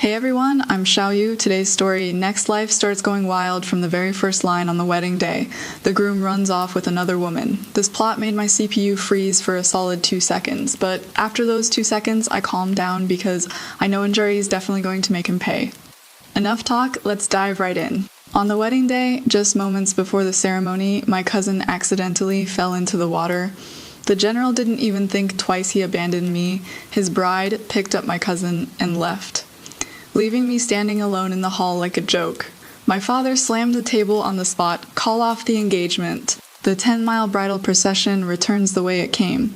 Hey everyone, I'm Xiaoyu. Today's story, Next Life starts going wild from the very first line on the wedding day. The groom runs off with another woman. This plot made my CPU freeze for a solid 2 seconds, but after those 2 seconds, I calmed down because I know Injuri is definitely going to make him pay. Enough talk, let's dive right in. On the wedding day, just moments before the ceremony, my cousin accidentally fell into the water. The general didn't even think twice he abandoned me. His bride picked up my cousin and left, leaving me standing alone in the hall like a joke. My father slammed the table on the spot, call off the engagement. The 10-mile bridal procession returns the way it came.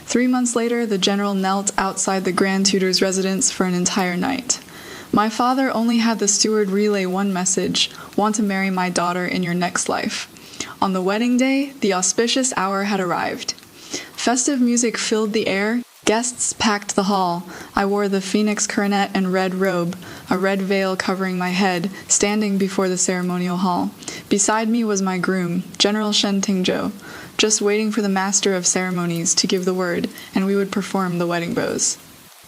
3 months later, the general knelt outside the Grand Tutor's residence for an entire night. My father only had the steward relay one message: want to marry my daughter in your next life. On the wedding day, the auspicious hour had arrived. Festive music filled the air. Guests packed the hall. I wore the phoenix coronet and red robe, a red veil covering my head, standing before the ceremonial hall. Beside me was my groom, General Shen Tingzhou, just waiting for the master of ceremonies to give the word, and we would perform the wedding vows.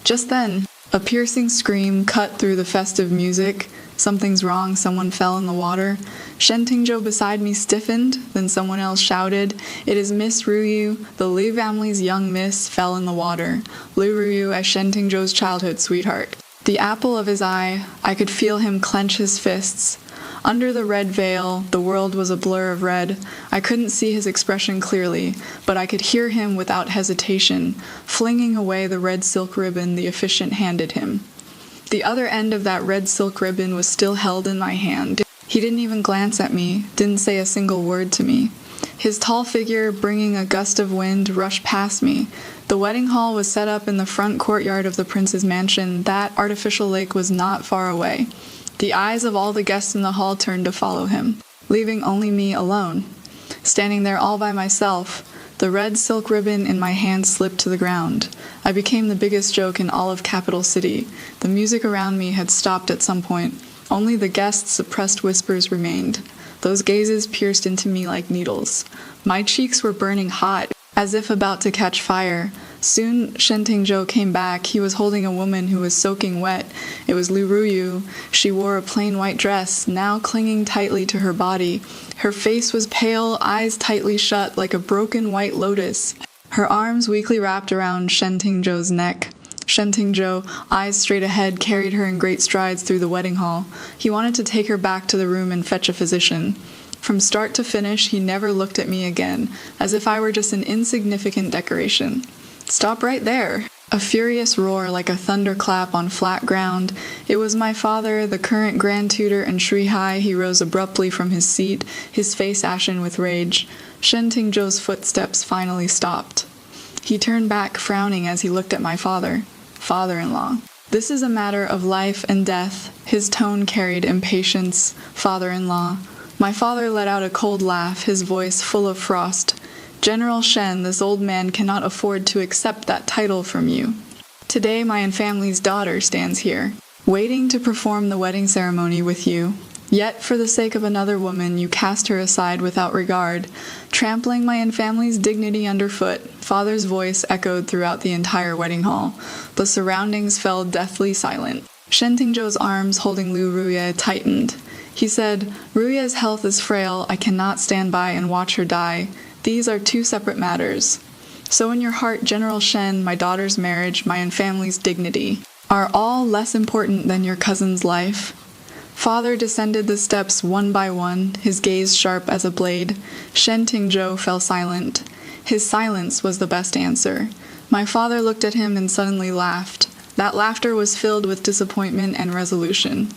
Just then, a piercing scream cut through the festive music. Something's wrong, someone fell in the water. Shen Tingzhou beside me stiffened, then someone else shouted, "It is Miss Ruyu, the Li family's young miss, fell in the water." Li Ruyu as Shen Tingzhou's childhood sweetheart. The apple of his eye, I could feel him clench his fists. Under the red veil, the world was a blur of red. I couldn't see his expression clearly, but I could hear him without hesitation, flinging away the red silk ribbon the officiant handed him. The other end of that red silk ribbon was still held in my hand. He didn't even glance at me, didn't say a single word to me. His tall figure, bringing a gust of wind, rushed past me. The wedding hall was set up in the front courtyard of the prince's mansion. That artificial lake was not far away. The eyes of all the guests in the hall turned to follow him, leaving only me alone. Standing there all by myself, the red silk ribbon in my hand slipped to the ground. I became the biggest joke in all of Capital City. The music around me had stopped at some point. Only the guests' suppressed whispers remained. Those gazes pierced into me like needles. My cheeks were burning hot, as if about to catch fire. Soon Shen Tingzhou came back. He was holding a woman who was soaking wet. It was Li Ruyu. She wore a plain white dress, now clinging tightly to her body. Her face was pale, eyes tightly shut like a broken white lotus. Her arms weakly wrapped around Shen Tingzhou's neck. Shen Tingzhou, eyes straight ahead, carried her in great strides through the wedding hall. He wanted to take her back to the room and fetch a physician. From start to finish, he never looked at me again, as if I were just an insignificant decoration. "Stop right there!" A furious roar like a thunderclap on flat ground. It was my father, the current Grand Tutor and Shrihai. He rose abruptly from his seat, his face ashen with rage. Shen Tingzhou's footsteps finally stopped. He turned back, frowning as he looked at my father-in-law. "This is a matter of life and death." His tone carried impatience. "Father-in-law." My father let out a cold laugh, his voice full of frost. "General Shen, this old man cannot afford to accept that title from you. Today my family's daughter stands here, waiting to perform the wedding ceremony with you. Yet, for the sake of another woman, you cast her aside without regard, trampling my family's dignity underfoot." Father's voice echoed throughout the entire wedding hall. The surroundings fell deathly silent. Shen Tingzhou's arms holding Li Ruyu tightened. He said, "Ruyu's health is frail. I cannot stand by and watch her die. These are two separate matters. So in your heart, General Shen, my daughter's marriage, my family's dignity, are all less important than your cousin's life?" Father descended the steps one by one, his gaze sharp as a blade. Shen Tingzhou fell silent. His silence was the best answer. My father looked at him and suddenly laughed. That laughter was filled with disappointment and resolution.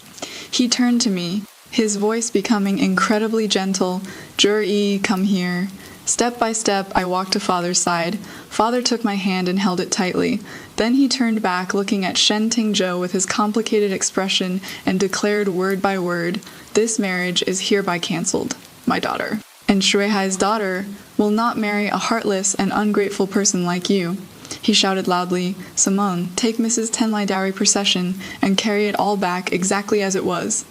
He turned to me, his voice becoming incredibly gentle. "Jur-yi, come here." Step by step, I walked to Father's side. Father took my hand and held it tightly. Then he turned back, looking at Shen Tingzhou with his complicated expression, and declared word by word, "This marriage is hereby cancelled, my daughter. And Shuihai's daughter will not marry a heartless and ungrateful person like you." He shouted loudly, "Simone, take Mrs. Tenlai Dowry procession and carry it all back exactly as it was.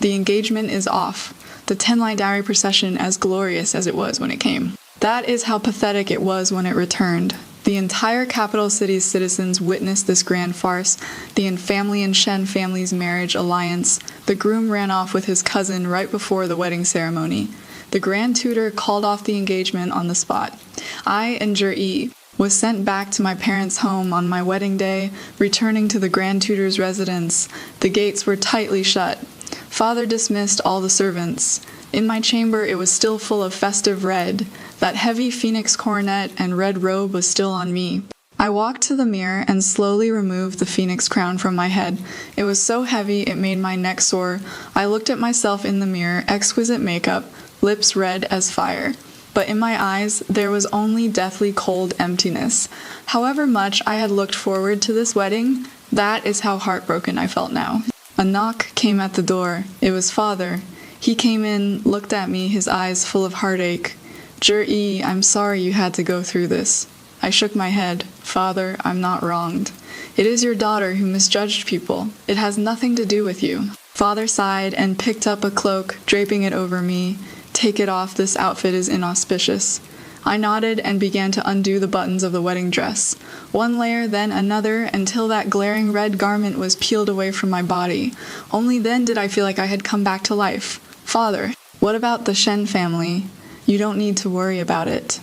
The engagement is off. The Tenlai Dowry procession as glorious as it was when it came." That is how pathetic it was when it returned. The entire capital city's citizens witnessed this grand farce, the family and Shen family's marriage alliance. The groom ran off with his cousin right before the wedding ceremony. The grand tutor called off the engagement on the spot. I and Zhi was sent back to my parents' home on my wedding day, returning to the grand tutor's residence. The gates were tightly shut. Father dismissed all the servants. In my chamber, it was still full of festive red. That heavy phoenix coronet and red robe was still on me. I walked to the mirror and slowly removed the phoenix crown from my head. It was so heavy it made my neck sore. I looked at myself in the mirror, exquisite makeup, lips red as fire. But in my eyes, there was only deathly cold emptiness. However much I had looked forward to this wedding, that is how heartbroken I felt now. A knock came at the door. It was Father. He came in, looked at me, his eyes full of heartache. Zhi, I'm sorry you had to go through this. I shook my head. Father, I'm not wronged. It is your daughter who misjudged people. It has nothing to do with you. Father sighed and picked up a cloak, draping it over me. Take it off, this outfit is inauspicious. I nodded and began to undo the buttons of the wedding dress. One layer, then another, until that glaring red garment was peeled away from my body. Only then did I feel like I had come back to life. Father, what about the Shen family? You don't need to worry about it.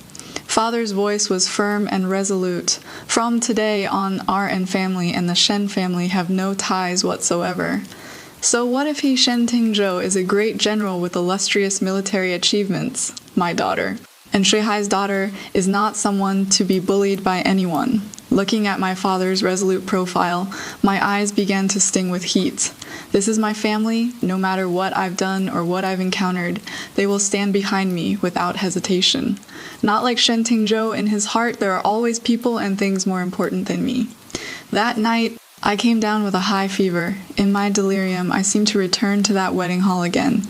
Father's voice was firm and resolute. From today on, our family and the Shen family have no ties whatsoever. So what if he Shen Tingzhou is a great general with illustrious military achievements, my daughter? And Shuihai's daughter is not someone to be bullied by anyone. Looking at my father's resolute profile, my eyes began to sting with heat. This is my family. No matter what I've done or what I've encountered, they will stand behind me without hesitation. Not like Shen Tingzhou, in his heart there are always people and things more important than me. That night, I came down with a high fever. In my delirium, I seemed to return to that wedding hall again.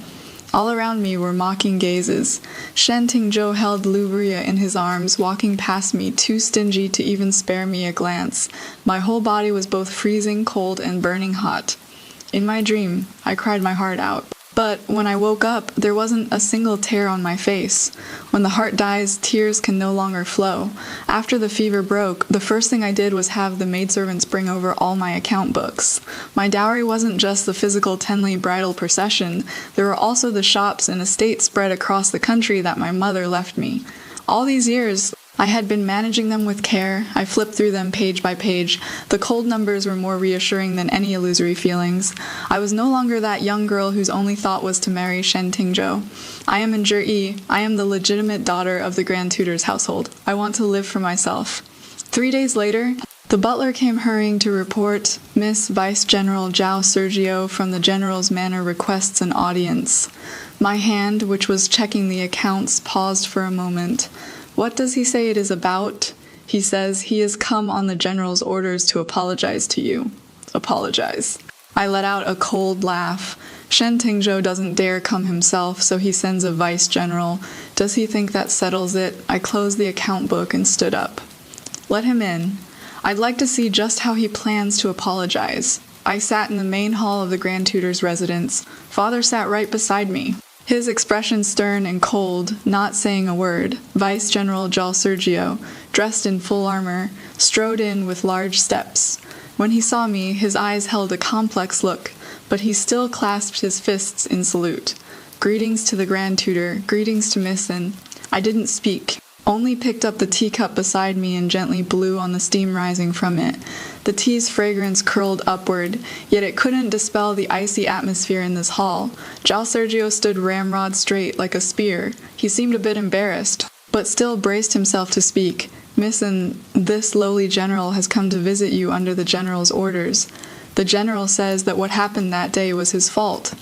All around me were mocking gazes. Shen Tingzhou held Lully in his arms, walking past me, too stingy to even spare me a glance. My whole body was both freezing cold and burning hot. In my dream, I cried my heart out. But when I woke up, there wasn't a single tear on my face. When the heart dies, tears can no longer flow. After the fever broke, the first thing I did was have the maidservants bring over all my account books. My dowry wasn't just the physical Tenli bridal procession. There were also the shops and estates spread across the country that my mother left me. All these years, I had been managing them with care. I flipped through them page by page. The cold numbers were more reassuring than any illusory feelings. I was no longer that young girl whose only thought was to marry Shen Tingzhou. I am in Zhi. I am the legitimate daughter of the Grand Tutor's household. I want to live for myself. 3 days later, the butler came hurrying to report Miss Vice General Zhao Sergio from the General's Manor requests an audience. My hand, which was checking the accounts, paused for a moment. What does he say it is about? He says he has come on the General's orders to apologize to you. Apologize. I let out a cold laugh. Shen Tingzhou doesn't dare come himself, so he sends a vice general. Does he think that settles it? I closed the account book and stood up. Let him in. I'd like to see just how he plans to apologize. I sat in the main hall of the Grand Tutor's residence. Father sat right beside me. His expression stern and cold, not saying a word. Vice General Zhao Sergio, dressed in full armor, strode in with large steps. When he saw me, his eyes held a complex look, but he still clasped his fists in salute. Greetings to the Grand Tutor, greetings to Missin. I didn't speak, only picked up the teacup beside me and gently blew on the steam rising from it. The tea's fragrance curled upward, yet it couldn't dispel the icy atmosphere in this hall. Zhao Sergio stood ramrod straight like a spear. He seemed a bit embarrassed, but still braced himself to speak. Missin, this lowly general has come to visit you under the general's orders. The general says that what happened that day was his fault.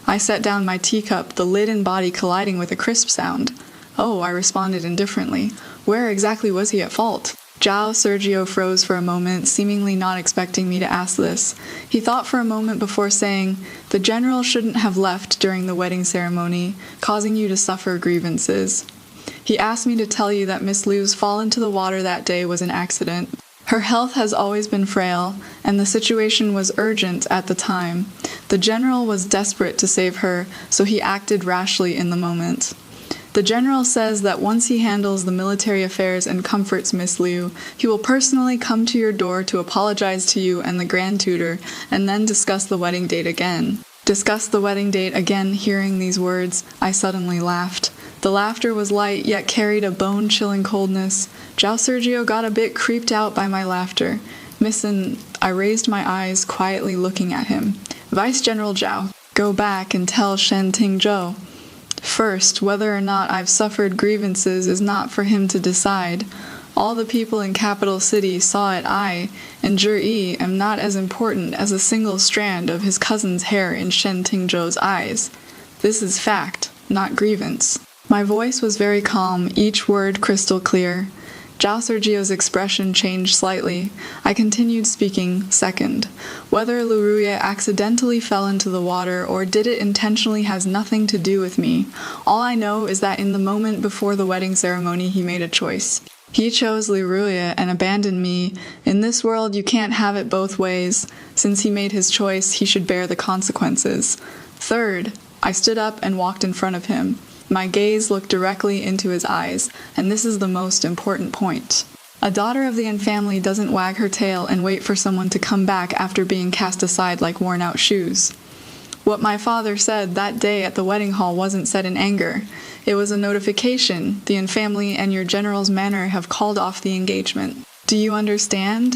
I set down my teacup, the lid and body colliding with a crisp sound. Oh, I responded indifferently. Where exactly was he at fault? Zhao Sergio froze for a moment, seemingly not expecting me to ask this. He thought for a moment before saying, the general shouldn't have left during the wedding ceremony, causing you to suffer grievances. He asked me to tell you that Miss Liu's fall into the water that day was an accident. Her health has always been frail, and the situation was urgent at the time. The general was desperate to save her, so he acted rashly in the moment. The general says that once he handles the military affairs and comforts Miss Liu, he will personally come to your door to apologize to you and the grand tutor, and then discuss the wedding date again. Discuss the wedding date again. Hearing these words, I suddenly laughed. The laughter was light, yet carried a bone-chilling coldness. Zhao Sergio got a bit creeped out by my laughter. Missin, I raised my eyes, quietly looking at him. Vice General Zhao, go back and tell Shen Tingzhou. First, whether or not I've suffered grievances is not for him to decide. All the people in Capital City saw it. I, and Zhi am not as important as a single strand of his cousin's hair in Shen Tingzhou's eyes. This is fact, not grievance. My voice was very calm, each word crystal clear. Zhao Sergio's expression changed slightly. I continued speaking. Second, whether Luruye accidentally fell into the water or did it intentionally has nothing to do with me. All I know is that in the moment before the wedding ceremony he made a choice. He chose Luruye and abandoned me. In this world you can't have it both ways. Since he made his choice, he should bear the consequences. Third, I stood up and walked in front of him. My gaze looked directly into his eyes, and this is the most important point. A daughter of the Yin family doesn't wag her tail and wait for someone to come back after being cast aside like worn-out shoes. What my father said that day at the wedding hall wasn't said in anger. It was a notification. The Yin family and your general's manner have called off the engagement. Do you understand?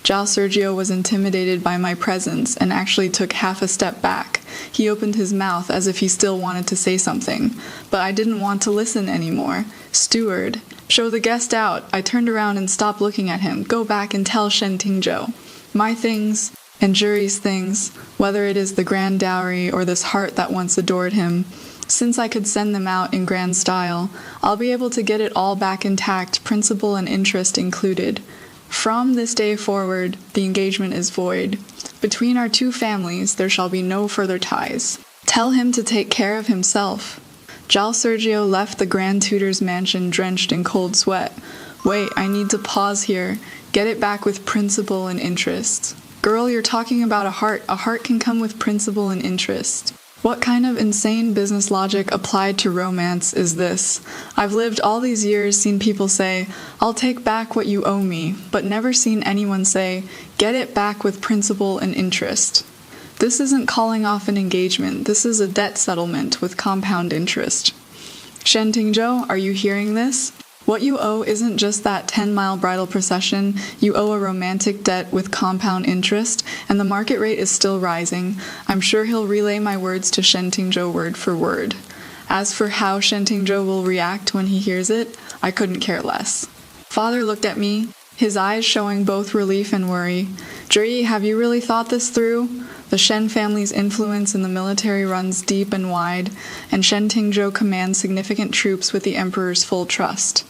Zhao Sergio was intimidated by my presence and actually took half a step back. He opened his mouth as if he still wanted to say something, but I didn't want to listen anymore. Steward, show the guest out. I turned around and stopped looking at him. Go back and tell Shen Tingzhou. My things and Zhi's things, whether it is the grand dowry or this heart that once adored him, since I could send them out in grand style, I'll be able to get it all back intact, principal and interest included. From this day forward, the engagement is void. Between our two families, there shall be no further ties. Tell him to take care of himself. Zhao Sergio left the Grand Tutor's mansion drenched in cold sweat. Wait, I need to pause here. Get it back with principle and interest. Girl, you're talking about a heart. A heart can come with principle and interest. What kind of insane business logic applied to romance is this? I've lived all these years, seen people say, I'll take back what you owe me, but never seen anyone say, get it back with principle and interest. This isn't calling off an engagement, this is a debt settlement with compound interest. Shen Tingzhou, are you hearing this? What you owe isn't just that 10-mile bridal procession, you owe a romantic debt with compound interest, and the market rate is still rising. I'm sure he'll relay my words to Shen Tingzhou word for word. As for how Shen Tingzhou will react when he hears it, I couldn't care less. Father looked at me, his eyes showing both relief and worry. Zhi, have you really thought this through? The Shen family's influence in the military runs deep and wide, and Shen Tingzhou commands significant troops with the emperor's full trust.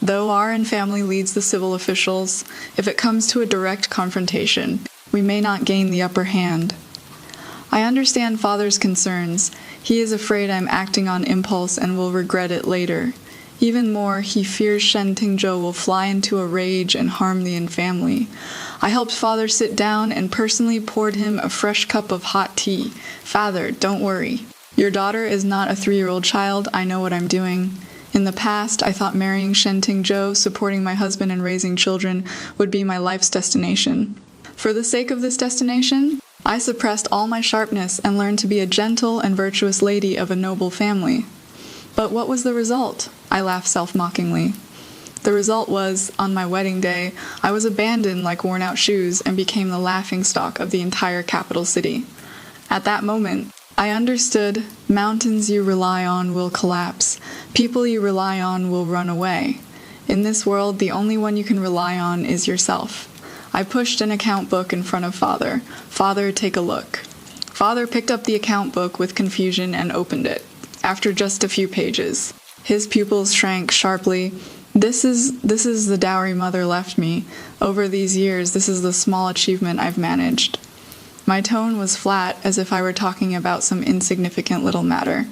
Though our Yin family leads the civil officials, if it comes to a direct confrontation, we may not gain the upper hand. I understand Father's concerns. He is afraid I'm acting on impulse and will regret it later. Even more, he fears Shen Tingzhou will fly into a rage and harm the Yin family. I helped Father sit down and personally poured him a fresh cup of hot tea. Father, don't worry. Your daughter is not a 3-year-old child. I know what I'm doing. In the past, I thought marrying Shen Tingzhou, supporting my husband and raising children, would be my life's destination. For the sake of this destination, I suppressed all my sharpness and learned to be a gentle and virtuous lady of a noble family. But what was the result? I laughed self-mockingly. The result was, on my wedding day, I was abandoned like worn-out shoes and became the laughingstock of the entire capital city. At that moment, I understood mountains you rely on will collapse. People you rely on will run away. In this world, the only one you can rely on is yourself. I pushed an account book in front of Father. Father, take a look. Father picked up the account book with confusion and opened it. After just a few pages, his pupils shrank sharply. This is the dowry mother left me. Over these years, this is the small achievement I've managed. My tone was flat, as if I were talking about some insignificant little matter.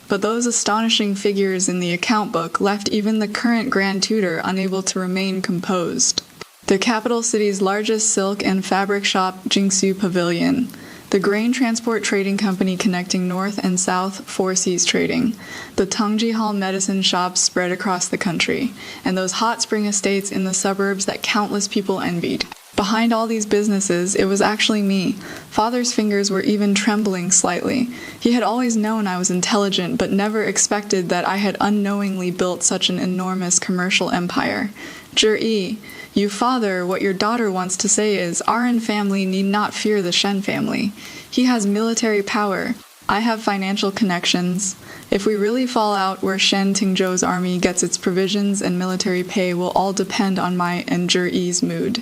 But those astonishing figures in the account book left even the current Grand Tutor unable to remain composed. The capital city's largest silk and fabric shop, Jingsu Pavilion. the grain transport trading company connecting North and South Four Seas trading, the Tongji Hall medicine shops spread across the country, and those hot spring estates in the suburbs that countless people envied. Behind all these businesses, it was actually me. Father's fingers were even trembling slightly. He had always known I was intelligent, but never expected that I had unknowingly built such an enormous commercial empire. Zhi, you father, what your daughter wants to say is, our family need not fear the Shen family. He has military power. I have financial connections. If we really fall out where Shen Tingzhou's army gets its provisions and military pay will all depend on my and Zhi's mood.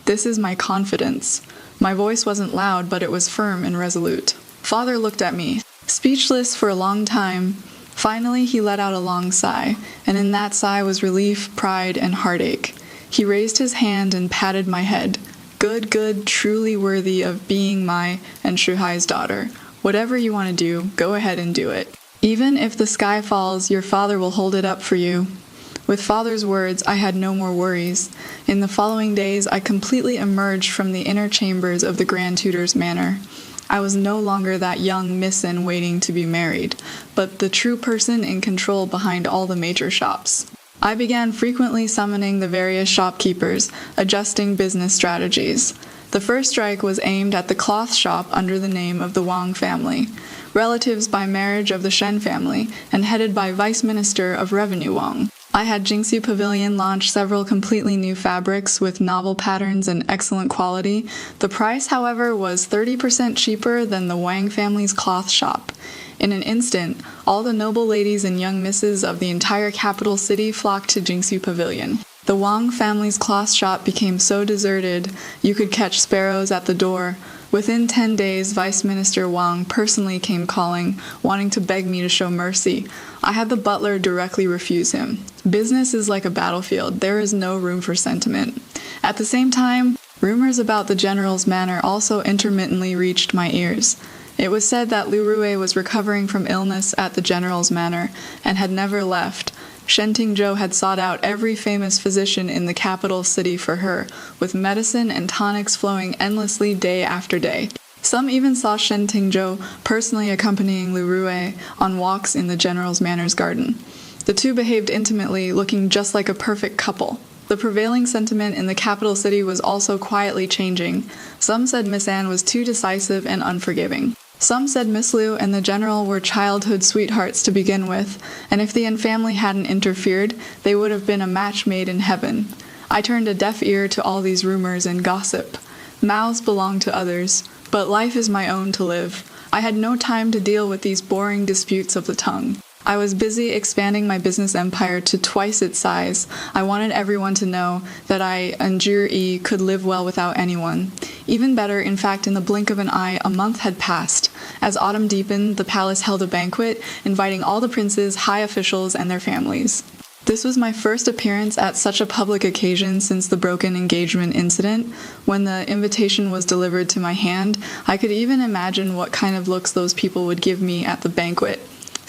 This is my confidence. My voice wasn't loud, but it was firm and resolute. Father looked at me, speechless for a long time. Finally, he let out a long sigh, and in that sigh was relief, pride, and heartache. He raised his hand and patted my head. Good, good, truly worthy of being my and Shuhai's daughter. Whatever you want to do, go ahead and do it. Even if the sky falls, your father will hold it up for you. With father's words, I had no more worries. In the following days, I completely emerged from the inner chambers of the Grand Tutor's manor. I was no longer that young missin waiting to be married, but the true person in control behind all the major shops. I began frequently summoning the various shopkeepers, adjusting business strategies. The first strike was aimed at the cloth shop under the name of the Wang family, relatives by marriage of the Shen family, and headed by Vice Minister of Revenue Wang. I had Jingxi Pavilion launch several completely new fabrics with novel patterns and excellent quality. The price, however, was 30% cheaper than the Wang family's cloth shop. In an instant, all the noble ladies and young misses of the entire capital city flocked to Jingxi Pavilion. The Wang family's cloth shop became so deserted, you could catch sparrows at the door. Within 10 days, Vice Minister Wang personally came calling, wanting to beg me to show mercy. I had the butler directly refuse him. Business is like a battlefield. There is no room for sentiment. At the same time, rumors about the general's manor also intermittently reached my ears. It was said that Liu Ruwei was recovering from illness at the general's manor and had never left. Shen Tingzhou had sought out every famous physician in the capital city for her, with medicine and tonics flowing endlessly day after day. Some even saw Shen Tingzhou personally accompanying Liu Ruwei on walks in the general's manor's garden. The two behaved intimately, looking just like a perfect couple. The prevailing sentiment in the capital city was also quietly changing. Some said Miss Anne was too decisive and unforgiving. Some said Miss Liu and the general were childhood sweethearts to begin with, and if the Yin family hadn't interfered, they would have been a match made in heaven. I turned a deaf ear to all these rumors and gossip. Mouths belong to others, but life is my own to live. I had no time to deal with these boring disputes of the tongue. I was busy expanding my business empire to twice its size. I wanted everyone to know that I and Zhi could live well without anyone. Even better, in fact, in the blink of an eye, a month had passed. As autumn deepened, the palace held a banquet, inviting all the princes, high officials, and their families. This was my first appearance at such a public occasion since the broken engagement incident. When the invitation was delivered to my hand, I could even imagine what kind of looks those people would give me at the banquet.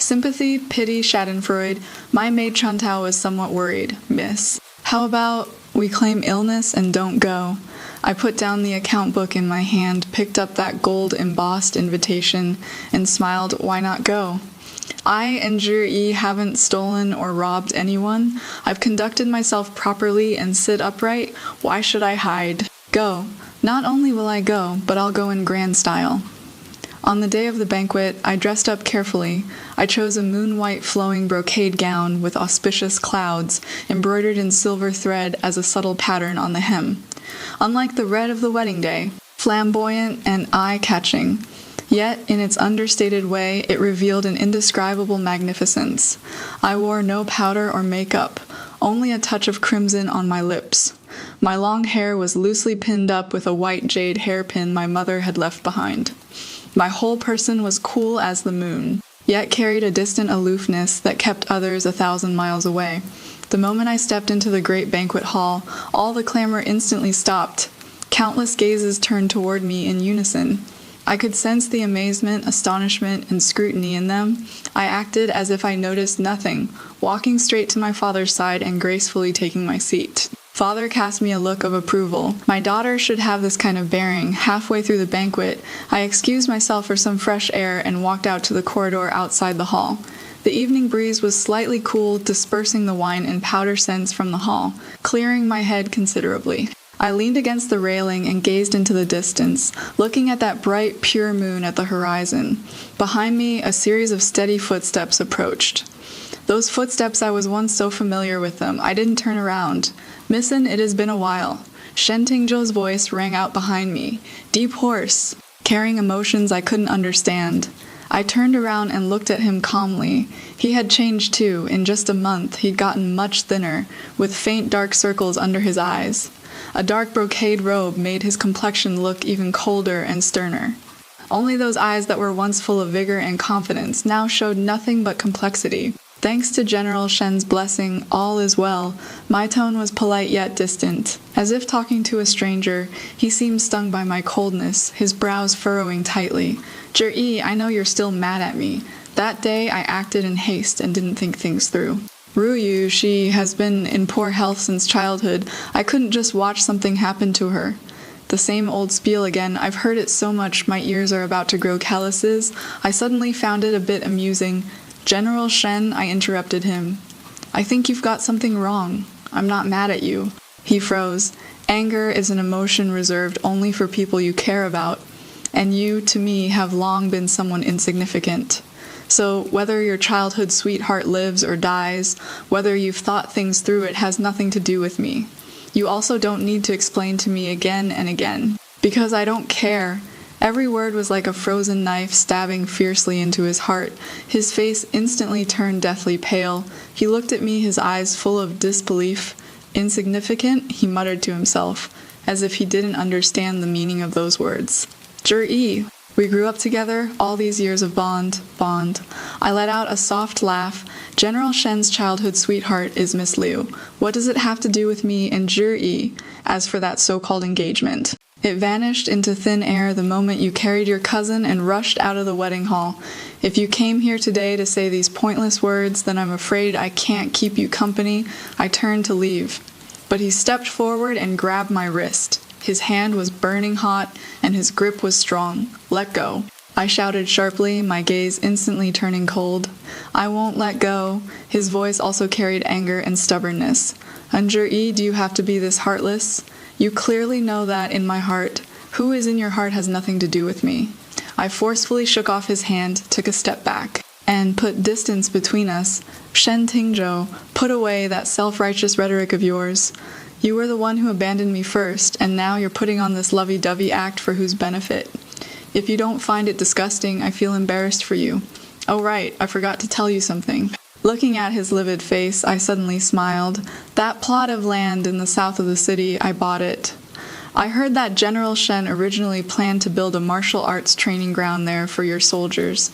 Sympathy, pity, schadenfreude. My maid Chantao was somewhat worried. Miss, how about we claim illness and don't go? I put down the account book in my hand, picked up that gold-embossed invitation, and smiled, why not go? I and Zhi haven't stolen or robbed anyone. I've conducted myself properly and sit upright. Why should I hide? Go. Not only will I go, but I'll go in grand style. On the day of the banquet, I dressed up carefully. I chose a moon-white flowing brocade gown with auspicious clouds, embroidered in silver thread as a subtle pattern on the hem. Unlike the red of the wedding day, flamboyant and eye-catching, yet in its understated way, it revealed an indescribable magnificence. I wore no powder or makeup, only a touch of crimson on my lips. My long hair was loosely pinned up with a white jade hairpin my mother had left behind. My whole person was cool as the moon, yet carried a distant aloofness that kept others 1,000 miles away. The moment I stepped into the great banquet hall, all the clamor instantly stopped. Countless gazes turned toward me in unison. I could sense the amazement, astonishment, and scrutiny in them. I acted as if I noticed nothing, walking straight to my father's side and gracefully taking my seat. Father cast me a look of approval. My daughter should have this kind of bearing. Halfway through the banquet, I excused myself for some fresh air and walked out to the corridor outside the hall. The evening breeze was slightly cool, dispersing the wine and powder scents from the hall, clearing my head considerably. I leaned against the railing and gazed into the distance, looking at that bright, pure moon at the horizon. Behind me, a series of steady footsteps approached. Those footsteps, I was once so familiar with them, I didn't turn around. Missin, it has been a while. Shen Tingzhou's voice rang out behind me, deep hoarse, carrying emotions I couldn't understand. I turned around and looked at him calmly. He had changed too. In just a month, he'd gotten much thinner, with faint dark circles under his eyes. A dark brocade robe made his complexion look even colder and sterner. Only those eyes that were once full of vigor and confidence now showed nothing but complexity. Thanks to General Shen's blessing, all is well. My tone was polite yet distant. As if talking to a stranger, he seemed stung by my coldness, his brows furrowing tightly. Zhi, I know you're still mad at me. That day I acted in haste and didn't think things through. Ruyu, she has been in poor health since childhood. I couldn't just watch something happen to her. The same old spiel again. I've heard it so much my ears are about to grow calluses. I suddenly found it a bit amusing. General Shen, I interrupted him. I think you've got something wrong. I'm not mad at you. He froze. Anger is an emotion reserved only for people you care about, and you, to me, have long been someone insignificant. So whether your childhood sweetheart lives or dies, whether you've thought things through, it has nothing to do with me. You also don't need to explain to me again and again, because I don't care. Every word was like a frozen knife stabbing fiercely into his heart. His face instantly turned deathly pale. He looked at me, his eyes full of disbelief. Insignificant, he muttered to himself, as if he didn't understand the meaning of those words. Zhi, we grew up together, all these years of bond. I let out a soft laugh. General Shen's childhood sweetheart is Miss Liu. What does it have to do with me and Zhi, as for that so-called engagement? It vanished into thin air the moment you carried your cousin and rushed out of the wedding hall. If you came here today to say these pointless words, then I'm afraid I can't keep you company. I turned to leave. But he stepped forward and grabbed my wrist. His hand was burning hot, and his grip was strong. Let go. I shouted sharply, my gaze instantly turning cold. I won't let go. His voice also carried anger and stubbornness. And Zhi, do you have to be this heartless? You clearly know that in my heart. Who is in your heart has nothing to do with me. I forcefully shook off his hand, took a step back, and put distance between us. Shen Tingzhou, put away that self-righteous rhetoric of yours. You were the one who abandoned me first, and now you're putting on this lovey-dovey act for whose benefit? If you don't find it disgusting, I feel embarrassed for you. Oh right, I forgot to tell you something. Looking at his livid face, I suddenly smiled. That plot of land in the south of the city, I bought it. I heard that General Shen originally planned to build a martial arts training ground there for your soldiers.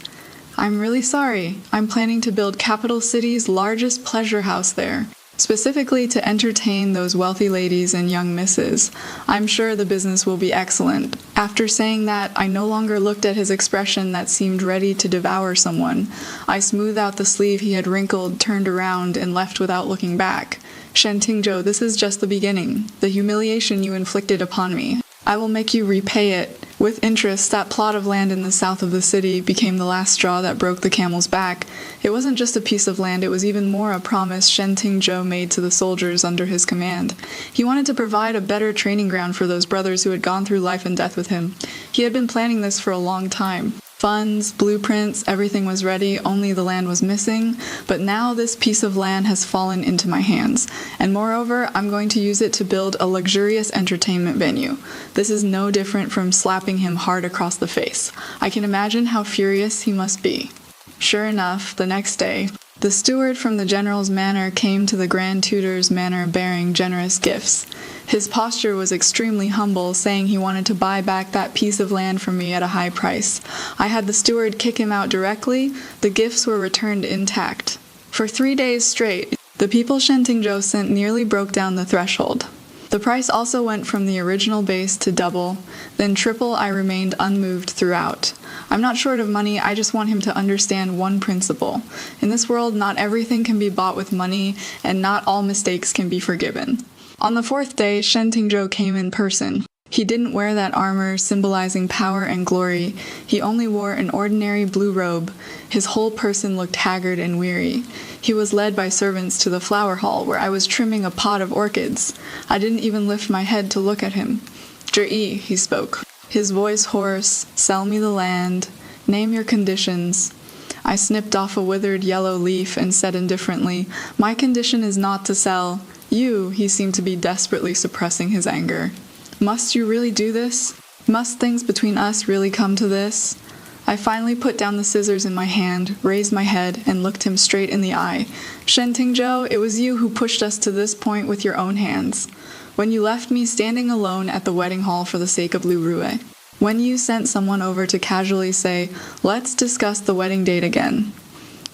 I'm really sorry. I'm planning to build Capital City's largest pleasure house there, specifically to entertain those wealthy ladies and young misses. I'm sure the business will be excellent. After saying that, I no longer looked at his expression that seemed ready to devour someone. I smoothed out the sleeve he had wrinkled, turned around, and left without looking back. Shen Tingzhou, this is just the beginning. The humiliation you inflicted upon me. I will make you repay it. With interest, that plot of land in the south of the city became the last straw that broke the camel's back. It wasn't just a piece of land, it was even more a promise Shen Tingzhou made to the soldiers under his command. He wanted to provide a better training ground for those brothers who had gone through life and death with him. He had been planning this for a long time. Funds, blueprints, everything was ready, only the land was missing, but now this piece of land has fallen into my hands, and moreover, I'm going to use it to build a luxurious entertainment venue. This is no different from slapping him hard across the face. I can imagine how furious he must be. Sure enough, the next day, the steward from the general's manor came to the Grand Tutor's manor bearing generous gifts. His posture was extremely humble, saying he wanted to buy back that piece of land from me at a high price. I had the steward kick him out directly. The gifts were returned intact. For 3 days straight, the people Shen Tingzhou sent nearly broke down the threshold. The price also went from the original base to double, then triple. I remained unmoved throughout. I'm not short of money, I just want him to understand one principle. In this world, not everything can be bought with money, and not all mistakes can be forgiven. On the fourth day, Shen Tingzhou came in person. He didn't wear that armor symbolizing power and glory. He only wore an ordinary blue robe. His whole person looked haggard and weary. He was led by servants to the flower hall where I was trimming a pot of orchids. I didn't even lift my head to look at him. "Zhi," he spoke. His voice hoarse. "Sell me the land. Name your conditions." I snipped off a withered yellow leaf and said indifferently, "My condition is not to sell." "You," he seemed to be desperately suppressing his anger. "Must you really do this? Must things between us really come to this?" I finally put down the scissors in my hand, raised my head, and looked him straight in the eye. "Shen Tingzhou, it was you who pushed us to this point with your own hands. When you left me standing alone at the wedding hall for the sake of Lu Rue. When you sent someone over to casually say, 'Let's discuss the wedding date again.'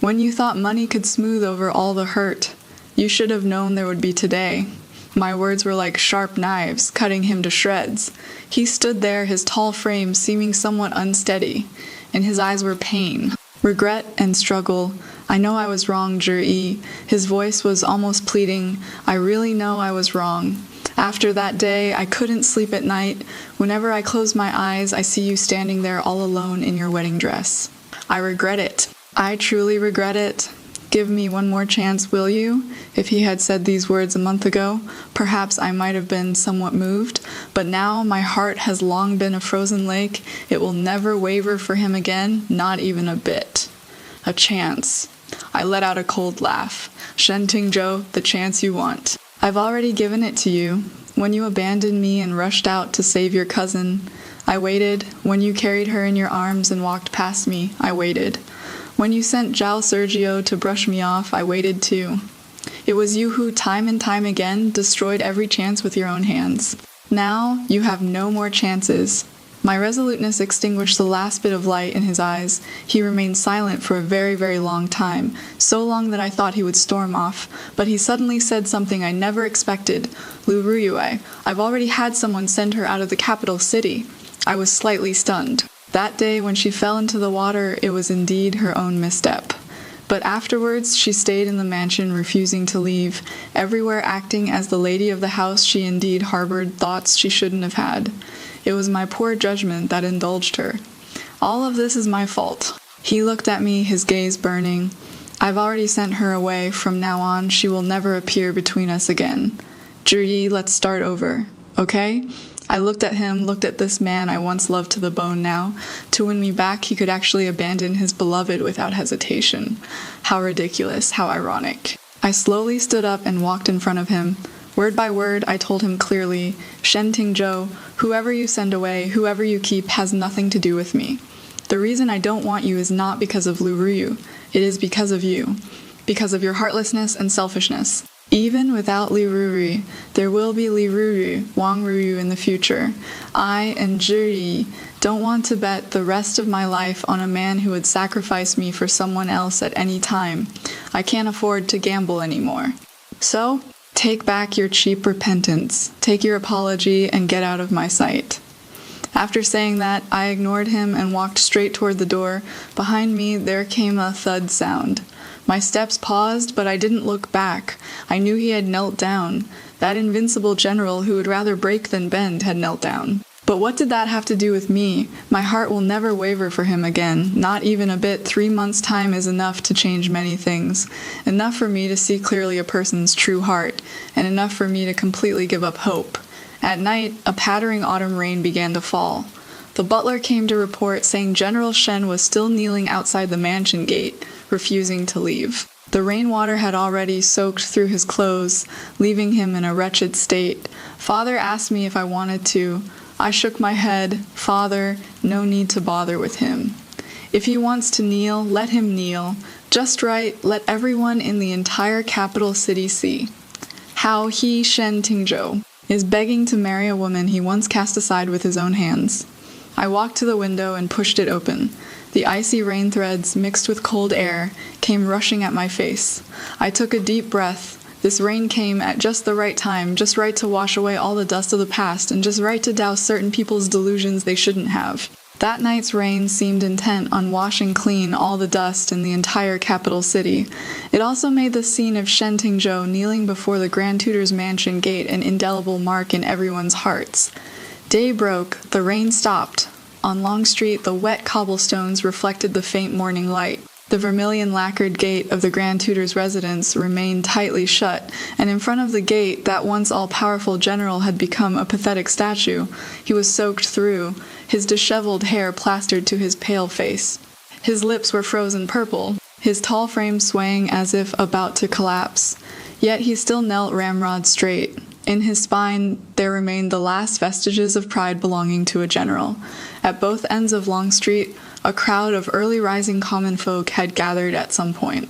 When you thought money could smooth over all the hurt. You should have known there would be today." My words were like sharp knives, cutting him to shreds. He stood there, his tall frame seeming somewhat unsteady. In his eyes were pain, regret, and struggle. "I know I was wrong, Zhi." His voice was almost pleading. "I really know I was wrong. After that day, I couldn't sleep at night. Whenever I close my eyes, I see you standing there all alone in your wedding dress. I regret it. I truly regret it. Give me one more chance, will you?" If he had said these words a month ago, perhaps I might have been somewhat moved, but now my heart has long been a frozen lake. It will never waver for him again, not even a bit. A chance. I let out a cold laugh. "Shen Tingzhou, the chance you want. I've already given it to you. When you abandoned me and rushed out to save your cousin, I waited. When you carried her in your arms and walked past me, I waited. When you sent Zhao Sergio to brush me off, I waited too. It was you who, time and time again, destroyed every chance with your own hands. Now, you have no more chances." My resoluteness extinguished the last bit of light in his eyes. He remained silent for a very, very long time, so long that I thought he would storm off, but he suddenly said something I never expected. "Lu Rue, I've already had someone send her out of the capital city." I was slightly stunned. That day, when she fell into the water, it was indeed her own misstep. But afterwards, she stayed in the mansion, refusing to leave, everywhere acting as the lady of the house she indeed harbored thoughts she shouldn't have had. It was my poor judgment that indulged her. All of this is my fault. He looked at me, his gaze burning. "I've already sent her away. From now on, she will never appear between us again. Zhi, let's start over, okay?" I looked at him, looked at this man I once loved to the bone now. To win me back, he could actually abandon his beloved without hesitation. How ridiculous, how ironic. I slowly stood up and walked in front of him. Word by word, I told him clearly, "Shen Tingzhou, whoever you send away, whoever you keep, has nothing to do with me. The reason I don't want you is not because of Lu Rue. It is because of you. Because of your heartlessness and selfishness. Even without Li Ruri, there will be Li Ruru, Wang Ruru in the future. I and Zhi don't want to bet the rest of my life on a man who would sacrifice me for someone else at any time. I can't afford to gamble anymore. So, take back your cheap repentance, take your apology, and get out of my sight." After saying that, I ignored him and walked straight toward the door. Behind me, there came a thud sound. My steps paused, but I didn't look back. I knew he had knelt down. That invincible general who would rather break than bend had knelt down. But what did that have to do with me? My heart will never waver for him again, not even a bit. 3 months' time is enough to change many things. Enough for me to see clearly a person's true heart, and enough for me to completely give up hope. At night, a pattering autumn rain began to fall. The butler came to report saying General Shen was still kneeling outside the mansion gate, refusing to leave. The rainwater had already soaked through his clothes, leaving him in a wretched state. Father asked me if I wanted to. I shook my head. "Father, no need to bother with him. If he wants to kneel, let him kneel. Just right, let everyone in the entire capital city see how he, Shen Tingzhou, is begging to marry a woman he once cast aside with his own hands." I walked to the window and pushed it open. The icy rain threads, mixed with cold air, came rushing at my face. I took a deep breath. This rain came at just the right time, just right to wash away all the dust of the past, and just right to douse certain people's delusions they shouldn't have. That night's rain seemed intent on washing clean all the dust in the entire capital city. It also made the scene of Shen Tingzhou kneeling before the Grand Tutor's mansion gate an indelible mark in everyone's hearts. Day broke, the rain stopped. On Long Street, the wet cobblestones reflected the faint morning light. The vermilion lacquered gate of the Grand Tutor's residence remained tightly shut, and in front of the gate, that once all-powerful general had become a pathetic statue. He was soaked through, his disheveled hair plastered to his pale face. His lips were frozen purple, his tall frame swaying as if about to collapse. Yet he still knelt ramrod straight. In his spine, there remained the last vestiges of pride belonging to a general. At both ends of Long Street, a crowd of early-rising common folk had gathered at some point.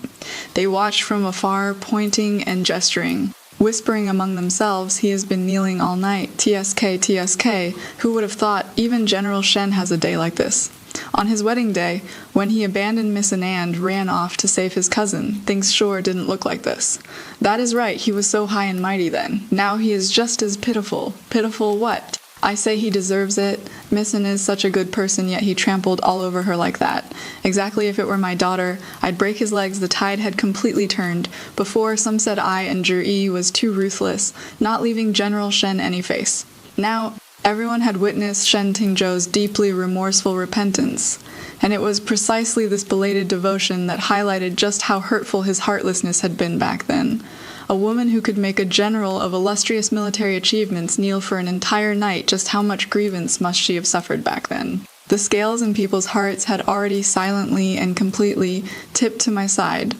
They watched from afar, pointing and gesturing, whispering among themselves, "He has been kneeling all night. TSK, TSK. Who would have thought even General Shen has a day like this?" On his wedding day, when he abandoned Miss Anand, ran off to save his cousin, things sure didn't look like this. That is right, he was so high and mighty then. Now he is just as pitiful. Pitiful what? I say he deserves it. Miss An is such a good person, yet he trampled all over her like that. Exactly if it were my daughter, I'd break his legs. The tide had completely turned. Before, some said I and Zhi was too ruthless, not leaving General Shen any face. Now, everyone had witnessed Shen Tingzhou's deeply remorseful repentance, and it was precisely this belated devotion that highlighted just how hurtful his heartlessness had been back then. A woman who could make a general of illustrious military achievements kneel for an entire night, just how much grievance must she have suffered back then? The scales in people's hearts had already silently and completely tipped to my side.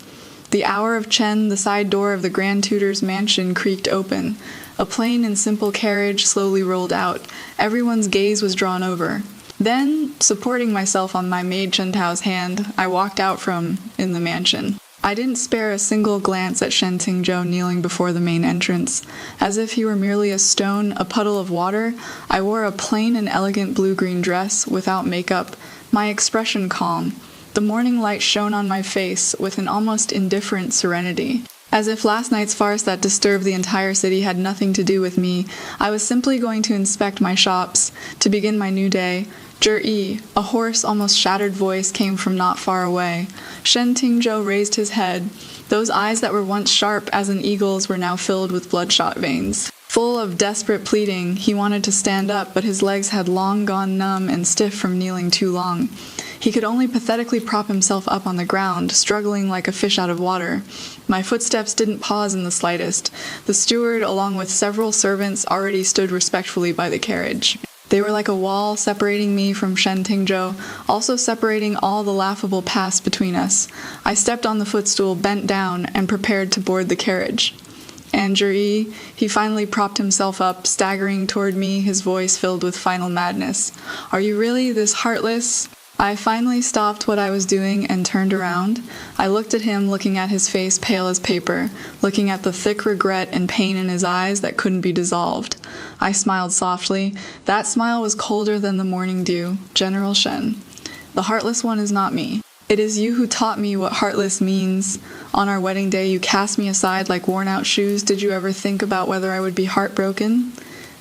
The hour of Chen, the side door of the Grand Tutor's mansion creaked open. A plain and simple carriage slowly rolled out. Everyone's gaze was drawn over. Then, supporting myself on my maid Chentao's hand, I walked out from in the mansion. I didn't spare a single glance at Shen Tingzhou kneeling before the main entrance. As if he were merely a stone, a puddle of water, I wore a plain and elegant blue-green dress, without makeup, my expression calm. The morning light shone on my face with an almost indifferent serenity. As if last night's farce that disturbed the entire city had nothing to do with me, I was simply going to inspect my shops, to begin my new day. Zhi, a hoarse, almost shattered voice came from not far away. Shen Tingzhou raised his head. Those eyes that were once sharp as an eagle's were now filled with bloodshot veins. Full of desperate pleading, he wanted to stand up, but his legs had long gone numb and stiff from kneeling too long. He could only pathetically prop himself up on the ground, struggling like a fish out of water. My footsteps didn't pause in the slightest. The steward, along with several servants, already stood respectfully by the carriage. They were like a wall separating me from Shen Tingzhou, also separating all the laughable past between us. I stepped on the footstool, bent down, and prepared to board the carriage. And Zhi, he finally propped himself up, staggering toward me, his voice filled with final madness. "Are you really this heartless?" I finally stopped what I was doing and turned around. I looked at him, looking at his face pale as paper, looking at the thick regret and pain in his eyes that couldn't be dissolved. I smiled softly. That smile was colder than the morning dew. "General Shen, the heartless one is not me. It is you who taught me what heartless means. On our wedding day, you cast me aside like worn-out shoes. Did you ever think about whether I would be heartbroken?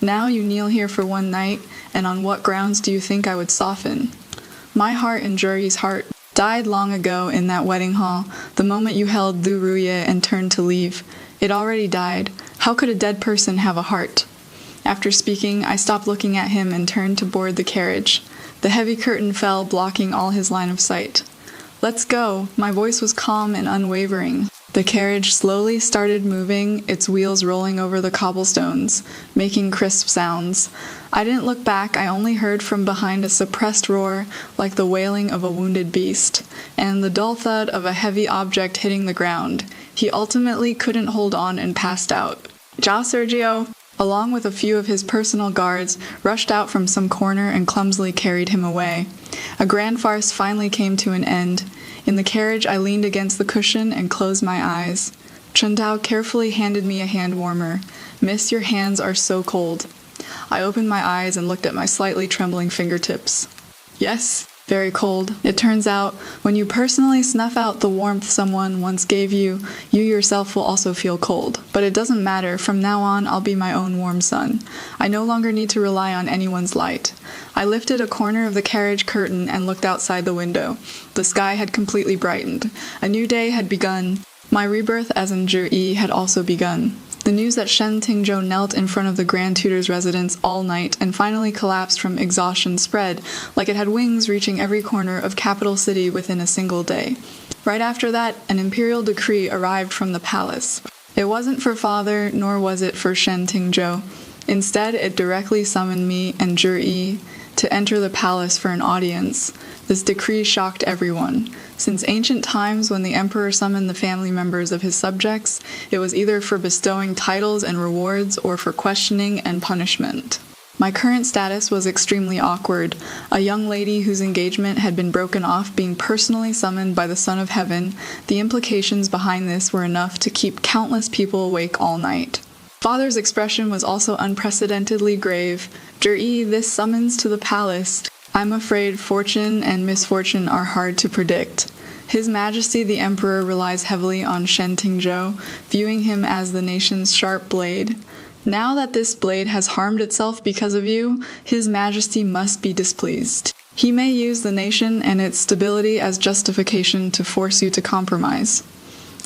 Now you kneel here for one night, and on what grounds do you think I would soften? My heart and Zhi's heart died long ago in that wedding hall, the moment you held Lu Ruye and turned to leave. It already died. How could a dead person have a heart?" After speaking, I stopped looking at him and turned to board the carriage. The heavy curtain fell, blocking all his line of sight. "Let's go." My voice was calm and unwavering. The carriage slowly started moving, its wheels rolling over the cobblestones, making crisp sounds. I didn't look back, I only heard from behind a suppressed roar, like the wailing of a wounded beast, and the dull thud of a heavy object hitting the ground. He ultimately couldn't hold on and passed out. Ciao, Sergio, along with a few of his personal guards, rushed out from some corner and clumsily carried him away. A grand farce finally came to an end. In the carriage, I leaned against the cushion and closed my eyes. Chentao carefully handed me a hand warmer. "Miss, your hands are so cold." I opened my eyes and looked at my slightly trembling fingertips. "Yes, very cold. It turns out, when you personally snuff out the warmth someone once gave you, you yourself will also feel cold. But it doesn't matter. From now on, I'll be my own warm sun. I no longer need to rely on anyone's light. I lifted a corner of the carriage curtain and looked outside the window. The sky had completely brightened. A new day had begun. My rebirth as in Zhi had also begun. The news that Shen Tingzhou knelt in front of the Grand Tutor's residence all night and finally collapsed from exhaustion spread, like it had wings reaching every corner of capital city within a single day. Right after that, an imperial decree arrived from the palace. It wasn't for father, nor was it for Shen Tingzhou. Instead, it directly summoned me and Zhi to enter the palace for an audience. This decree shocked everyone. Since ancient times, when the emperor summoned the family members of his subjects, it was either for bestowing titles and rewards or for questioning and punishment. My current status was extremely awkward. A young lady whose engagement had been broken off being personally summoned by the Son of Heaven, the implications behind this were enough to keep countless people awake all night. Father's expression was also unprecedentedly grave. Zhi, this summons to the palace. I'm afraid fortune and misfortune are hard to predict. His Majesty the Emperor relies heavily on Shen Tingzhou, viewing him as the nation's sharp blade. Now that this blade has harmed itself because of you, His Majesty must be displeased. He may use the nation and its stability as justification to force you to compromise.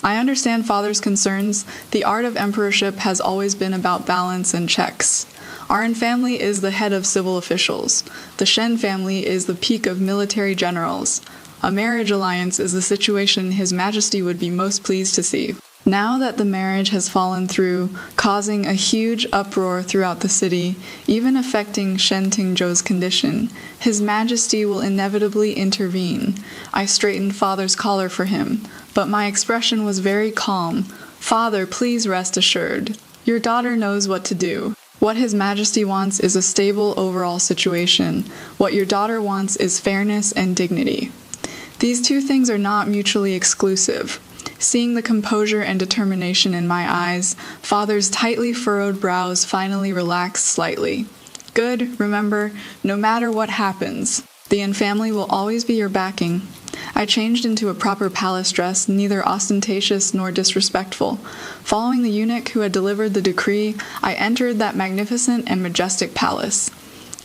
I understand Father's concerns. The art of emperorship has always been about balance and checks. Our family is the head of civil officials. The Shen family is the peak of military generals. A marriage alliance is the situation His Majesty would be most pleased to see. Now that the marriage has fallen through, causing a huge uproar throughout the city, even affecting Shen Tingzhou's condition, His Majesty will inevitably intervene. I straightened Father's collar for him, but my expression was very calm. Father, please rest assured. Your daughter knows what to do. What His Majesty wants is a stable overall situation. What your daughter wants is fairness and dignity. These two things are not mutually exclusive. Seeing the composure and determination in my eyes, Father's tightly furrowed brows finally relaxed slightly. Good, remember, no matter what happens, the Yin family will always be your backing. I changed into a proper palace dress, neither ostentatious nor disrespectful. Following the eunuch who had delivered the decree, I entered that magnificent and majestic palace.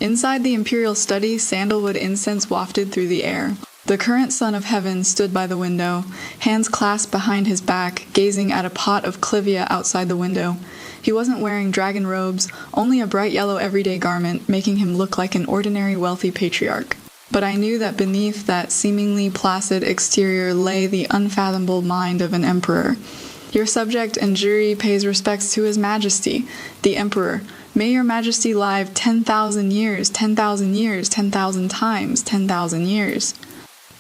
Inside the imperial study, sandalwood incense wafted through the air. The current Son of Heaven stood by the window, hands clasped behind his back, gazing at a pot of clivia outside the window. He wasn't wearing dragon robes, only a bright yellow everyday garment, making him look like an ordinary wealthy patriarch. But I knew that beneath that seemingly placid exterior lay the unfathomable mind of an emperor. Your subject and Zhi pays respects to His Majesty, the Emperor. May your Majesty live 10,000 years, 10,000 years, 10,000 times, 10,000 years.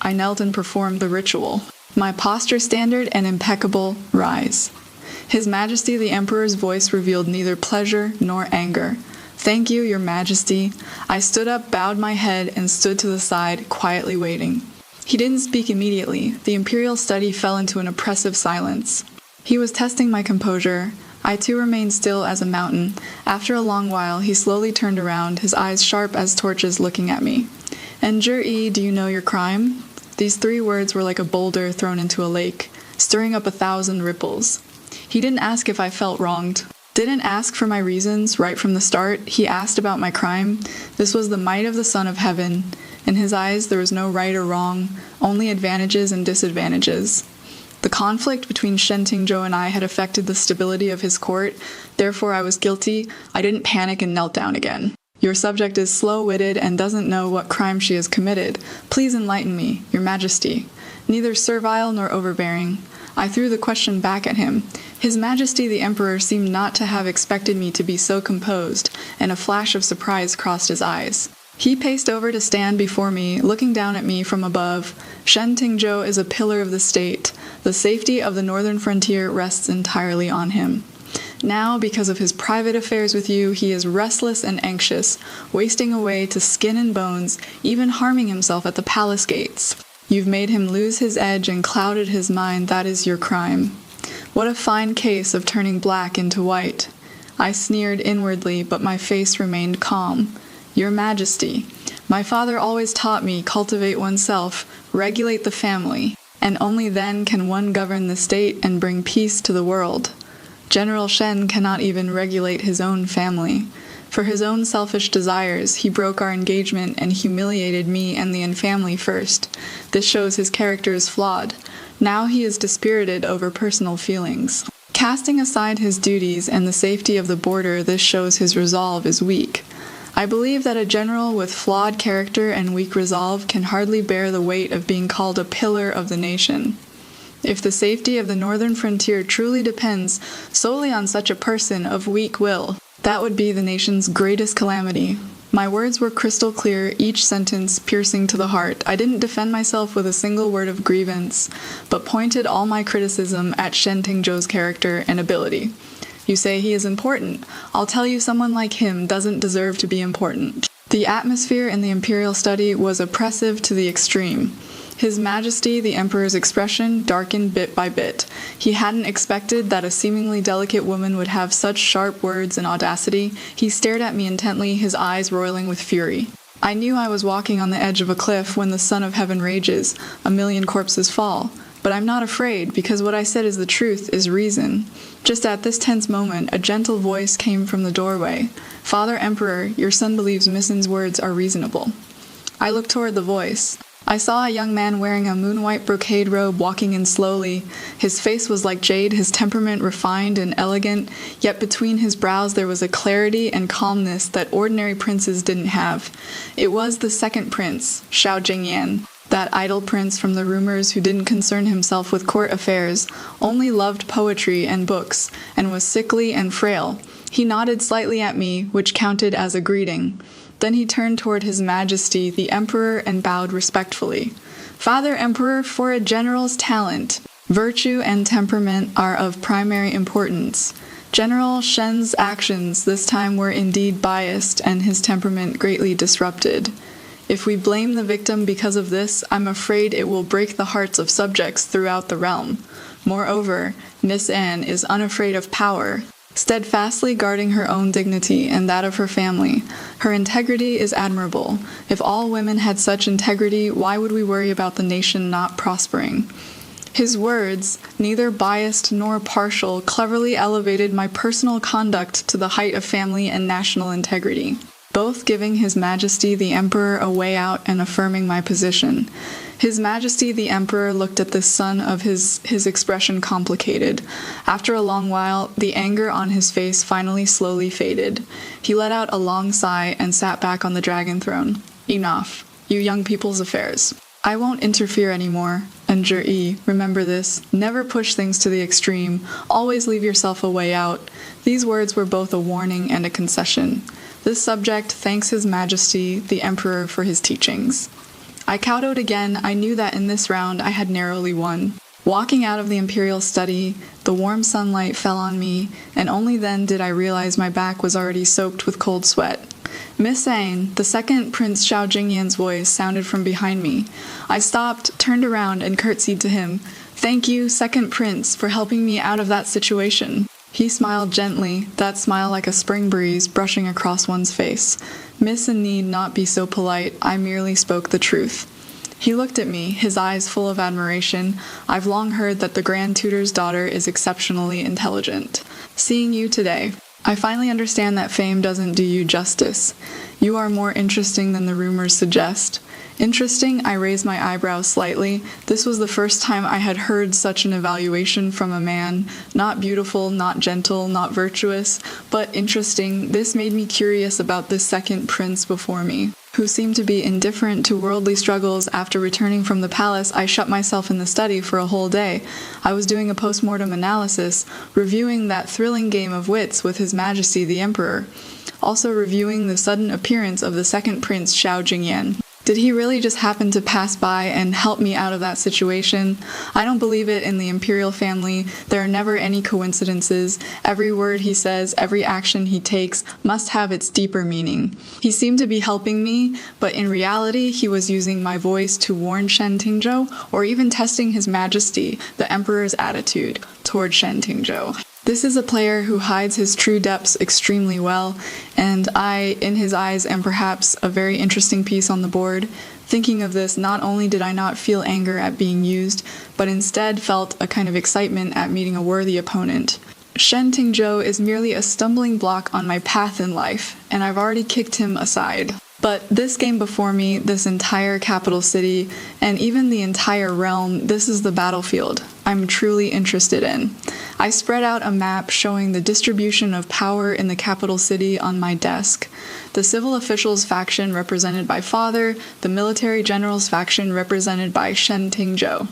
I knelt and performed the ritual. My posture standard and impeccable, rise. His Majesty the Emperor's voice revealed neither pleasure nor anger. Thank you, Your Majesty. I stood up, bowed my head, and stood to the side, quietly waiting. He didn't speak immediately. The imperial study fell into an oppressive silence. He was testing my composure. I too remained still as a mountain. After a long while, he slowly turned around, his eyes sharp as torches looking at me. And Zhi, do you know your crime? These 3 words were like a boulder thrown into a lake, stirring up 1,000 ripples. He didn't ask if I felt wronged. Didn't ask for my reasons right from the start. He asked about my crime. This was the might of the Son of Heaven. In his eyes, there was no right or wrong, only advantages and disadvantages. The conflict between Shen Tingzhou and I had affected the stability of his court. Therefore, I was guilty. I didn't panic and knelt down again. Your subject is slow-witted and doesn't know what crime she has committed. Please enlighten me, Your Majesty. Neither servile nor overbearing. I threw the question back at him. His Majesty the Emperor seemed not to have expected me to be so composed, and a flash of surprise crossed his eyes. He paced over to stand before me, looking down at me from above. Shen Tingzhou is a pillar of the state. The safety of the northern frontier rests entirely on him. Now, because of his private affairs with you, he is restless and anxious, wasting away to skin and bones, even harming himself at the palace gates. You've made him lose his edge and clouded his mind. That is your crime. What a fine case of turning black into white. I sneered inwardly, but my face remained calm. Your Majesty, my father always taught me cultivate oneself, regulate the family, and only then can one govern the state and bring peace to the world. General Shen cannot even regulate his own family. For his own selfish desires, he broke our engagement and humiliated me and the family first. This shows his character is flawed. Now he is dispirited over personal feelings. Casting aside his duties and the safety of the border, this shows his resolve is weak. I believe that a general with flawed character and weak resolve can hardly bear the weight of being called a pillar of the nation. If the safety of the northern frontier truly depends solely on such a person of weak will, that would be the nation's greatest calamity. My words were crystal clear, each sentence piercing to the heart. I didn't defend myself with a single word of grievance, but pointed all my criticism at Shen Tingzhou's character and ability. You say he is important. I'll tell you someone like him doesn't deserve to be important. The atmosphere in the imperial study was oppressive to the extreme. His Majesty, the Emperor's expression, darkened bit by bit. He hadn't expected that a seemingly delicate woman would have such sharp words and audacity. He stared at me intently, his eyes roiling with fury. I knew I was walking on the edge of a cliff when the Son of Heaven rages, a million corpses fall. But I'm not afraid, because what I said is the truth, is reason. Just at this tense moment, a gentle voice came from the doorway. Father Emperor, your son believes Missen's words are reasonable. I looked toward the voice. I saw a young man wearing a moon-white brocade robe walking in slowly. His face was like jade, his temperament refined and elegant, yet between his brows there was a clarity and calmness that ordinary princes didn't have. It was the second prince, Xiaoyu, that idle prince from the rumors who didn't concern himself with court affairs, only loved poetry and books, and was sickly and frail. He nodded slightly at me, which counted as a greeting. Then he turned toward His Majesty, the Emperor, and bowed respectfully. Father Emperor, for a general's talent, virtue and temperament are of primary importance. General Shen's actions this time were indeed biased and his temperament greatly disrupted. If we blame the victim because of this, I'm afraid it will break the hearts of subjects throughout the realm. Moreover, Miss Anne is unafraid of power, steadfastly guarding her own dignity and that of her family. Her integrity is admirable. If all women had such integrity, why would we worry about the nation not prospering? His words, neither biased nor partial, cleverly elevated my personal conduct to the height of family and national integrity, both giving His Majesty the Emperor a way out and affirming my position. His Majesty the Emperor looked at the son of his expression complicated. After a long while, the anger on his face finally slowly faded. He let out a long sigh and sat back on the dragon throne. Enough. You young people's affairs. I won't interfere anymore. And Zhi, remember this. Never push things to the extreme. Always leave yourself a way out. These words were both a warning and a concession. This subject thanks His Majesty, the Emperor, for his teachings. I kowtowed again. I knew that in this round I had narrowly won. Walking out of the imperial study, the warm sunlight fell on me, and only then did I realize my back was already soaked with cold sweat. Miss Anne, the second Prince Xiaoju's voice sounded from behind me. I stopped, turned around, and curtsied to him. Thank you, second prince, for helping me out of that situation. He smiled gently, that smile like a spring breeze brushing across one's face. Miss Anne need not be so polite, I merely spoke the truth. He looked at me, his eyes full of admiration. I've long heard that the Grand Tutor's daughter is exceptionally intelligent. Seeing you today, I finally understand that fame doesn't do you justice. You are more interesting than the rumors suggest. Interesting, I raised my eyebrows slightly. This was the first time I had heard such an evaluation from a man. Not beautiful, not gentle, not virtuous, but interesting. This made me curious about this second prince before me, who seemed to be indifferent to worldly struggles. After returning from the palace, I shut myself in the study for a whole day. I was doing a post-mortem analysis, reviewing that thrilling game of wits with His Majesty the Emperor, also reviewing the sudden appearance of the second prince Xiaoyu. Did he really just happen to pass by and help me out of that situation? I don't believe it in the imperial family. There are never any coincidences. Every word he says, every action he takes must have its deeper meaning. He seemed to be helping me, but in reality he was using my voice to warn Shen Tingzhou, or even testing His Majesty, the Emperor's attitude toward Shen Tingzhou. This is a player who hides his true depths extremely well, and I, in his eyes, am perhaps a very interesting piece on the board. Thinking of this, not only did I not feel anger at being used, but instead felt a kind of excitement at meeting a worthy opponent. Shen Tingzhou is merely a stumbling block on my path in life, and I've already kicked him aside. But this game before me, this entire capital city, and even the entire realm, this is the battlefield I'm truly interested in. I spread out a map showing the distribution of power in the capital city on my desk. The civil officials faction represented by Father, the military generals faction represented by Shen Tingzhou,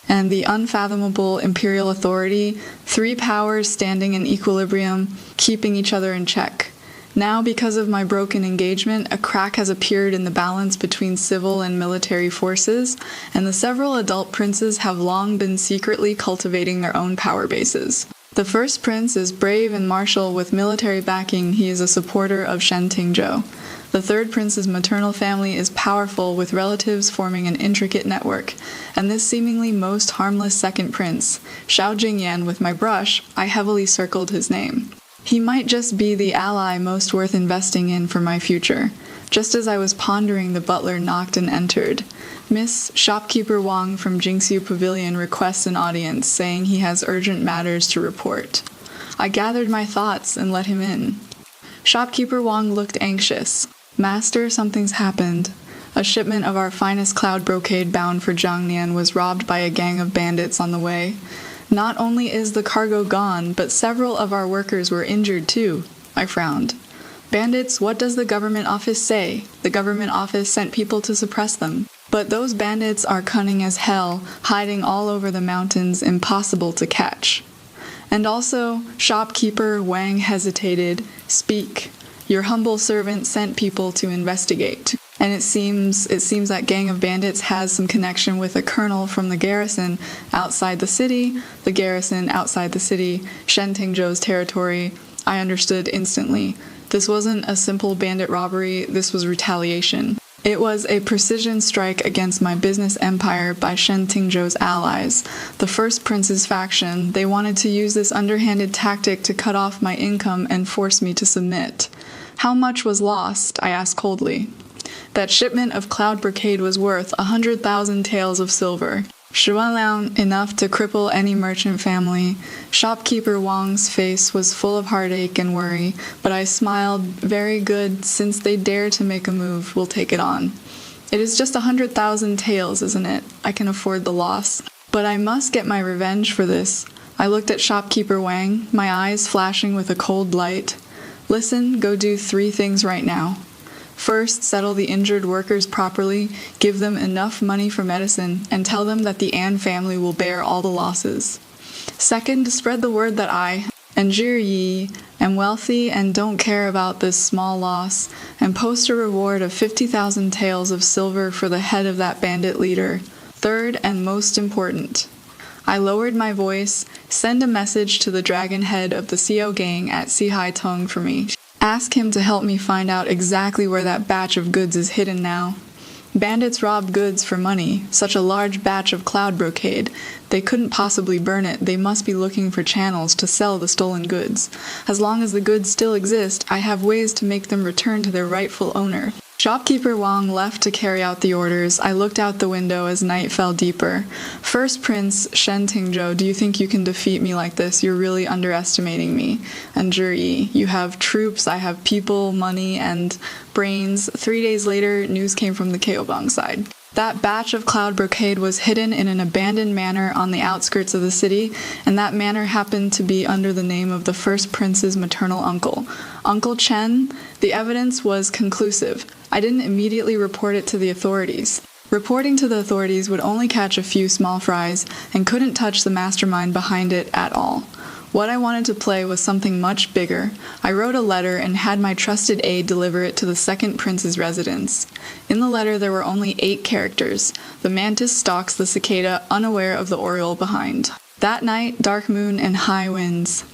and the unfathomable imperial authority, three powers standing in equilibrium, keeping each other in check. Now, because of my broken engagement, a crack has appeared in the balance between civil and military forces, and the several adult princes have long been secretly cultivating their own power bases. The first prince is brave and martial with military backing. He is a supporter of Shen Tingzhou. The third prince's maternal family is powerful with relatives forming an intricate network. And this seemingly most harmless second prince, Xiaoyu, with my brush, I heavily circled his name. He might just be the ally most worth investing in for my future. Just as I was pondering, the butler knocked and entered. Miss Shopkeeper Wang from Jingxiu Pavilion requests an audience, saying he has urgent matters to report. I gathered my thoughts and let him in. Shopkeeper Wang looked anxious. Master, something's happened. A shipment of our finest cloud brocade bound for Jiangnan was robbed by a gang of bandits on the way. Not only is the cargo gone, but several of our workers were injured too. I frowned. Bandits, what does the government office say? The government office sent people to suppress them. But those bandits are cunning as hell, hiding all over the mountains, impossible to catch. And also, shopkeeper Wang hesitated. Speak. Your humble servant sent people to investigate. And it seems that gang of bandits has some connection with a colonel from the garrison outside the city. The garrison outside the city, Shen Tingzhou's territory. I understood instantly. This wasn't a simple bandit robbery, this was retaliation. It was a precision strike against my business empire by Shen Tingzhou's allies, the first prince's faction. They wanted to use this underhanded tactic to cut off my income and force me to submit. How much was lost? I asked coldly. That shipment of cloud brocade was worth 100,000 taels of silver. 10,000 liang, enough to cripple any merchant family. Shopkeeper Wang's face was full of heartache and worry, but I smiled. Very good, since they dare to make a move, we'll take it on. It is just 100,000 taels, isn't it? I can afford the loss. But I must get my revenge for this. I looked at Shopkeeper Wang, my eyes flashing with a cold light. Listen, go do 3 things right now. First, settle the injured workers properly, give them enough money for medicine, and tell them that the An family will bear all the losses. Second, spread the word that I, and Zhi am wealthy and don't care about this small loss, and post a reward of 50,000 taels of silver for the head of that bandit leader. Third, and most important, I lowered my voice, send a message to the dragon head of the Xiao gang at Sihai Tong for me. Ask him to help me find out exactly where that batch of goods is hidden now. Bandits robbed goods for money, such a large batch of cloud brocade. They couldn't possibly burn it, they must be looking for channels to sell the stolen goods. As long as the goods still exist, I have ways to make them return to their rightful owner. Shopkeeper Wang left to carry out the orders. I looked out the window as night fell deeper. First Prince Shen Tingzhou, do you think you can defeat me like this? You're really underestimating me. And Zhi, you have troops, I have people, money, and brains. 3 days later, news came from the Keobang side. That batch of cloud brocade was hidden in an abandoned manor on the outskirts of the city, and that manor happened to be under the name of the first prince's maternal uncle. Uncle Chen, the evidence was conclusive. I didn't immediately report it to the authorities. Reporting to the authorities would only catch a few small fries and couldn't touch the mastermind behind it at all. What I wanted to play was something much bigger. I wrote a letter and had my trusted aide deliver it to the second prince's residence. In the letter there were only 8 characters. The mantis stalks the cicada, unaware of the oriole behind. That night, dark moon and high winds.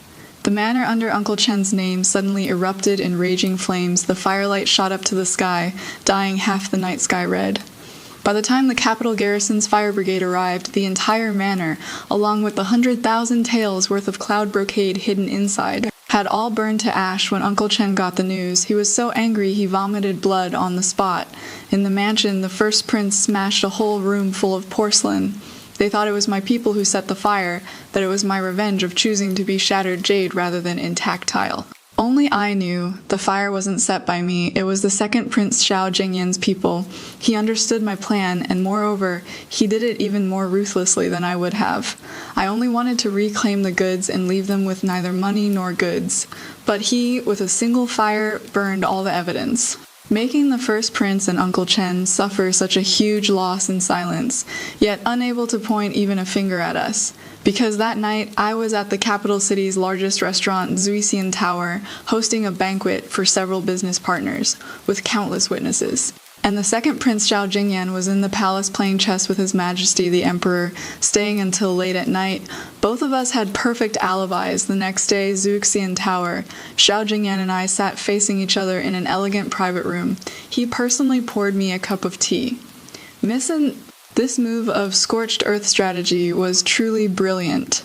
The manor under Uncle Chen's name suddenly erupted in raging flames. The firelight shot up to the sky, dyeing half the night sky red. By the time the capital garrison's fire brigade arrived, the entire manor, along with the 100,000 taels worth of cloud brocade hidden inside, had all burned to ash when Uncle Chen got the news. He was so angry he vomited blood on the spot. In the mansion, the first prince smashed a whole room full of porcelain. They thought it was my people who set the fire, that it was my revenge of choosing to be shattered jade rather than intact tile. Only I knew the fire wasn't set by me. It was the second Prince Xiao Jingyan's people. He understood my plan, and moreover, he did it even more ruthlessly than I would have. I only wanted to reclaim the goods and leave them with neither money nor goods. But he, with a single fire, burned all the evidence, making the first prince and Uncle Chen suffer such a huge loss in silence, yet unable to point even a finger at us. Because that night, I was at the capital city's largest restaurant, Zuixian Tower, hosting a banquet for several business partners, with countless witnesses. And the second Prince Xiao Jingyan was in the palace playing chess with His Majesty the Emperor, staying until late at night. Both of us had perfect alibis. The next day, Zuixian Tower, Xiao Jingyan and I sat facing each other in an elegant private room. He personally poured me a cup of tea. This move of scorched earth strategy was truly brilliant.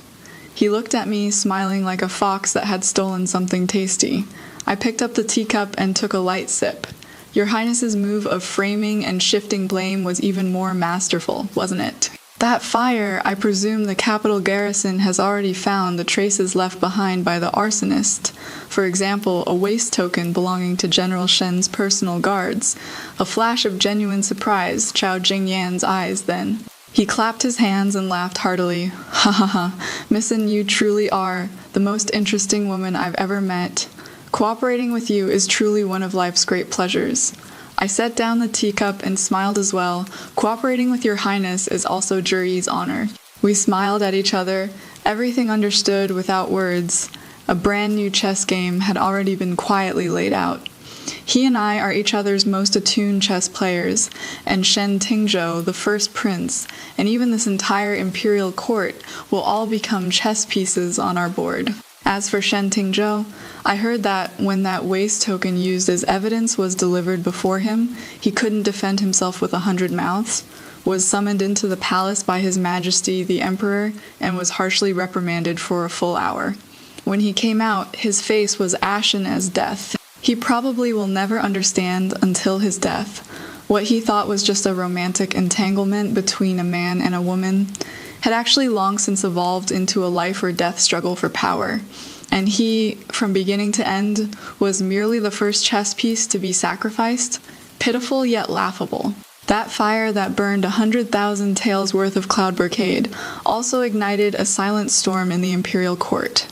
He looked at me, smiling like a fox that had stolen something tasty. I picked up the teacup and took a light sip. Your Highness's move of framing and shifting blame was even more masterful, wasn't it? That fire, I presume the capital garrison has already found the traces left behind by the arsonist. For example, a waist token belonging to General Shen's personal guards. A flash of genuine surprise, Xiao Jingyan's eyes then. He clapped his hands and laughed heartily. Ha ha ha, Missin, you truly are the most interesting woman I've ever met. Cooperating with you is truly one of life's great pleasures. I set down the teacup and smiled as well. Cooperating with your Highness is also Juri's honor. We smiled at each other, everything understood without words. A brand new chess game had already been quietly laid out. He and I are each other's most attuned chess players, and Shen Tingzhou, the first prince, and even this entire imperial court will all become chess pieces on our board. As for Shen Tingzhou, I heard that when that waist token used as evidence was delivered before him, he couldn't defend himself with 100 mouths, was summoned into the palace by His Majesty the Emperor, and was harshly reprimanded for a full hour. When he came out, his face was ashen as death. He probably will never understand until his death. What he thought was just a romantic entanglement between a man and a woman had actually long since evolved into a life or death struggle for power. And he, from beginning to end, was merely the first chess piece to be sacrificed, pitiful yet laughable. That fire that burned 100,000 taels worth of cloud brocade also ignited a silent storm in the imperial court.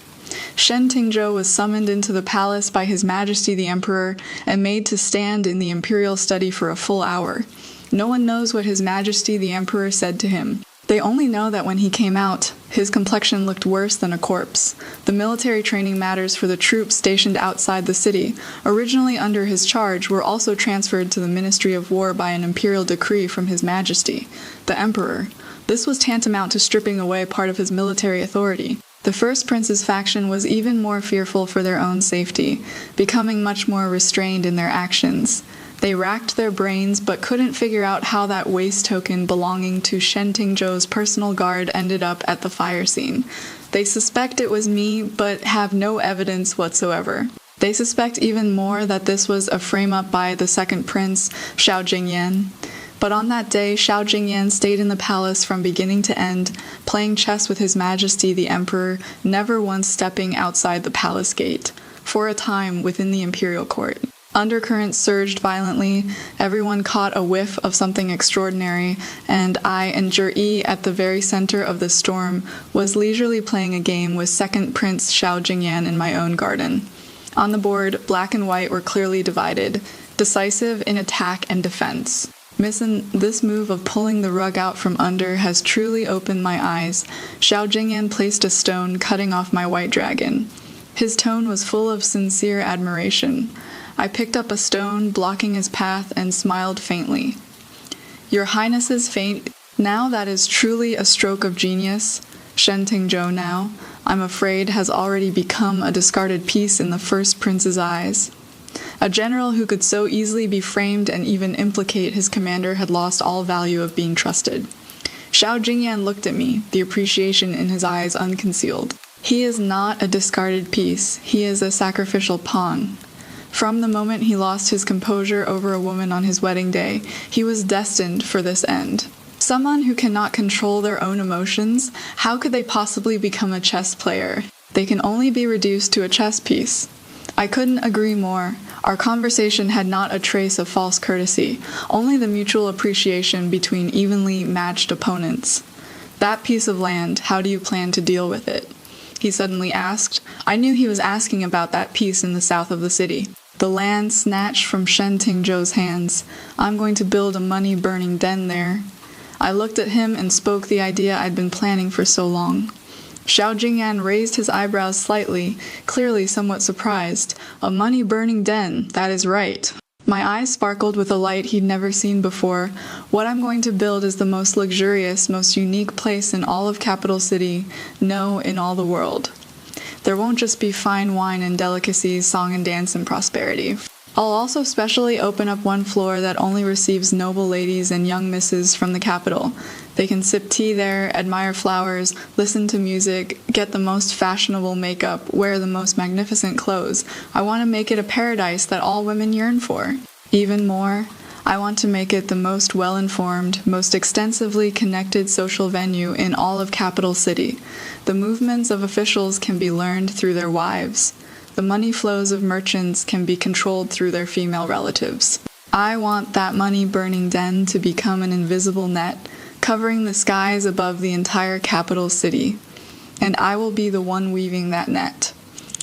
Shen Tingzhou was summoned into the palace by His Majesty the Emperor and made to stand in the imperial study for a full hour. No one knows what His Majesty the Emperor said to him. They only know that when he came out, his complexion looked worse than a corpse. The military training matters for the troops stationed outside the city, originally under his charge, were also transferred to the Ministry of War by an imperial decree from His Majesty, the Emperor. This was tantamount to stripping away part of his military authority. The first prince's faction was even more fearful for their own safety, becoming much more restrained in their actions. They racked their brains but couldn't figure out how that waist token belonging to Shen Tingzhou's personal guard ended up at the fire scene. They suspect it was me, but have no evidence whatsoever. They suspect even more that this was a frame-up by the second prince, Xiao Jingyan. But on that day, Xiao Jingyan stayed in the palace from beginning to end, playing chess with His Majesty the Emperor, never once stepping outside the palace gate, for a time within the imperial court. Undercurrents surged violently, everyone caught a whiff of something extraordinary, and I and Juri, at the very center of the storm, was leisurely playing a game with second Prince Xiao Jingyan in my own garden. On the board, black and white were clearly divided, decisive in attack and defense. Missin, this move of pulling the rug out from under has truly opened my eyes. Xiao Jingyan placed a stone, cutting off my white dragon. His tone was full of sincere admiration. I picked up a stone, blocking his path, and smiled faintly. Your Highness's feint, now that is truly a stroke of genius. Shen Tingzhou now, I'm afraid, has already become a discarded piece in the first prince's eyes. A general who could so easily be framed and even implicate his commander had lost all value of being trusted. Xiao Jingyan looked at me, the appreciation in his eyes unconcealed. He is not a discarded piece, he is a sacrificial pawn. From the moment he lost his composure over a woman on his wedding day, he was destined for this end. Someone who cannot control their own emotions, how could they possibly become a chess player? They can only be reduced to a chess piece. I couldn't agree more. Our conversation had not a trace of false courtesy, only the mutual appreciation between evenly matched opponents. That piece of land, how do you plan to deal with it? He suddenly asked. I knew he was asking about that piece in the south of the city. The land snatched from Shen Tingzhou's hands. I'm going to build a money-burning den there. I looked at him and spoke the idea I'd been planning for so long. Xiao Jingyan raised his eyebrows slightly, clearly somewhat surprised. A money-burning den, that is right. My eyes sparkled with a light he'd never seen before. What I'm going to build is the most luxurious, most unique place in all of Capital City, no, in all the world. There won't just be fine wine and delicacies, song and dance and prosperity. I'll also specially open up one floor that only receives noble ladies and young misses from the capital. They can sip tea there, admire flowers, listen to music, get the most fashionable makeup, wear the most magnificent clothes. I want to make it a paradise that all women yearn for. Even more, I want to make it the most well-informed, most extensively connected social venue in all of Capital City. The movements of officials can be learned through their wives. The money flows of merchants can be controlled through their female relatives. I want that money-burning den to become an invisible net, covering the skies above the entire capital city. And I will be the one weaving that net.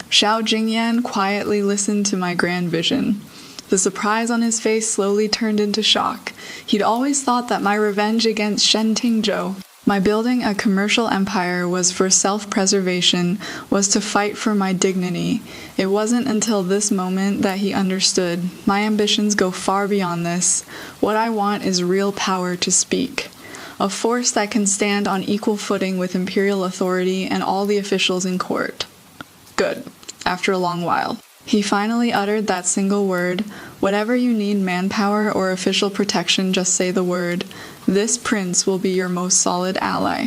Xiao Jingyan quietly listened to my grand vision. The surprise on his face slowly turned into shock. He'd always thought that my revenge against Shen Tingzhou, my building a commercial empire, was for self-preservation, was to fight for my dignity. It wasn't until this moment that he understood. My ambitions go far beyond this. What I want is real power to speak. A force that can stand on equal footing with imperial authority and all the officials in court. Good. After a long while, he finally uttered that single word. Whatever you need manpower or official protection, just say the word. This prince will be your most solid ally.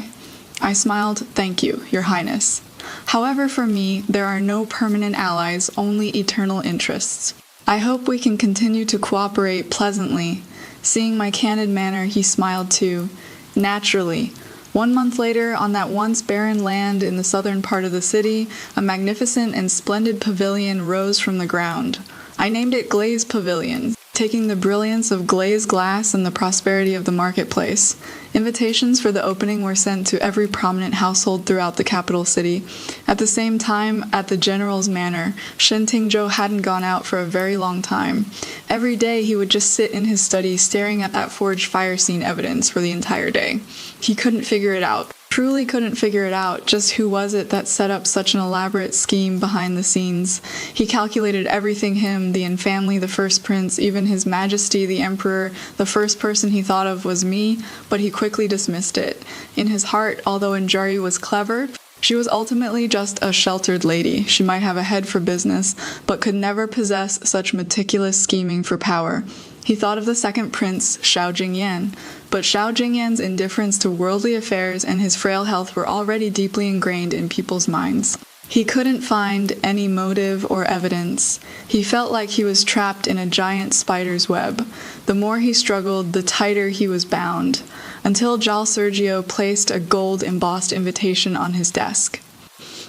I smiled. Thank you, Your Highness. However, for me, there are no permanent allies, only eternal interests. I hope we can continue to cooperate pleasantly. Seeing my candid manner, he smiled too. Naturally. 1 month later, on that once barren land in the southern part of the city, a magnificent and splendid pavilion rose from the ground. I named it Glaze Pavilion, taking the brilliance of glazed glass and the prosperity of the marketplace. Invitations for the opening were sent to every prominent household throughout the capital city. At the same time, at the general's manor, Shen Tingzhou hadn't gone out for a very long time. Every day he would just sit in his study staring at that forged fire scene evidence for the entire day. He couldn't figure it out. Truly couldn't figure it out. Just who was it that set up such an elaborate scheme behind the scenes? He calculated everything him, the infamily, the first prince, even his majesty, the emperor. The first person he thought of was me, but he quickly dismissed it. In his heart, although Njari was clever, she was ultimately just a sheltered lady. She might have a head for business, but could never possess such meticulous scheming for power. He thought of the second prince, Xiao Jingyan, but Xiao Jingyan's indifference to worldly affairs and his frail health were already deeply ingrained in people's minds. He couldn't find any motive or evidence. He felt like he was trapped in a giant spider's web. The more he struggled, the tighter he was bound, until Jal Sergio placed a gold-embossed invitation on his desk.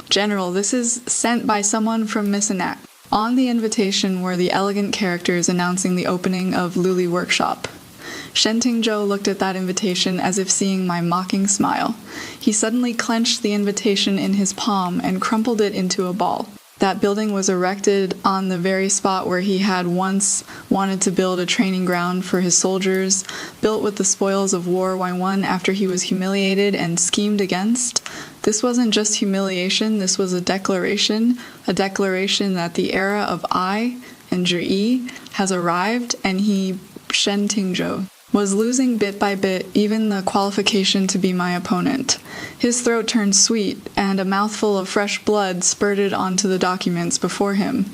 General, this is sent by someone from Missanak. On the invitation were the elegant characters announcing the opening of Lully Workshop. Shen Tingzhou looked at that invitation as if seeing my mocking smile. He suddenly clenched the invitation in his palm and crumpled it into a ball. That building was erected on the very spot where he had once wanted to build a training ground for his soldiers, built with the spoils of war won after he was humiliated and schemed against. This wasn't just humiliation, this was a declaration that the era of I and Zhi has arrived, and he, Shen Tingzhou, was losing bit by bit even the qualification to be my opponent. His throat turned sweet, and a mouthful of fresh blood spurted onto the documents before him.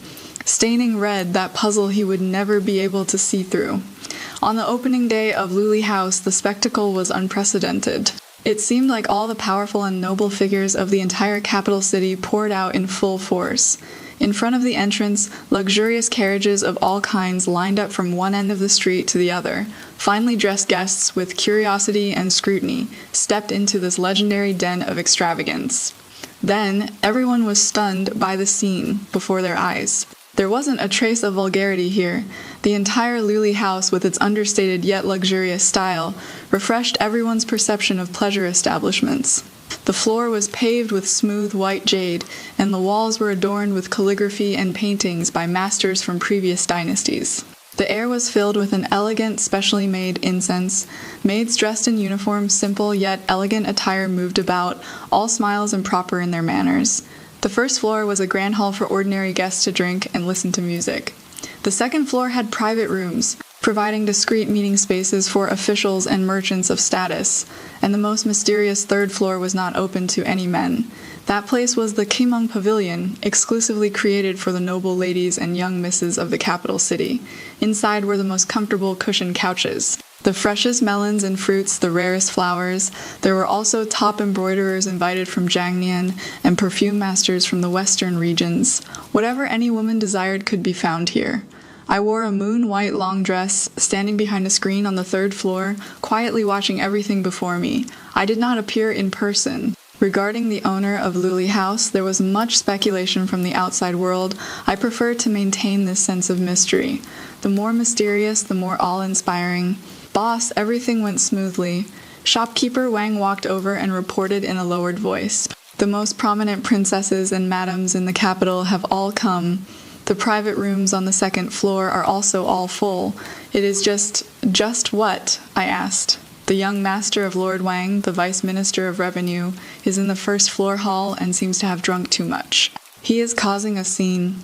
staining red that puzzle he would never be able to see through. On the opening day of Lully House, the spectacle was unprecedented. It seemed like all the powerful and noble figures of the entire capital city poured out in full force. In front of the entrance, luxurious carriages of all kinds lined up from one end of the street to the other. Finely dressed guests, with curiosity and scrutiny, stepped into this legendary den of extravagance. Then, everyone was stunned by the scene before their eyes. There wasn't a trace of vulgarity here. The entire Lully house, with its understated yet luxurious style, refreshed everyone's perception of pleasure establishments. The floor was paved with smooth white jade, and the walls were adorned with calligraphy and paintings by masters from previous dynasties. The air was filled with an elegant, specially made incense. Maids dressed in uniform, simple yet elegant attire moved about, all smiles and proper in their manners. The first floor was a grand hall for ordinary guests to drink and listen to music. The second floor had private rooms, providing discreet meeting spaces for officials and merchants of status, and the most mysterious third floor was not open to any men. That place was the Kimeng Pavilion, exclusively created for the noble ladies and young misses of the capital city. Inside were the most comfortable cushioned couches, the freshest melons and fruits, the rarest flowers. There were also top embroiderers invited from Jiangnan and perfume masters from the western regions. Whatever any woman desired could be found here. I wore a moon-white long dress, standing behind a screen on the third floor, quietly watching everything before me. I did not appear in person. Regarding the owner of Lully House, there was much speculation from the outside world. I prefer to maintain this sense of mystery. The more mysterious, the more awe-inspiring. Boss, everything went smoothly. Shopkeeper Wang walked over and reported in a lowered voice. The most prominent princesses and madams in the capital have all come. The private rooms on the second floor are also all full. It is just what? I asked. The young master of Lord Wang, the vice minister of revenue, is in the first floor hall and seems to have drunk too much. He is causing a scene.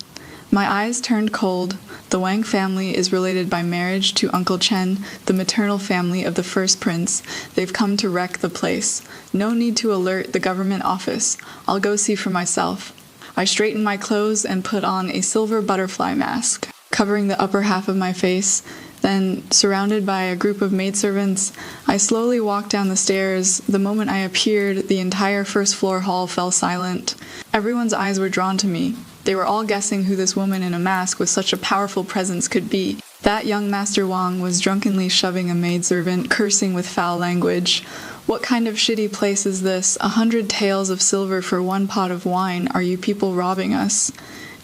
My eyes turned cold. The Wang family is related by marriage to Uncle Chen, the maternal family of the first prince. They've come to wreck the place. No need to alert the government office. I'll go see for myself. I straightened my clothes and put on a silver butterfly mask, covering the upper half of my face. Then, surrounded by a group of maidservants, I slowly walked down the stairs. The moment I appeared, the entire first floor hall fell silent. Everyone's eyes were drawn to me. They were all guessing who this woman in a mask with such a powerful presence could be. That young Master Wang was drunkenly shoving a maidservant, cursing with foul language. What kind of shitty place is this? 100 taels of silver for one pot of wine. Are you people robbing us?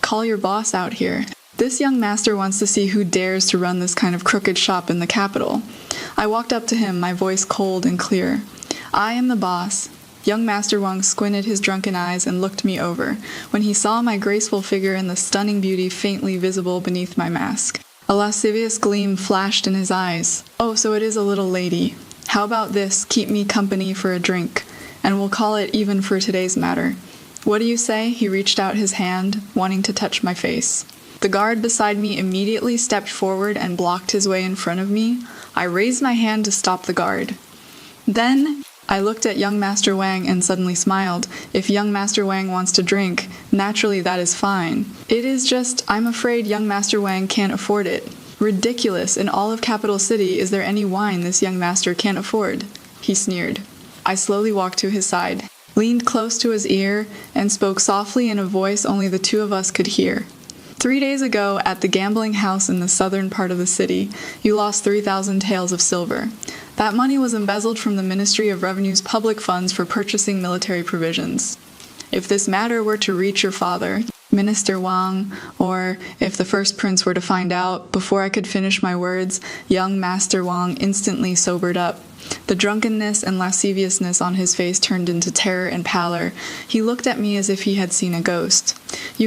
Call your boss out here. This young master wants to see who dares to run this kind of crooked shop in the capital. I walked up to him, my voice cold and clear. I am the boss. Young Master Wang squinted his drunken eyes and looked me over, when he saw my graceful figure and the stunning beauty faintly visible beneath my mask. A lascivious gleam flashed in his eyes. Oh, so it is a little lady. How about this, keep me company for a drink, and we'll call it even for today's matter. What do you say? He reached out his hand, wanting to touch my face. The guard beside me immediately stepped forward and blocked his way in front of me. I raised my hand to stop the guard. Then, I looked at young Master Wang and suddenly smiled. If young Master Wang wants to drink, naturally that is fine. It is just, I'm afraid young Master Wang can't afford it. Ridiculous, in all of Capital City, is there any wine this young master can't afford? He sneered. I slowly walked to his side, leaned close to his ear, and spoke softly in a voice only the two of us could hear. 3 days ago, at the gambling house in the southern part of the city, you lost 3,000 taels of silver. That money was embezzled from the Ministry of Revenue's public funds for purchasing military provisions. If this matter were to reach your father, Minister Wang, or if the first prince were to find out, before I could finish my words, young Master Wang instantly sobered up. The drunkenness and lasciviousness on his face turned into terror and pallor. He looked at me as if he had seen a ghost.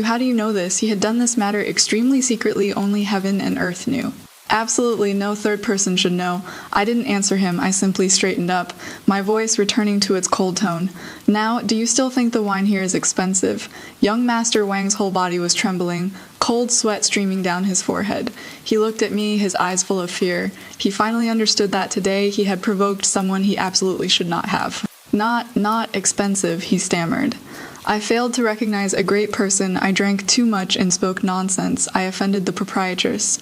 How do you know this? He had done this matter extremely secretly, only heaven and earth knew. Absolutely no third person should know. I didn't answer him, I simply straightened up, my voice returning to its cold tone. Now, do you still think the wine here is expensive? Young Master Wang's whole body was trembling, cold sweat streaming down his forehead. He looked at me, his eyes full of fear. He finally understood that today he had provoked someone he absolutely should not have. Not expensive, he stammered. I failed to recognize a great person. I drank too much and spoke nonsense. I offended the proprietress.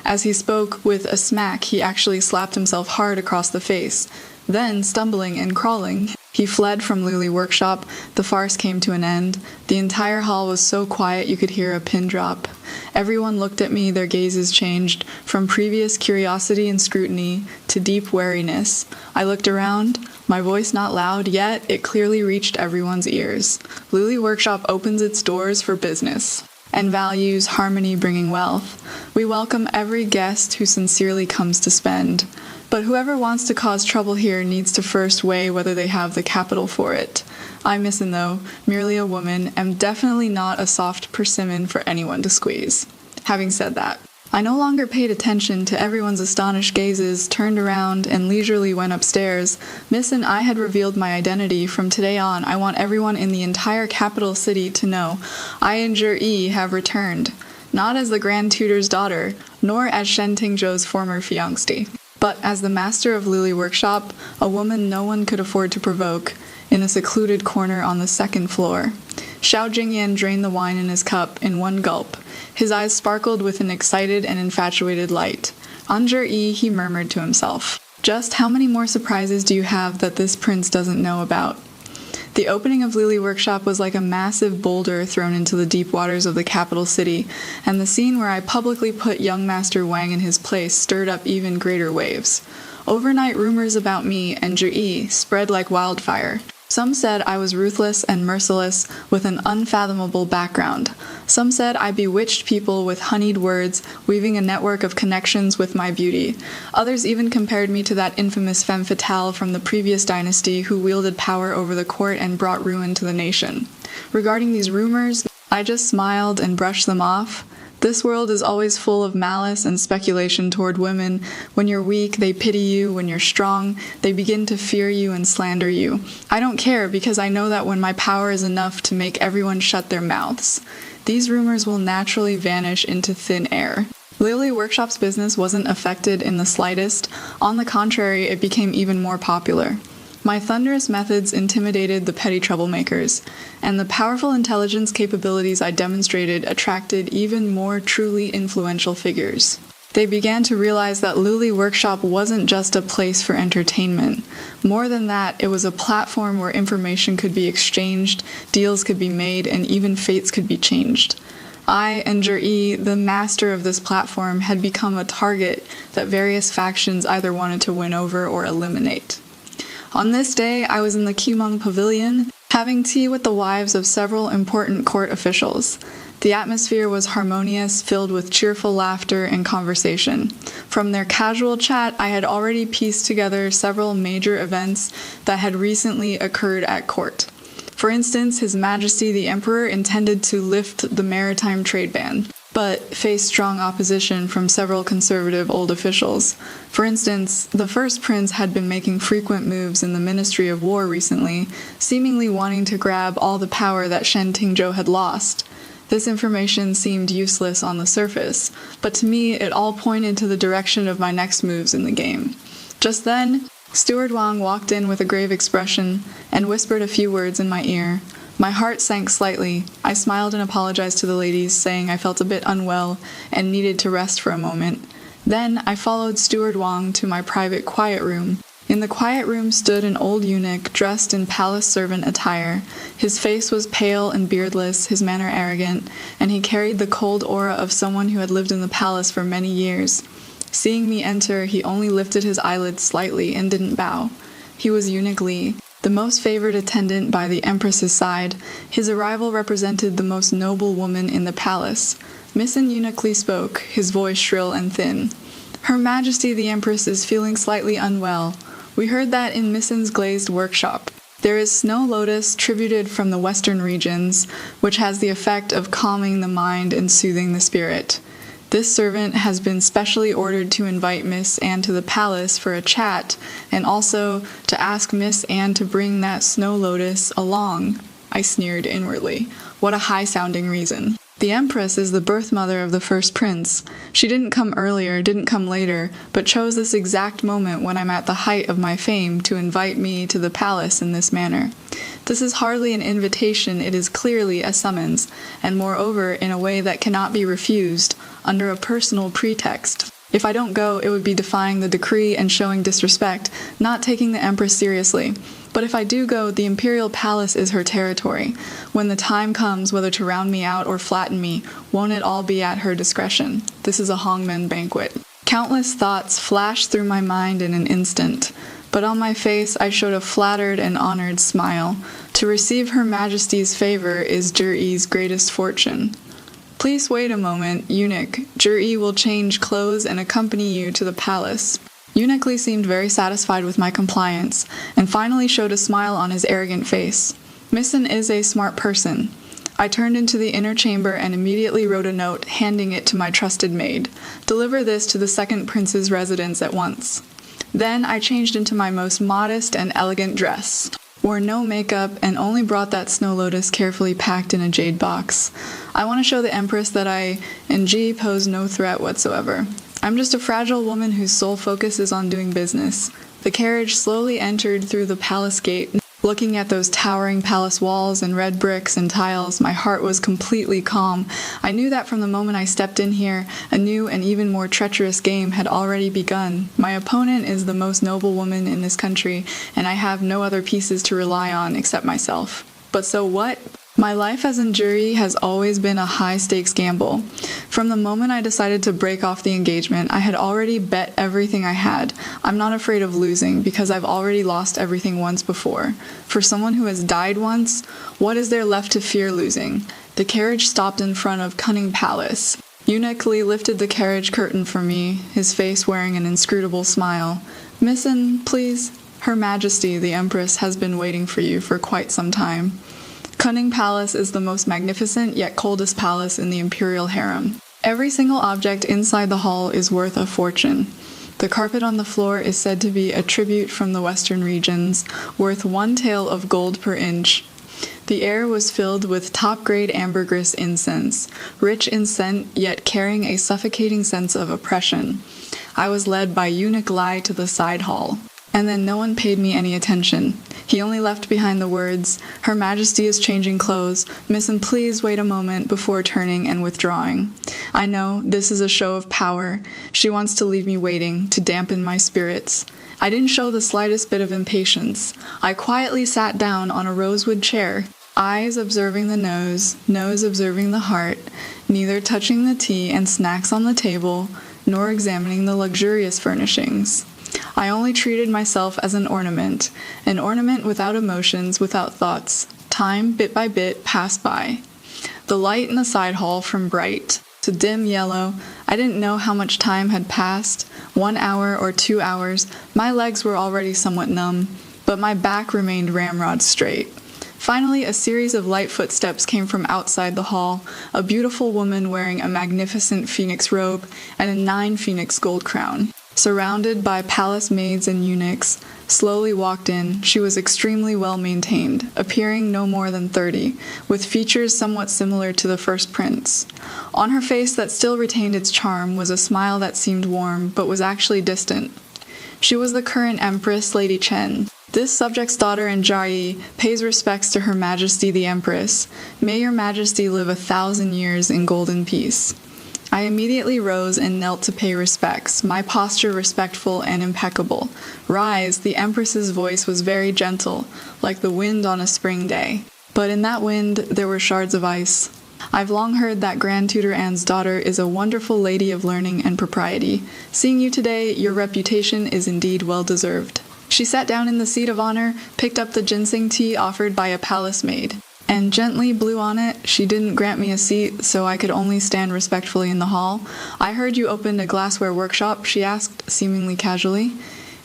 As he spoke with a smack, he actually slapped himself hard across the face. Then, stumbling and crawling, he fled from Lully workshop. The farce came to an end. The entire hall was so quiet you could hear a pin drop. Everyone looked at me, their gazes changed, from previous curiosity and scrutiny to deep wariness. I looked around, my voice not loud, yet it clearly reached everyone's ears. Lully workshop opens its doors for business and values harmony bringing wealth. We welcome every guest who sincerely comes to spend. But whoever wants to cause trouble here needs to first weigh whether they have the capital for it. I, Missin, though, merely a woman, am definitely not a soft persimmon for anyone to squeeze. Having said that, I no longer paid attention to everyone's astonished gazes, turned around, and leisurely went upstairs. Miss and I had revealed my identity. From today on, I want everyone in the entire capital city to know I and Zhi have returned, not as the Grand Tutor's daughter, nor as Shen Tingzhou's former fiancée, but as the master of Lully workshop, a woman no one could afford to provoke, in a secluded corner on the second floor. Xiao Jingyan drained the wine in his cup in one gulp. His eyes sparkled with an excited and infatuated light. On Zhi, he murmured to himself, "Just how many more surprises do you have that this prince doesn't know about?" The opening of Lully workshop was like a massive boulder thrown into the deep waters of the capital city, and the scene where I publicly put young Master Wang in his place stirred up even greater waves. Overnight rumors about me and Zhi spread like wildfire. Some said I was ruthless and merciless with an unfathomable background. Some said I bewitched people with honeyed words, weaving a network of connections with my beauty. Others even compared me to that infamous femme fatale from the previous dynasty who wielded power over the court and brought ruin to the nation. Regarding these rumors, I just smiled and brushed them off. This world is always full of malice and speculation toward women. When you're weak, they pity you. When you're strong, they begin to fear you and slander you. I don't care because I know that when my power is enough to make everyone shut their mouths, these rumors will naturally vanish into thin air. Lully Workshop's business wasn't affected in the slightest. On the contrary, it became even more popular. My thunderous methods intimidated the petty troublemakers, and the powerful intelligence capabilities I demonstrated attracted even more truly influential figures. They began to realize that Lully Workshop wasn't just a place for entertainment. More than that, it was a platform where information could be exchanged, deals could be made, and even fates could be changed. I and Zhi, the master of this platform, had become a target that various factions either wanted to win over or eliminate. On this day, I was in the Qimeng Pavilion, having tea with the wives of several important court officials. The atmosphere was harmonious, filled with cheerful laughter and conversation. From their casual chat, I had already pieced together several major events that had recently occurred at court. For instance, His Majesty the Emperor intended to lift the maritime trade ban, but faced strong opposition from several conservative old officials. For instance, the first prince had been making frequent moves in the Ministry of War recently, seemingly wanting to grab all the power that Shen Tingzhou had lost. This information seemed useless on the surface, but to me it all pointed to the direction of my next moves in the game. Just then, Steward Wang walked in with a grave expression and whispered a few words in my ear. My heart sank slightly. I smiled and apologized to the ladies, saying I felt a bit unwell and needed to rest for a moment. Then I followed Steward Wang to my private quiet room. In the quiet room stood an old eunuch dressed in palace servant attire. His face was pale and beardless, his manner arrogant, and he carried the cold aura of someone who had lived in the palace for many years. Seeing me enter, he only lifted his eyelids slightly and didn't bow. He was Eunuch Li, the most favored attendant by the Empress's side. His arrival represented the most noble woman in the palace. Missin Eunuch Li spoke, his voice shrill and thin. Her Majesty the Empress is feeling slightly unwell. We heard that in Missin's glazed workshop. There is snow lotus tributed from the western regions, which has the effect of calming the mind and soothing the spirit. This servant has been specially ordered to invite Miss Anne to the palace for a chat, and also to ask Miss Anne to bring that snow lotus along. I sneered inwardly. What a high-sounding reason. The Empress is the birth mother of the first prince. She didn't come earlier, didn't come later, but chose this exact moment when I'm at the height of my fame to invite me to the palace in this manner. This is hardly an invitation, it is clearly a summons, and moreover in a way that cannot be refused, under a personal pretext. If I don't go, it would be defying the decree and showing disrespect, not taking the Empress seriously. But if I do go, the imperial palace is her territory. When the time comes whether to round me out or flatten me, won't it all be at her discretion? This is a Hongmen banquet. Countless thoughts flashed through my mind in an instant, but on my face I showed a flattered and honored smile. To receive Her Majesty's favor is Zhiyi's greatest fortune. Please wait a moment, eunuch. Zhiyi will change clothes and accompany you to the palace. Eunuch Li seemed very satisfied with my compliance, and finally showed a smile on his arrogant face. Missen is a smart person. I turned into the inner chamber and immediately wrote a note, handing it to my trusted maid. Deliver this to the second prince's residence at once. Then I changed into my most modest and elegant dress, wore no makeup, and only brought that snow lotus carefully packed in a jade box. I want to show the Empress that I and Ji pose no threat whatsoever. I'm just a fragile woman whose sole focus is on doing business. The carriage slowly entered through the palace gate. Looking at those towering palace walls and red bricks and tiles, my heart was completely calm. I knew that from the moment I stepped in here, a new and even more treacherous game had already begun. My opponent is the most noble woman in this country, and I have no other pieces to rely on except myself. But so what? My life as in Zhiyi has always been a high-stakes gamble. From the moment I decided to break off the engagement, I had already bet everything I had. I'm not afraid of losing, because I've already lost everything once before. For someone who has died once, what is there left to fear losing? The carriage stopped in front of Cunning Palace. Eunuch Li lifted the carriage curtain for me, his face wearing an inscrutable smile. Missen, please. Her Majesty, the Empress, has been waiting for you for quite some time. Cunning Palace is the most magnificent yet coldest palace in the imperial harem. Every single object inside the hall is worth a fortune. The carpet on the floor is said to be a tribute from the western regions, worth 1 tael of gold per inch. The air was filled with top-grade ambergris incense, rich in scent yet carrying a suffocating sense of oppression. I was led by Eunuch Li to the side hall, and then no one paid me any attention. He only left behind the words, Her Majesty is changing clothes. Missen, please wait a moment before turning and withdrawing. I know, this is a show of power. She wants to leave me waiting, to dampen my spirits. I didn't show the slightest bit of impatience. I quietly sat down on a rosewood chair, eyes observing the nose observing the heart, neither touching the tea and snacks on the table, nor examining the luxurious furnishings. I only treated myself as an ornament without emotions, without thoughts. Time, bit by bit, passed by. The light in the side hall from bright to dim yellow, I didn't know how much time had passed, 1 hour or 2 hours. My legs were already somewhat numb, but my back remained ramrod straight. Finally, a series of light footsteps came from outside the hall, a beautiful woman wearing a magnificent phoenix robe and a 9 phoenix gold crown. Surrounded by palace maids and eunuchs, slowly walked in. She was extremely well maintained, appearing no more than 30, with features somewhat similar to the first prince. On her face that still retained its charm was a smile that seemed warm, but was actually distant. She was the current Empress, Lady Chen. This subject's daughter in Zhiyi pays respects to Her Majesty the Empress. May your Majesty live 1,000 years in golden peace. I immediately rose and knelt to pay respects, my posture respectful and impeccable. Rise, the Empress's voice was very gentle, like the wind on a spring day. But in that wind there were shards of ice. I've long heard that Grand Tutor Anne's daughter is a wonderful lady of learning and propriety. Seeing you today, your reputation is indeed well deserved. She sat down in the seat of honor, picked up the ginseng tea offered by a palace maid, and gently blew on it. She didn't grant me a seat, so I could only stand respectfully in the hall. I heard you opened a glassware workshop, she asked, seemingly casually.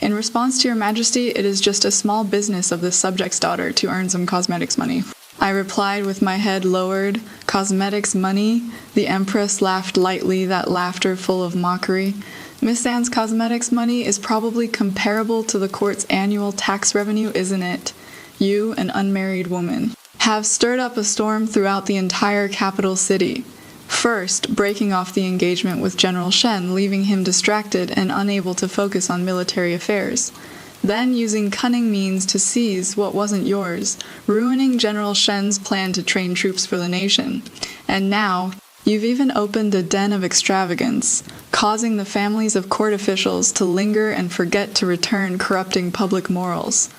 In response to your Majesty, it is just a small business of the subject's daughter to earn some cosmetics money. I replied with my head lowered, Cosmetics money? The Empress laughed lightly, that laughter full of mockery. Miss Anne's cosmetics money is probably comparable to the court's annual tax revenue, isn't it? You, an unmarried woman, have stirred up a storm throughout the entire capital city. First, breaking off the engagement with General Shen, leaving him distracted and unable to focus on military affairs. Then using cunning means to seize what wasn't yours, ruining General Shen's plan to train troops for the nation. And now, you've even opened a den of extravagance, causing the families of court officials to linger and forget to return, corrupting public morals.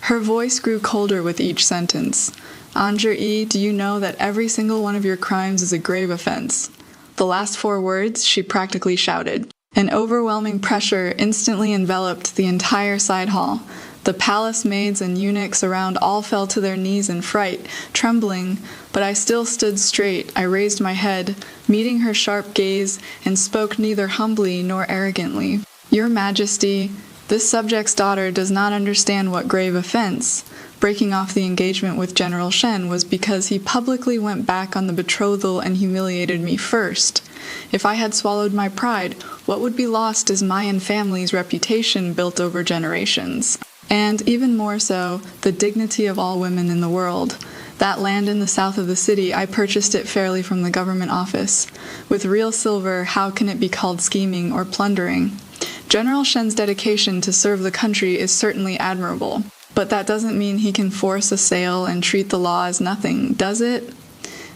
Her voice grew colder with each sentence. Anzhi, do you know that every single one of your crimes is a grave offense? The last 4 words she practically shouted. An overwhelming pressure instantly enveloped the entire side hall. The palace maids and eunuchs around all fell to their knees in fright, trembling, but I still stood straight. I raised my head, meeting her sharp gaze, and spoke neither humbly nor arrogantly. Your Majesty, this subject's daughter does not understand what grave offense. Breaking off the engagement with General Shen was because he publicly went back on the betrothal and humiliated me first. If I had swallowed my pride, what would be lost is my and family's reputation built over generations. And even more so, the dignity of all women in the world. That land in the south of the city, I purchased it fairly from the government office. With real silver, how can it be called scheming or plundering? General Shen's dedication to serve the country is certainly admirable. But that doesn't mean he can force a sale and treat the law as nothing, does it?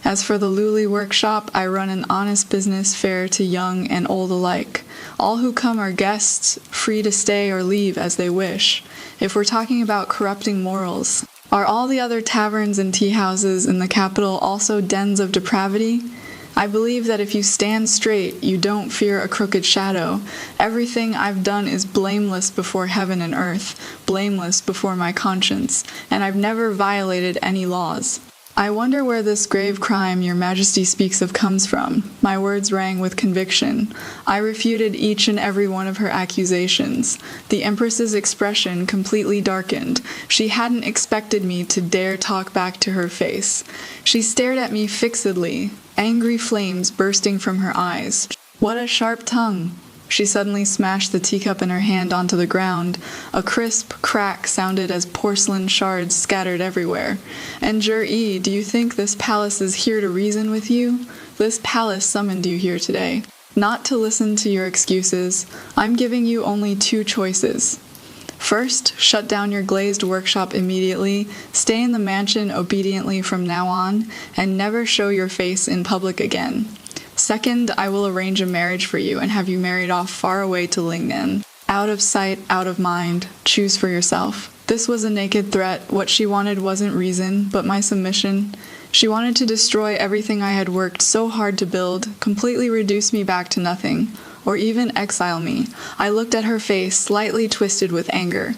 As for the Lully workshop, I run an honest business fair to young and old alike. All who come are guests, free to stay or leave as they wish. If we're talking about corrupting morals, are all the other taverns and tea houses in the capital also dens of depravity? I believe that if you stand straight, you don't fear a crooked shadow. Everything I've done is blameless before heaven and earth, blameless before my conscience, and I've never violated any laws. I wonder where this grave crime your Majesty speaks of comes from. My words rang with conviction. I refuted each and every one of her accusations. The Empress's expression completely darkened. She hadn't expected me to dare talk back to her face. She stared at me fixedly, angry flames bursting from her eyes. What a sharp tongue! She suddenly smashed the teacup in her hand onto the ground. A crisp crack sounded as porcelain shards scattered everywhere. And Anzhi, do you think this palace is here to reason with you? This palace summoned you here today. Not to listen to your excuses. I'm giving you only 2 choices. First, shut down your glazed workshop immediately, stay in the mansion obediently from now on, and never show your face in public again. Second, I will arrange a marriage for you and have you married off far away to Jiangnan. Out of sight, out of mind. Choose for yourself. This was a naked threat. What she wanted wasn't reason, but my submission. She wanted to destroy everything I had worked so hard to build, completely reduce me back to nothing, or even exile me. I looked at her face, slightly twisted with anger.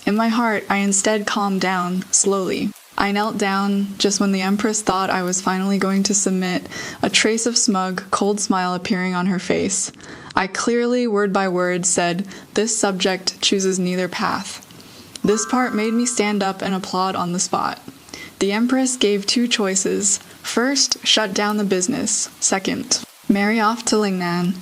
In my heart, I instead calmed down, slowly. I knelt down just when the Empress thought I was finally going to submit, a trace of smug, cold smile appearing on her face. I clearly, word by word, said, "This subject chooses neither path." This part made me stand up and applaud on the spot. The Empress gave 2 choices. First, shut down the business. Second, marry off to Jiangnan.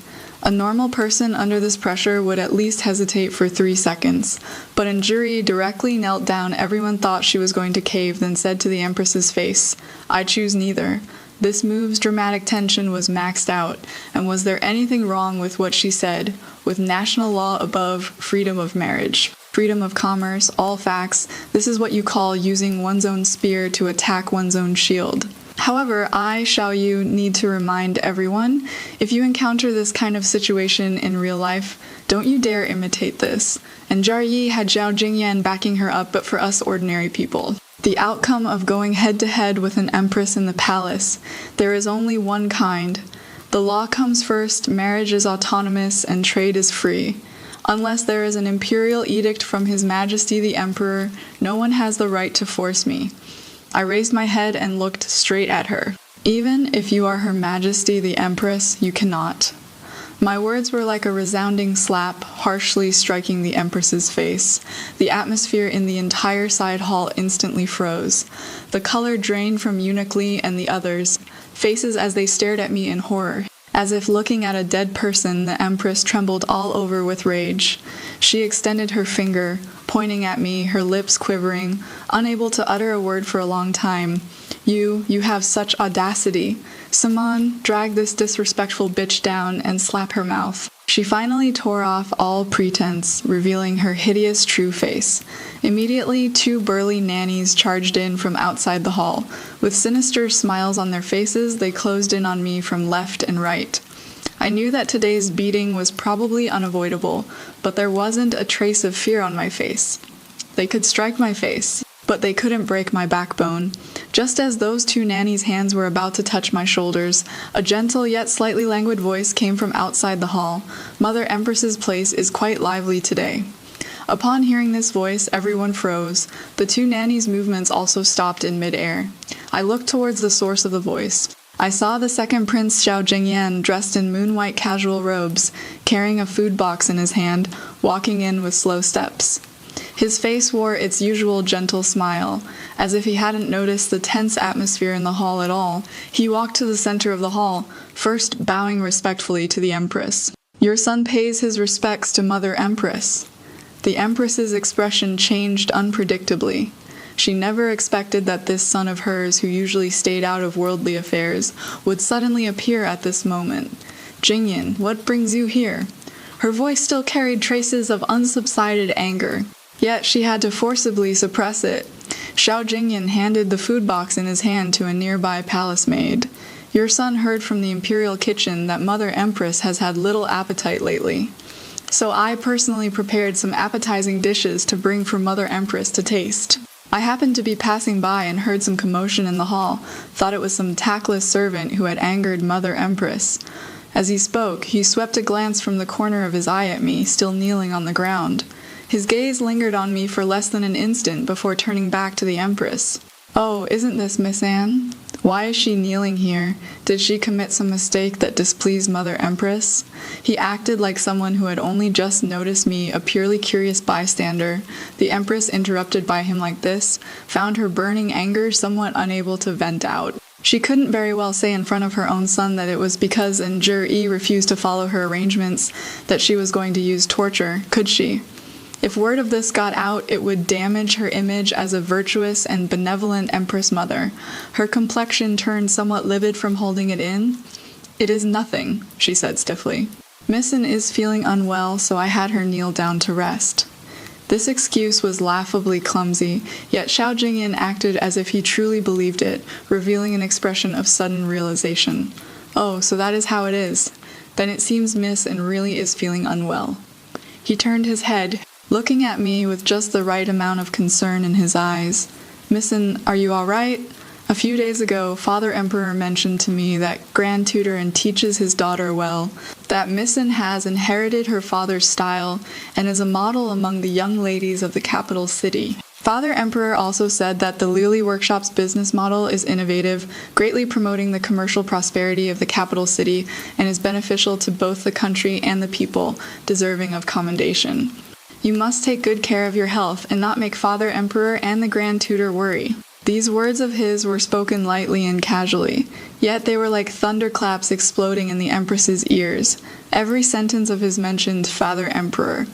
A normal person under this pressure would at least hesitate for 3 seconds, but Anzhi directly knelt down. Everyone thought she was going to cave, then said to the Empress's face, "I choose neither." This move's dramatic tension was maxed out, and was there anything wrong with what she said? With national law above, freedom of marriage, freedom of commerce, all facts, this is what you call using one's own spear to attack one's own shield. However, I, Xiaoyu, need to remind everyone, if you encounter this kind of situation in real life, don't you dare imitate this. And Anzhi had Zhao Jingyan backing her up, but for us ordinary people. The outcome of going head-to-head with an empress in the palace, there is only one kind. The law comes first, marriage is autonomous, and trade is free. Unless there is an imperial edict from His Majesty the Emperor, no one has the right to force me. I raised my head and looked straight at her. Even if you are Her Majesty the Empress, you cannot. My words were like a resounding slap, harshly striking the Empress's face. The atmosphere in the entire side hall instantly froze. The color drained from Eunuch Li and the others, faces as they stared at me in horror. As if looking at a dead person, the Empress trembled all over with rage. She extended her finger, pointing at me, her lips quivering, unable to utter a word for a long time. You have such audacity. Saman, drag this disrespectful bitch down and slap her mouth. She finally tore off all pretense, revealing her hideous true face. Immediately, 2 burly nannies charged in from outside the hall. With sinister smiles on their faces, they closed in on me from left and right. I knew that today's beating was probably unavoidable, but there wasn't a trace of fear on my face. They could strike my face, but they couldn't break my backbone. Just as those 2 nannies' hands were about to touch my shoulders, a gentle yet slightly languid voice came from outside the hall. Mother Empress's place is quite lively today. Upon hearing this voice, everyone froze. The 2 nannies' movements also stopped in mid-air. I looked towards the source of the voice. I saw the second Prince Xiaoyu dressed in moon-white casual robes, carrying a food box in his hand, walking in with slow steps. His face wore its usual gentle smile. As if he hadn't noticed the tense atmosphere in the hall at all, he walked to the center of the hall, first bowing respectfully to the Empress. "Your son pays his respects to Mother Empress." The Empress's expression changed unpredictably. She never expected that this son of hers, who usually stayed out of worldly affairs, would suddenly appear at this moment. "Jingyan, what brings you here?" Her voice still carried traces of unsubsided anger, yet she had to forcibly suppress it. Xiao Jingyan handed the food box in his hand to a nearby palace maid. "Your son heard from the imperial kitchen that Mother Empress has had little appetite lately. So I personally prepared some appetizing dishes to bring for Mother Empress to taste. I happened to be passing by and heard some commotion in the hall, thought it was some tactless servant who had angered Mother Empress." As he spoke, he swept a glance from the corner of his eye at me, still kneeling on the ground. His gaze lingered on me for less than an instant before turning back to the Empress. "Oh, isn't this Miss Anne? Why is she kneeling here? Did she commit some mistake that displeased Mother Empress?" He acted like someone who had only just noticed me, a purely curious bystander. The Empress, interrupted by him like this, found her burning anger somewhat unable to vent out. She couldn't very well say in front of her own son that it was because Jiangnan refused to follow her arrangements that she was going to use torture, could she? If word of this got out, it would damage her image as a virtuous and benevolent Empress mother. Her complexion turned somewhat livid from holding it in. "It is nothing," she said stiffly. "Missin is feeling unwell, so I had her kneel down to rest." This excuse was laughably clumsy, yet Xiao Jingyan acted as if he truly believed it, revealing an expression of sudden realization. "Oh, so that is how it is. Then it seems Missin really is feeling unwell." He turned his head, looking at me with just the right amount of concern in his eyes. "Missin, are you all right? A few days ago, Father Emperor mentioned to me that Grand Tutor and teaches his daughter well, that Missin has inherited her father's style and is a model among the young ladies of the capital city. Father Emperor also said that the Lully workshop's business model is innovative, greatly promoting the commercial prosperity of the capital city, and is beneficial to both the country and the people, deserving of commendation. You must take good care of your health and not make Father Emperor and the Grand Tutor worry." These words of his were spoken lightly and casually, yet they were like thunderclaps exploding in the Empress's ears. Every sentence of his mentioned Father Emperor.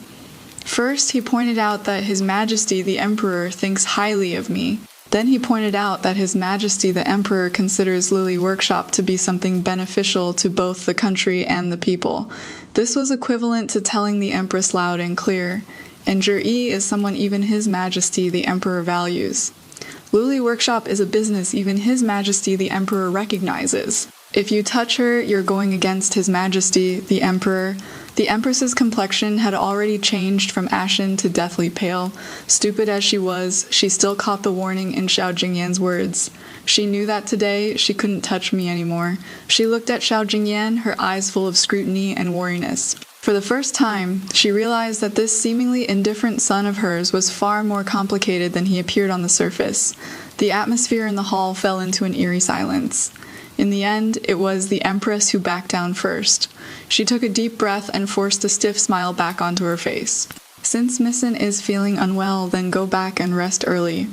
First, he pointed out that His Majesty the Emperor thinks highly of me. Then he pointed out that His Majesty the Emperor considers Lully Workshop to be something beneficial to both the country and the people. This was equivalent to telling the Empress loud and clear, and Jiangnan is someone even His Majesty the Emperor values. Lully Workshop is a business even His Majesty the Emperor recognizes. If you touch her, you're going against His Majesty the Emperor. The Empress's complexion had already changed from ashen to deathly pale. Stupid as she was, she still caught the warning in Xiao Jingyan's words. She knew that today she couldn't touch me anymore. She looked at Xiao Jingyan, her eyes full of scrutiny and wariness. For the first time, she realized that this seemingly indifferent son of hers was far more complicated than he appeared on the surface. The atmosphere in the hall fell into an eerie silence. In the end, it was the Empress who backed down first. She took a deep breath and forced a stiff smile back onto her face. "Since Missin is feeling unwell, then go back and rest early.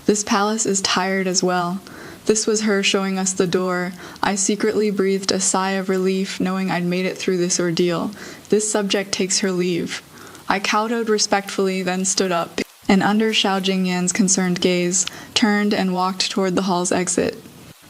This palace is tired as well." This was her showing us the door. I secretly breathed a sigh of relief, knowing I'd made it through this ordeal. This subject takes her leave. I kowtowed respectfully, then stood up, and under Xiao Jingyan's concerned gaze, turned and walked toward the hall's exit.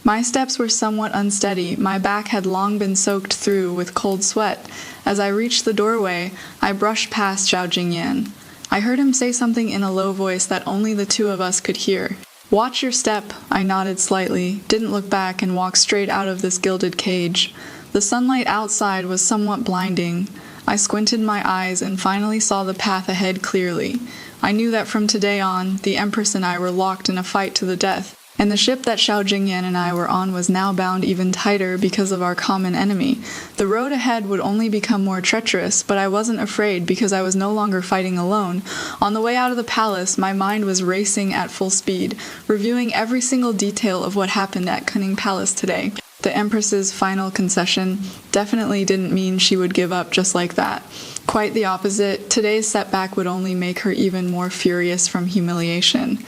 My steps were somewhat unsteady. My back had long been soaked through with cold sweat. As I reached the doorway, I brushed past Xiao Jingyan. I heard him say something in a low voice that only the two of us could hear. "Watch your step," I nodded slightly, didn't look back, and walked straight out of this gilded cage. The sunlight outside was somewhat blinding. I squinted my eyes and finally saw the path ahead clearly. I knew that from today on, the Empress and I were locked in a fight to the death, and the ship that Xiao Jingyan and I were on was now bound even tighter because of our common enemy. The road ahead would only become more treacherous, but I wasn't afraid because I was no longer fighting alone. On the way out of the palace, my mind was racing at full speed, reviewing every single detail of what happened at Cunning Palace today. The Empress's final concession definitely didn't mean she would give up just like that. Quite the opposite, today's setback would only make her even more furious from humiliation.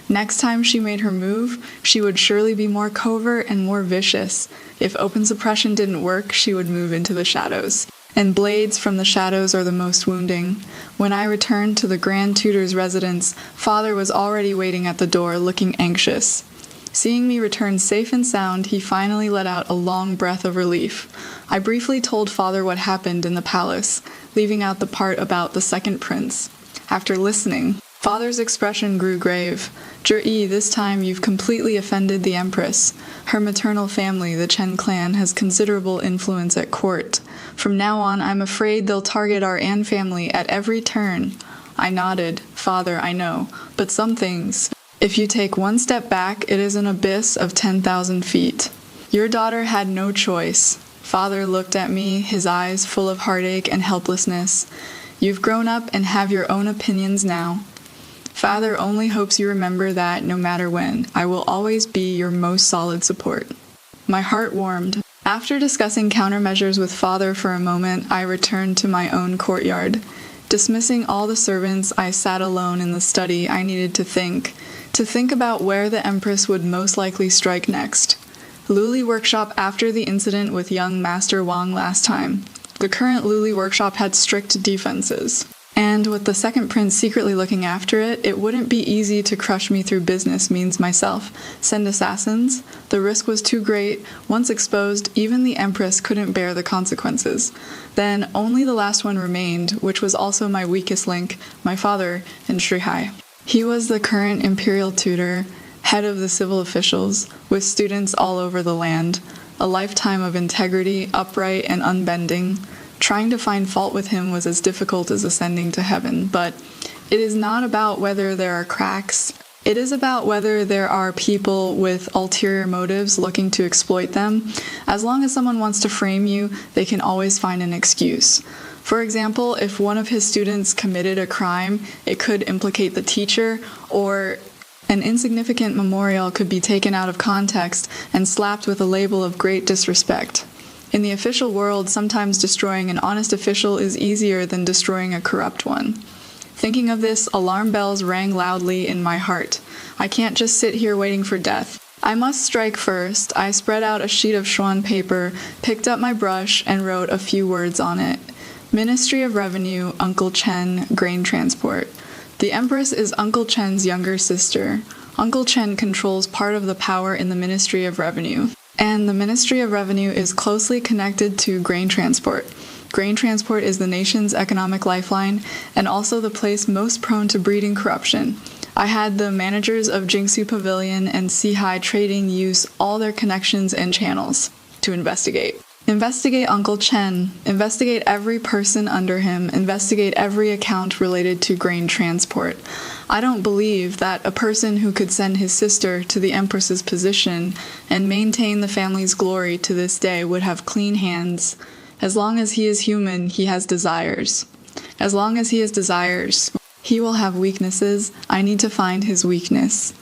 Next time she made her move, she would surely be more covert and more vicious. If open suppression didn't work, she would move into the shadows. And blades from the shadows are the most wounding. When I returned to the Grand Tutor's residence, Father was already waiting at the door, looking anxious. Seeing me return safe and sound, he finally let out a long breath of relief. I briefly told Father what happened in the palace, leaving out the part about the second prince. After listening, Father's expression grew grave. "Zhi, this time you've completely offended the Empress. Her maternal family, the Chen clan, has considerable influence at court. From now on, I'm afraid they'll target our An family at every turn." I nodded. "Father, I know, but some things. If you take one step back, it is an abyss of 10,000 feet. Your daughter had no choice." Father looked at me, his eyes full of heartache and helplessness. "You've grown up and have your own opinions now. Father only hopes you remember that, no matter when, I will always be your most solid support." My heart warmed. After discussing countermeasures with Father for a moment, I returned to my own courtyard. Dismissing all the servants, I sat alone in the study. I needed to think about where the Empress would most likely strike next. Lully workshop after the incident with young Master Wang last time. The current Lully workshop had strict defenses. And with the second prince secretly looking after it, it wouldn't be easy to crush me through business means myself. Send assassins? The risk was too great. Once exposed, even the Empress couldn't bear the consequences. Then only the last one remained, which was also my weakest link, my father in Shrihai. He was the current imperial tutor, head of the civil officials, with students all over the land. A lifetime of integrity, upright and unbending. Trying to find fault with him was as difficult as ascending to heaven, but it is not about whether there are cracks. It is about whether there are people with ulterior motives looking to exploit them. As long as someone wants to frame you, they can always find an excuse. For example, if one of his students committed a crime, it could implicate the teacher, or an insignificant memorial could be taken out of context and slapped with a label of great disrespect. In the official world, sometimes destroying an honest official is easier than destroying a corrupt one. Thinking of this, alarm bells rang loudly in my heart. I can't just sit here waiting for death. I must strike first. I spread out a sheet of Xuan paper, picked up my brush, and wrote a few words on it. Ministry of Revenue, Uncle Chen, Grain Transport. The Empress is Uncle Chen's younger sister. Uncle Chen controls part of the power in the Ministry of Revenue. And the Ministry of Revenue is closely connected to grain transport. Grain transport is the nation's economic lifeline and also the place most prone to breeding corruption. I had the managers of Jingsu Pavilion and Sihai Trading use all their connections and channels to investigate. Investigate Uncle Chen. Investigate every person under him. Investigate every account related to grain transport. I don't believe that a person who could send his sister to the Empress's position and maintain the family's glory to this day would have clean hands. As long as he is human, he has desires. As long as he has desires, he will have weaknesses. I need to find his weakness.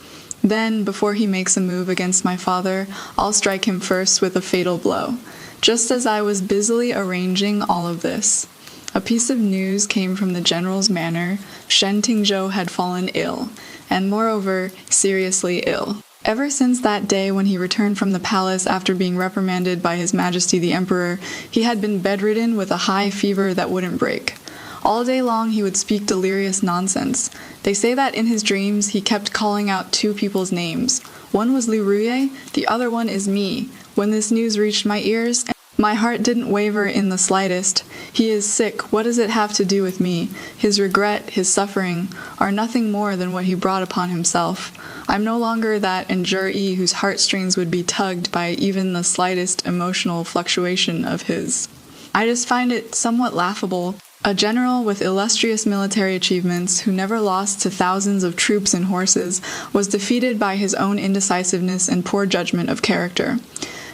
Then, before he makes a move against my father, I'll strike him first with a fatal blow. Just as I was busily arranging all of this, a piece of news came from the general's manor. Shen Tingzhou had fallen ill, and moreover, seriously ill. Ever since that day when he returned from the palace after being reprimanded by His Majesty the Emperor, he had been bedridden with a high fever that wouldn't break. All day long he would speak delirious nonsense. They say that in his dreams he kept calling out two people's names. One was Li Ruye, the other one is me. When this news reached my ears, my heart didn't waver in the slightest. He is sick, what does it have to do with me? His regret, his suffering, are nothing more than what he brought upon himself. I'm no longer that enduree whose heartstrings would be tugged by even the slightest emotional fluctuation of his. I just find it somewhat laughable. A general with illustrious military achievements, who never lost to thousands of troops and horses, was defeated by his own indecisiveness and poor judgment of character.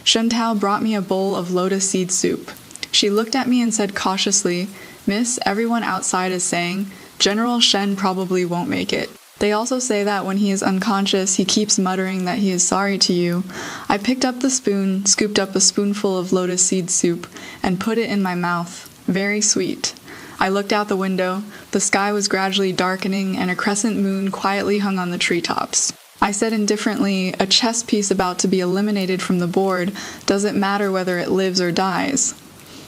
Shentao brought me a bowl of lotus seed soup. She looked at me and said cautiously, "Miss, everyone outside is saying, General Shen probably won't make it. They also say that when he is unconscious, he keeps muttering that he is sorry to you." I picked up the spoon, scooped up a spoonful of lotus seed soup, and put it in my mouth. Very sweet. I looked out the window. The sky was gradually darkening, and a crescent moon quietly hung on the treetops. I said indifferently, "A chess piece about to be eliminated from the board. Does it matter whether it lives or dies?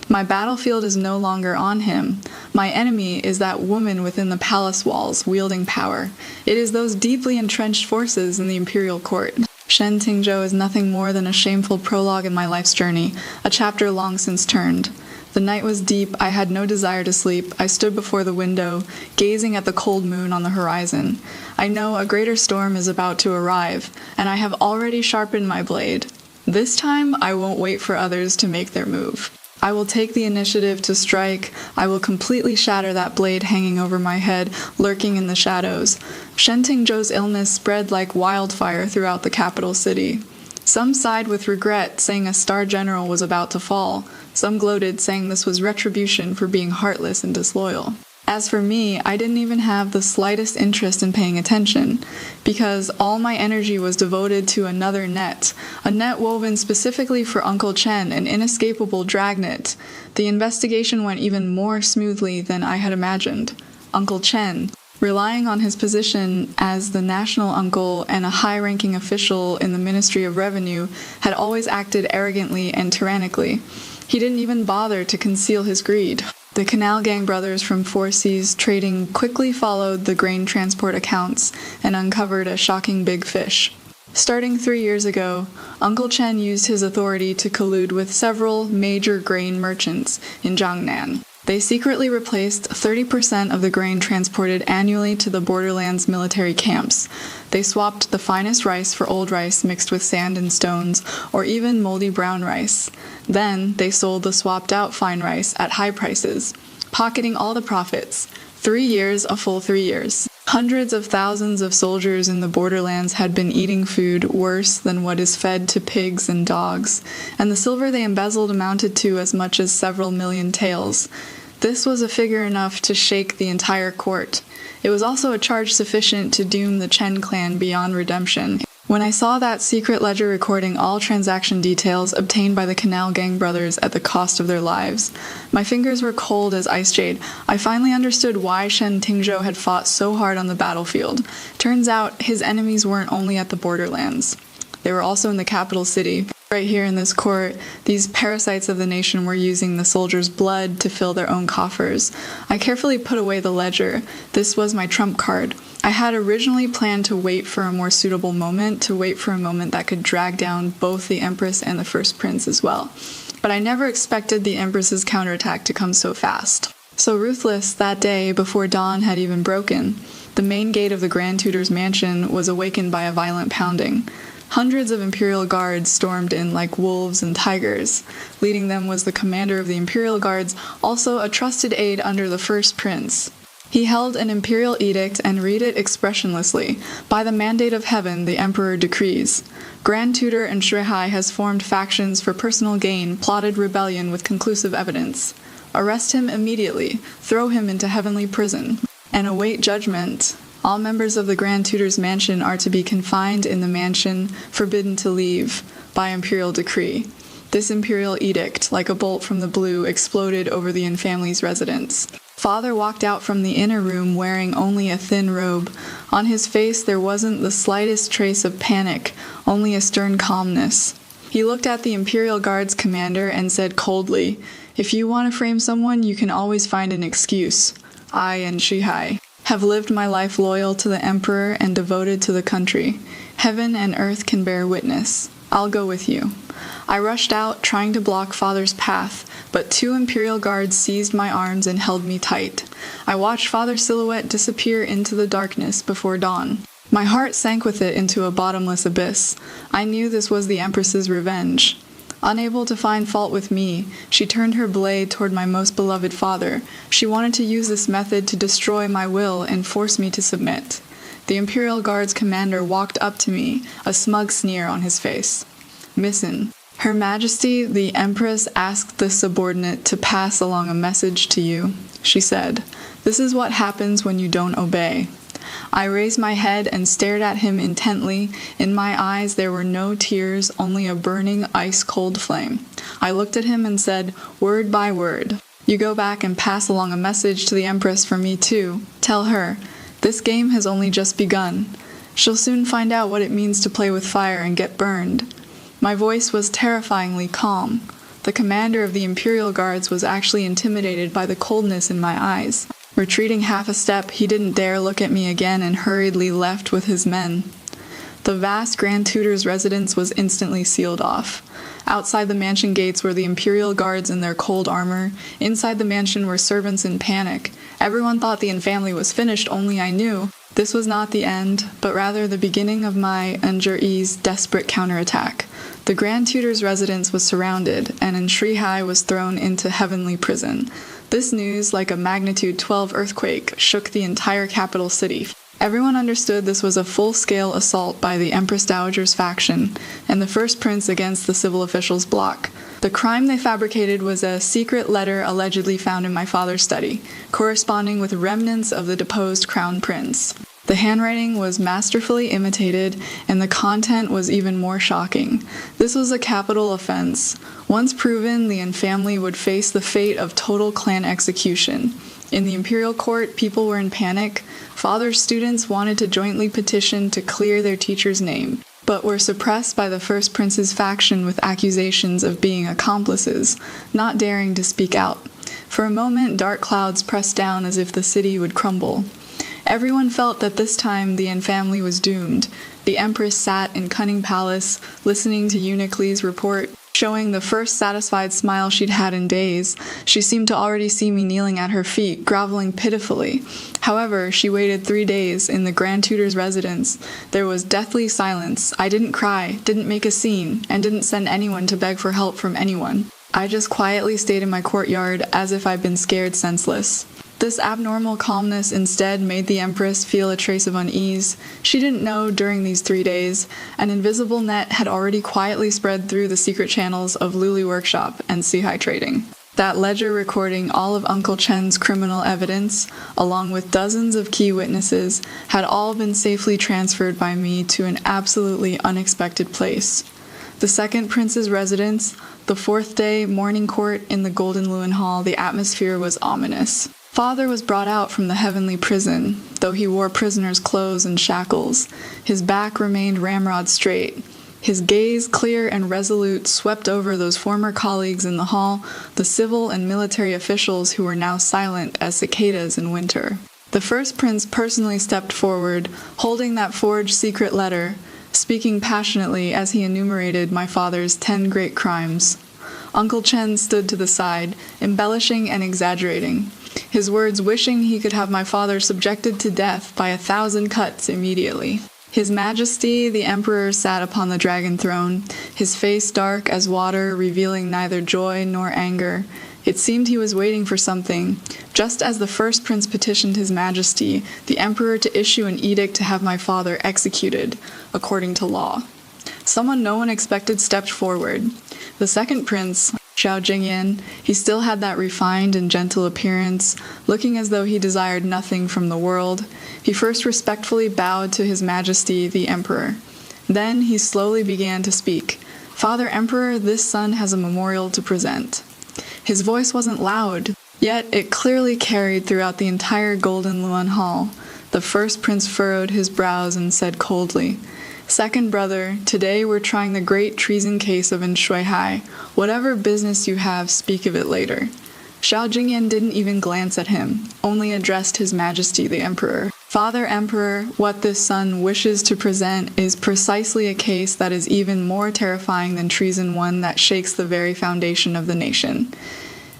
My battlefield is no longer on him. My enemy is that woman within the palace walls, wielding power. It is those deeply entrenched forces in the imperial court." Shen Tingzhou is nothing more than a shameful prologue in my life's journey, a chapter long since turned. The night was deep, I had no desire to sleep. I stood before the window, gazing at the cold moon on the horizon. I know a greater storm is about to arrive, and I have already sharpened my blade. This time, I won't wait for others to make their move. I will take the initiative to strike. I will completely shatter that blade hanging over my head, lurking in the shadows. Shen Tingzhou's illness spread like wildfire throughout the capital city. Some sighed with regret, saying a star general was about to fall. Some gloated, saying this was retribution for being heartless and disloyal. As for me, I didn't even have the slightest interest in paying attention, because all my energy was devoted to another net, a net woven specifically for Uncle Chen, an inescapable dragnet. The investigation went even more smoothly than I had imagined. Uncle Chen, relying on his position as the national uncle and a high-ranking official in the Ministry of Revenue, had always acted arrogantly and tyrannically. He didn't even bother to conceal his greed. The Canal Gang brothers from Four Seas Trading quickly followed the grain transport accounts and uncovered a shocking big fish. Starting 3 years ago, Uncle Chen used his authority to collude with several major grain merchants in Jiangnan. They secretly replaced 30% of the grain transported annually to the borderlands military camps. They swapped the finest rice for old rice mixed with sand and stones, or even moldy brown rice. Then they sold the swapped-out fine rice at high prices, pocketing all the profits. 3 years, a full 3 years. Hundreds of thousands of soldiers in the borderlands had been eating food worse than what is fed to pigs and dogs, and the silver they embezzled amounted to as much as several million taels. This was a figure enough to shake the entire court. It was also a charge sufficient to doom the Chen clan beyond redemption. When I saw that secret ledger recording all transaction details obtained by the Canal Gang brothers at the cost of their lives, my fingers were cold as ice jade. I finally understood why Shen Tingzhou had fought so hard on the battlefield. Turns out his enemies weren't only at the borderlands. They were also in the capital city. Right here in this court, these parasites of the nation were using the soldiers' blood to fill their own coffers. I carefully put away the ledger. This was my trump card. I had originally planned to wait for a more suitable moment, to wait for a moment that could drag down both the Empress and the First Prince as well. But I never expected the Empress's counterattack to come so fast. So ruthless, that day, before dawn had even broken, the main gate of the Grand Tutor's mansion was awakened by a violent pounding. Hundreds of Imperial Guards stormed in like wolves and tigers. Leading them was the commander of the Imperial Guards, also a trusted aide under the First Prince. He held an imperial edict and read it expressionlessly. By the mandate of heaven, the Emperor decrees. Grand Tutor and Shuihai has formed factions for personal gain, plotted rebellion with conclusive evidence. Arrest him immediately, throw him into heavenly prison, and await judgment. All members of the Grand Tutor's mansion are to be confined in the mansion, forbidden to leave, by imperial decree. This imperial edict, like a bolt from the blue, exploded over the Yin family's residence. Father walked out from the inner room wearing only a thin robe. On his face there wasn't the slightest trace of panic, only a stern calmness. He looked at the Imperial Guard's commander and said coldly, "If you want to frame someone, you can always find an excuse. I and Shihai have lived my life loyal to the emperor and devoted to the country. Heaven and earth can bear witness. I'll go with you." I rushed out, trying to block father's path, but 2 imperial guards seized my arms and held me tight. I watched father's silhouette disappear into the darkness before dawn. My heart sank with it into a bottomless abyss. I knew this was the Empress's revenge. Unable to find fault with me, she turned her blade toward my most beloved father. She wanted to use this method to destroy my will and force me to submit. The Imperial Guard's commander walked up to me, a smug sneer on his face. "Listen, Her Majesty, the Empress, asked the subordinate to pass along a message to you," she said. "This is what happens when you don't obey." I raised my head and stared at him intently. In my eyes there were no tears, only a burning ice-cold flame. I looked at him and said, word by word, "You go back and pass along a message to the Empress for me too. Tell her, this game has only just begun. She'll soon find out what it means to play with fire and get burned." My voice was terrifyingly calm. The commander of the Imperial Guards was actually intimidated by the coldness in my eyes. Retreating half a step, he didn't dare look at me again and hurriedly left with his men. The vast Grand Tutor's residence was instantly sealed off. Outside the mansion gates were the Imperial Guards in their cold armor. Inside the mansion were servants in panic. Everyone thought the family was finished, only I knew this was not the end, but rather the beginning of my Enjur'i's desperate counterattack. The Grand Tutor's residence was surrounded, and Shihai was thrown into heavenly prison. This news, like a magnitude 12 earthquake, shook the entire capital city. Everyone understood this was a full-scale assault by the Empress Dowager's faction, and the first prince against the civil officials' bloc. The crime they fabricated was a secret letter allegedly found in my father's study, corresponding with remnants of the deposed crown prince. The handwriting was masterfully imitated, and the content was even more shocking. This was a capital offense. Once proven, the family would face the fate of total clan execution. In the imperial court, people were in panic. Father's students wanted to jointly petition to clear their teacher's name, but were suppressed by the first prince's faction with accusations of being accomplices, not daring to speak out. For a moment, dark clouds pressed down as if the city would crumble. Everyone felt that this time the family was doomed. The Empress sat in Cunning Palace, listening to Eunuch Li's report, showing the first satisfied smile she'd had in days. She seemed to already see me kneeling at her feet, groveling pitifully. However, she waited 3 days in the Grand Tutor's residence. There was deathly silence. I didn't cry, didn't make a scene, and didn't send anyone to beg for help from anyone. I just quietly stayed in my courtyard as if I'd been scared senseless. This abnormal calmness instead made the Empress feel a trace of unease. She didn't know during these 3 days, an invisible net had already quietly spread through the secret channels of Lully Workshop and Sihai Trading. That ledger recording all of Uncle Chen's criminal evidence, along with dozens of key witnesses, had all been safely transferred by me to an absolutely unexpected place. The second prince's residence, the 4th day morning court in the Golden Lewin Hall, the atmosphere was ominous. Father was brought out from the heavenly prison, though he wore prisoner's clothes and shackles. His back remained ramrod straight. His gaze, clear and resolute, swept over those former colleagues in the hall, the civil and military officials who were now silent as cicadas in winter. The first prince personally stepped forward, holding that forged secret letter, speaking passionately as he enumerated my father's 10 great crimes. Uncle Chen stood to the side, embellishing and exaggerating, his words wishing he could have my father subjected to death by 1,000 cuts immediately. His Majesty, the Emperor, sat upon the dragon throne, his face dark as water, revealing neither joy nor anger. It seemed he was waiting for something. Just as the first prince petitioned His Majesty, the Emperor, to issue an edict to have my father executed, according to law. Someone no one expected stepped forward. The second prince, Xiaoyu, he still had that refined and gentle appearance, looking as though he desired nothing from the world. He first respectfully bowed to His Majesty, the Emperor. Then he slowly began to speak. "Father Emperor, this son has a memorial to present." His voice wasn't loud, yet it clearly carried throughout the entire Golden Lewin Hall. The first prince furrowed his brows and said coldly, "Second brother, today we're trying the great treason case of Shihai. Whatever business you have, speak of it later." Xiao Jingyan didn't even glance at him, only addressed His Majesty the Emperor. Father Emperor, what this son wishes to present is precisely a case that is even more terrifying than treason, one that shakes the very foundation of the nation.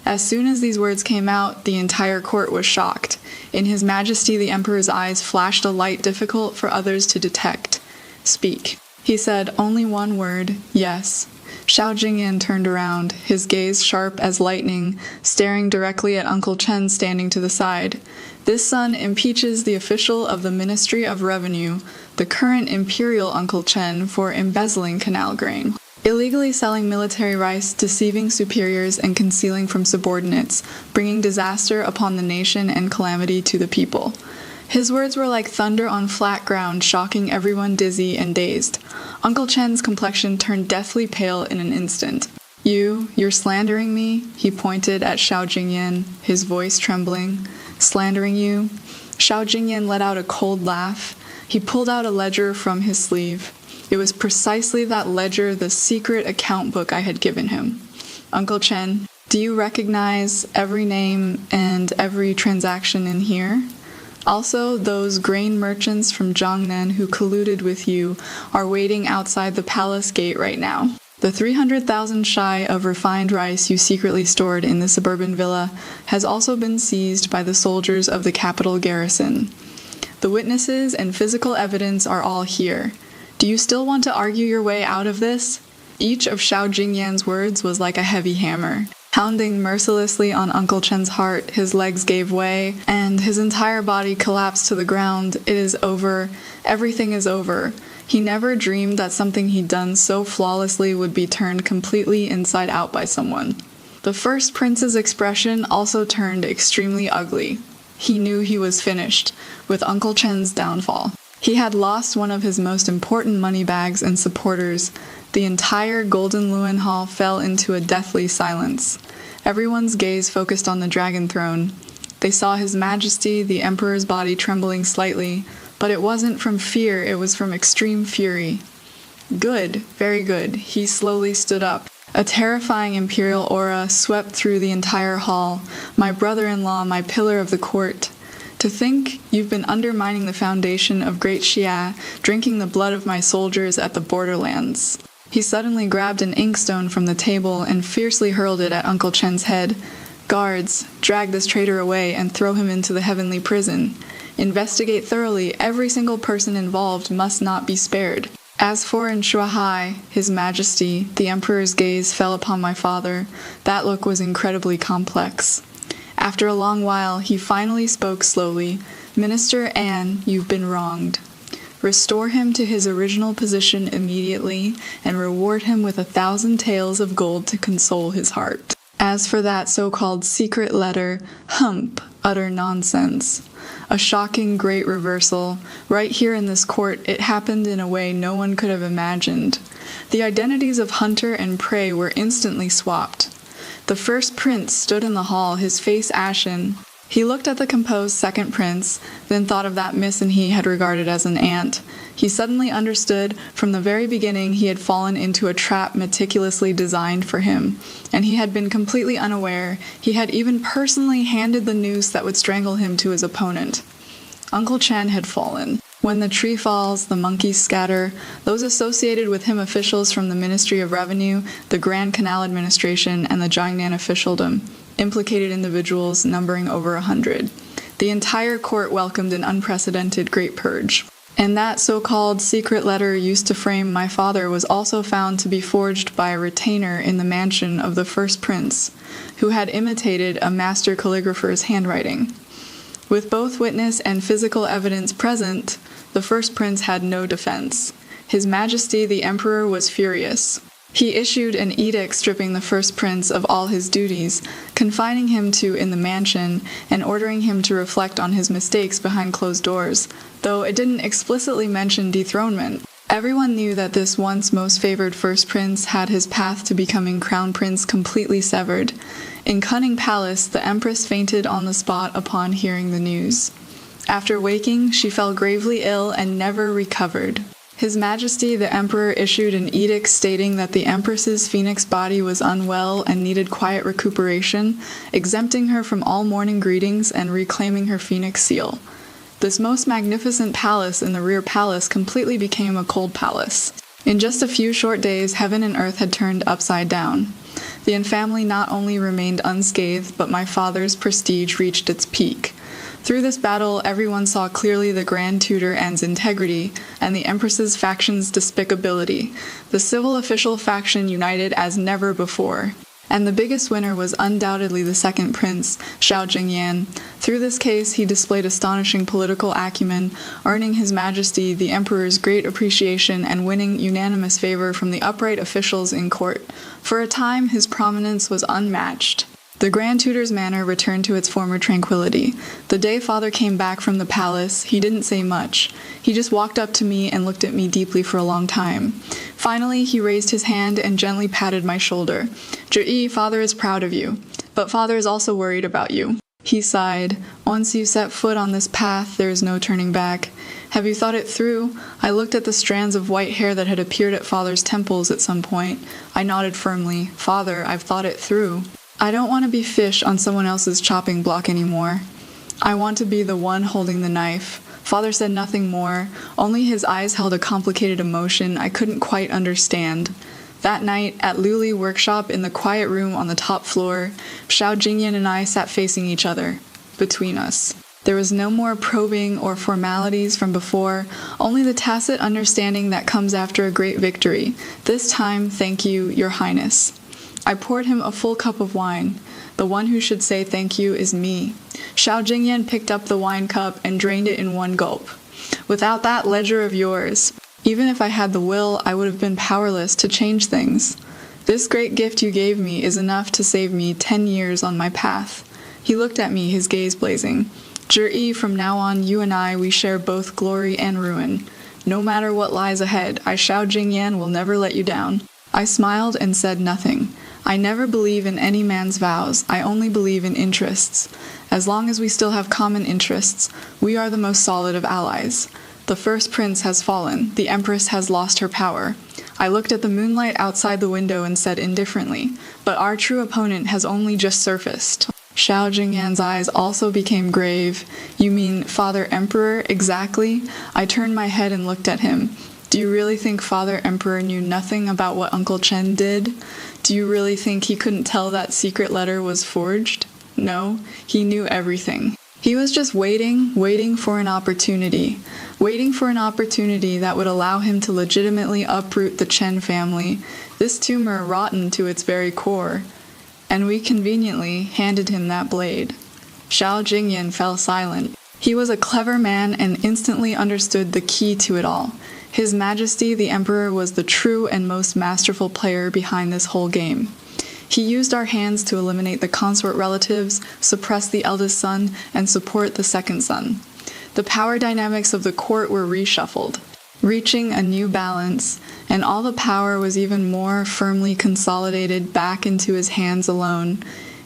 As soon as these words came out, the entire court was shocked. In His Majesty the Emperor's eyes flashed a light difficult for others to detect. Speak. He said only one word, yes. Xiao Jingyan turned around, his gaze sharp as lightning, staring directly at Uncle Chen standing to the side. This son impeaches the official of the Ministry of Revenue, the current imperial Uncle Chen, for embezzling canal grain, illegally selling military rice, deceiving superiors, and concealing from subordinates, bringing disaster upon the nation and calamity to the people. His words were like thunder on flat ground, shocking everyone dizzy and dazed. Uncle Chen's complexion turned deathly pale in an instant. You're slandering me? He pointed at Xiao Jingyan, his voice trembling. Slandering you? Xiao Jingyan let out a cold laugh. He pulled out a ledger from his sleeve. It was precisely that ledger, the secret account book I had given him. Uncle Chen, do you recognize every name and every transaction in here? Also, those grain merchants from Jiangnan who colluded with you are waiting outside the palace gate right now. The 300,000 shy of refined rice you secretly stored in the suburban villa has also been seized by the soldiers of the capital garrison. The witnesses and physical evidence are all here. Do you still want to argue your way out of this? Each of Xiao Jingyan's words was like a heavy hammer. Pounding mercilessly on Uncle Chen's heart, his legs gave way, and his entire body collapsed to the ground. It is over. Everything is over. He never dreamed that something he'd done so flawlessly would be turned completely inside out by someone. The first prince's expression also turned extremely ugly. He knew he was finished, with Uncle Chen's downfall. He had lost one of his most important money bags and supporters. The entire Golden Luan Hall fell into a deathly silence. Everyone's gaze focused on the dragon throne. They saw His Majesty, the Emperor's body trembling slightly, but it wasn't from fear, it was from extreme fury. Good, very good. He slowly stood up. A terrifying imperial aura swept through the entire hall. My brother-in-law, my pillar of the court. To think you've been undermining the foundation of Great Xia, drinking the blood of my soldiers at the borderlands. He suddenly grabbed an inkstone from the table and fiercely hurled it at Uncle Chen's head. Guards, drag this traitor away and throw him into the heavenly prison. Investigate thoroughly. Every single person involved must not be spared. As for in Shuahai, His Majesty, the Emperor's gaze fell upon my father. That look was incredibly complex. After a long while, he finally spoke slowly. Minister An, you've been wronged. Restore him to his original position immediately, and reward him with 1,000 taels of gold to console his heart. As for that so-called secret letter, utter nonsense. A shocking great reversal. Right here in this court, it happened in a way no one could have imagined. The identities of hunter and prey were instantly swapped. The first prince stood in the hall, his face ashen. He looked at the composed second prince, then thought of that miss he had regarded as an ant. He suddenly understood from the very beginning he had fallen into a trap meticulously designed for him, and he had been completely unaware. He had even personally handed the noose that would strangle him to his opponent. Uncle Chen had fallen. When the tree falls, the monkeys scatter. Those associated with him, officials from the Ministry of Revenue, the Grand Canal Administration, and the Jiangnan officialdom, implicated individuals numbering over 100. The entire court welcomed an unprecedented great purge. And that so-called secret letter used to frame my father was also found to be forged by a retainer in the mansion of the first prince, who had imitated a master calligrapher's handwriting. With both witness and physical evidence present, the first prince had no defense. His Majesty the Emperor was furious. He issued an edict stripping the first prince of all his duties, confining him to in the mansion, and ordering him to reflect on his mistakes behind closed doors, though it didn't explicitly mention dethronement. Everyone knew that this once most favored first prince had his path to becoming crown prince completely severed. In Cunning Palace, the Empress fainted on the spot upon hearing the news. After waking, she fell gravely ill and never recovered. His Majesty the Emperor issued an edict stating that the Empress's phoenix body was unwell and needed quiet recuperation, exempting her from all morning greetings and reclaiming her phoenix seal. This most magnificent palace in the rear palace completely became a cold palace. In just a few short days, heaven and earth had turned upside down. The family not only remained unscathed, but my father's prestige reached its peak. Through this battle, everyone saw clearly the Grand Tutor An's integrity and the Empress's faction's despicability. The civil official faction united as never before. And the biggest winner was undoubtedly the second prince, Xiaoyu. Through this case, he displayed astonishing political acumen, earning His Majesty the Emperor's great appreciation and winning unanimous favor from the upright officials in court. For a time, his prominence was unmatched. The Grand Tutor's manor returned to its former tranquility. The day Father came back from the palace, he didn't say much. He just walked up to me and looked at me deeply for a long time. Finally, he raised his hand and gently patted my shoulder. "Zhi, Father is proud of you, but Father is also worried about you." He sighed. "Once you set foot on this path, there is no turning back. Have you thought it through?" I looked at the strands of white hair that had appeared at Father's temples at some point. I nodded firmly. "Father, I've thought it through. I don't want to be fish on someone else's chopping block anymore. I want to be the one holding the knife." Father said nothing more, only his eyes held a complicated emotion I couldn't quite understand. That night, at Lully workshop in the quiet room on the top floor, Xiaoyu and I sat facing each other. Between us, there was no more probing or formalities from before, only the tacit understanding that comes after a great victory. This time, thank you, Your Highness. I poured him a full cup of wine. The one who should say thank you is me. Xiaoyu picked up the wine cup and drained it in one gulp. "Without that ledger of yours, even if I had the will, I would have been powerless to change things. This great gift you gave me is enough to save me 10 years on my path." He looked at me, his gaze blazing. "Zhi, from now on, you and I, we share both glory and ruin. No matter what lies ahead, I, Xiaoyu, will never let you down." I smiled and said nothing. I never believe in any man's vows, I only believe in interests. As long as we still have common interests, we are the most solid of allies. The first prince has fallen, the Empress has lost her power. I looked at the moonlight outside the window and said indifferently, "But our true opponent has only just surfaced." Xiaoju's eyes also became grave. "You mean Father Emperor, exactly?" I turned my head and looked at him. "Do you really think Father Emperor knew nothing about what Uncle Chen did? Do you really think he couldn't tell that secret letter was forged? No, he knew everything. He was just waiting for an opportunity that would allow him to legitimately uproot the Chen family, this tumor rotten to its very core. And we conveniently handed him that blade." Xiaoyu fell silent. He was a clever man and instantly understood the key to it all. His Majesty the Emperor was the true and most masterful player behind this whole game. He used our hands to eliminate the consort relatives, suppress the eldest son, and support the second son. The power dynamics of the court were reshuffled, reaching a new balance, and all the power was even more firmly consolidated back into his hands alone.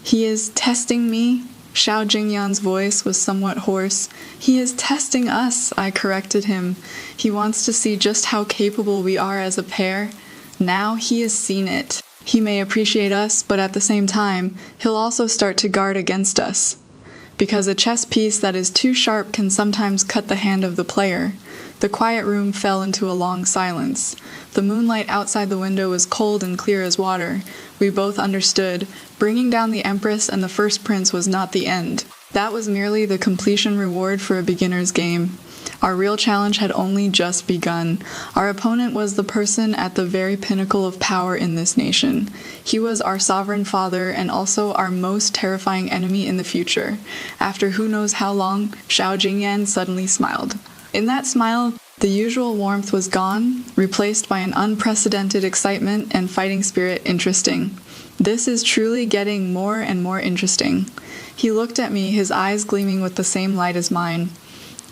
"He is testing me?" Xiaoju's voice was somewhat hoarse. "He is testing us," I corrected him. "He wants to see just how capable we are as a pair. Now he has seen it. He may appreciate us, but at the same time, he'll also start to guard against us. Because a chess piece that is too sharp can sometimes cut the hand of the player." The quiet room fell into a long silence. The moonlight outside the window was cold and clear as water. We both understood. Bringing down the Empress and the first prince was not the end. That was merely the completion reward for a beginner's game. Our real challenge had only just begun. Our opponent was the person at the very pinnacle of power in this nation. He was our sovereign father and also our most terrifying enemy in the future. After who knows how long, Xiaoyu suddenly smiled. In that smile, the usual warmth was gone, replaced by an unprecedented excitement and fighting spirit. Interesting. This is truly getting more and more interesting. He looked at me, his eyes gleaming with the same light as mine.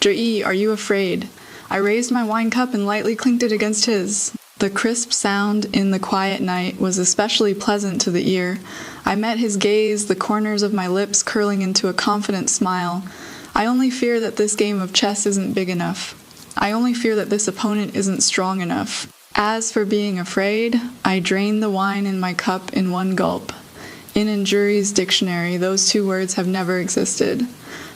"Zhi, are you afraid?" I raised my wine cup and lightly clinked it against his. The crisp sound in the quiet night was especially pleasant to the ear. I met his gaze, the corners of my lips curling into a confident smile. "I only fear that this game of chess isn't big enough." I only fear that this opponent isn't strong enough. As for being afraid, I drain the wine in my cup in one gulp. In Injuri's dictionary, those two words have never existed.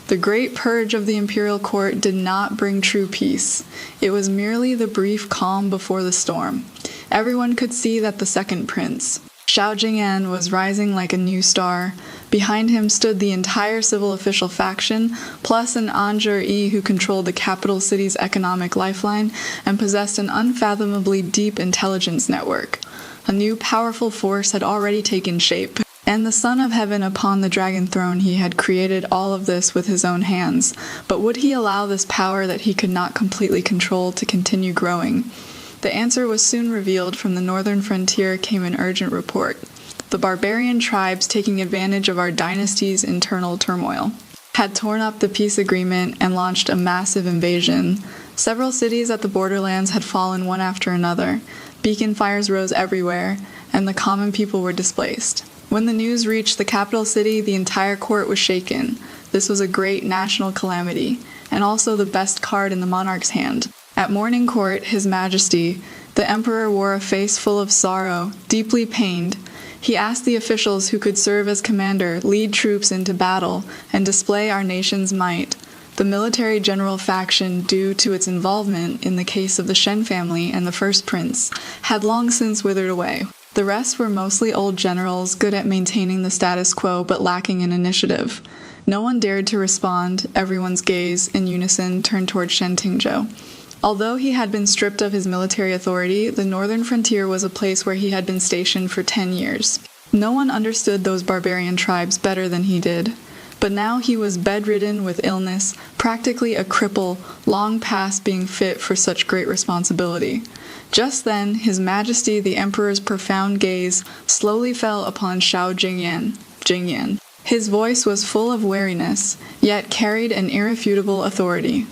The great purge of the imperial court did not bring true peace. It was merely the brief calm before the storm. Everyone could see that the second prince, Xiao Jingyan, was rising like a new star. Behind him stood the entire civil official faction, plus an Anjur-yi who controlled the capital city's economic lifeline and possessed an unfathomably deep intelligence network. A new powerful force had already taken shape. And the Son of Heaven upon the dragon throne, he had created all of this with his own hands. But would he allow this power that he could not completely control to continue growing? The answer was soon revealed. From the northern frontier came an urgent report. The barbarian tribes, taking advantage of our dynasty's internal turmoil, had torn up the peace agreement and launched a massive invasion. Several cities at the borderlands had fallen one after another. Beacon fires rose everywhere, and the common people were displaced. When the news reached the capital city, the entire court was shaken. This was a great national calamity, and also the best card in the monarch's hand. At morning court, His Majesty, the emperor, wore a face full of sorrow, deeply pained. He asked the officials who could serve as commander, lead troops into battle, and display our nation's might. The military general faction, due to its involvement in the case of the Shen family and the first prince, had long since withered away. The rest were mostly old generals, good at maintaining the status quo but lacking in initiative. No one dared to respond. Everyone's gaze, in unison, turned toward Shen Tingzhou. Although he had been stripped of his military authority, the northern frontier was a place where he had been stationed for 10 years. No one understood those barbarian tribes better than he did. But now he was bedridden with illness, practically a cripple, long past being fit for such great responsibility. Just then, His Majesty the Emperor's profound gaze slowly fell upon Xiao Jingyan. His voice was full of weariness, yet carried an irrefutable authority.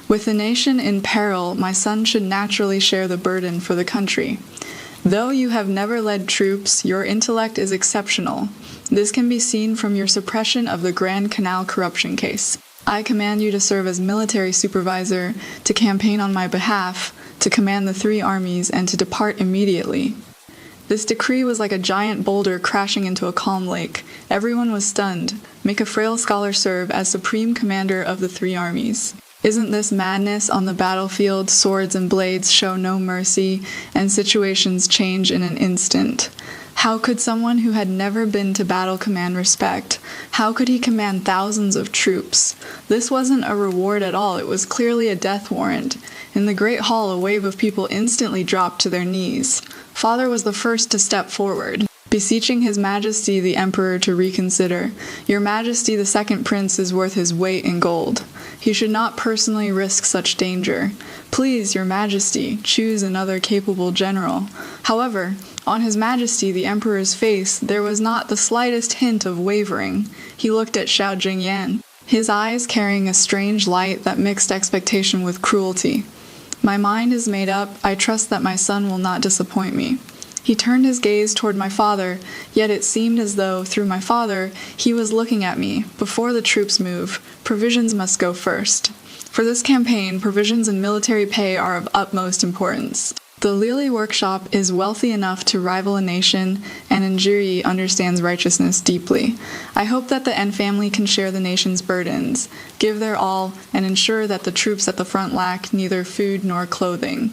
With the nation in peril, my son should naturally share the burden for the country. Though you have never led troops, your intellect is exceptional. This can be seen from your suppression of the Grand Canal corruption case. I command you to serve as military supervisor, to campaign on my behalf, to command the 3 armies, and to depart immediately. This decree was like a giant boulder crashing into a calm lake. Everyone was stunned. Make a frail scholar serve as supreme commander of the 3 armies. Isn't this madness? On the battlefield, swords and blades show no mercy, and situations change in an instant. How could someone who had never been to battle command respect? How could he command thousands of troops? This wasn't a reward at all, it was clearly a death warrant. In the great hall, a wave of people instantly dropped to their knees. Father was the first to step forward, beseeching His Majesty the Emperor to reconsider. Your Majesty the second prince is worth his weight in gold. He should not personally risk such danger. Please, Your Majesty, choose another capable general. However, on His Majesty the Emperor's face there was not the slightest hint of wavering. He looked at Xiao Jingyan, his eyes carrying a strange light that mixed expectation with cruelty. My mind is made up. I trust that my son will not disappoint me. He turned his gaze toward my father, yet it seemed as though, through my father, he was looking at me. Before the troops move, provisions must go first. For this campaign, provisions and military pay are of utmost importance. The Lully workshop is wealthy enough to rival a nation, and Injuri understands righteousness deeply. I hope that the En family can share the nation's burdens, give their all, and ensure that the troops at the front lack neither food nor clothing.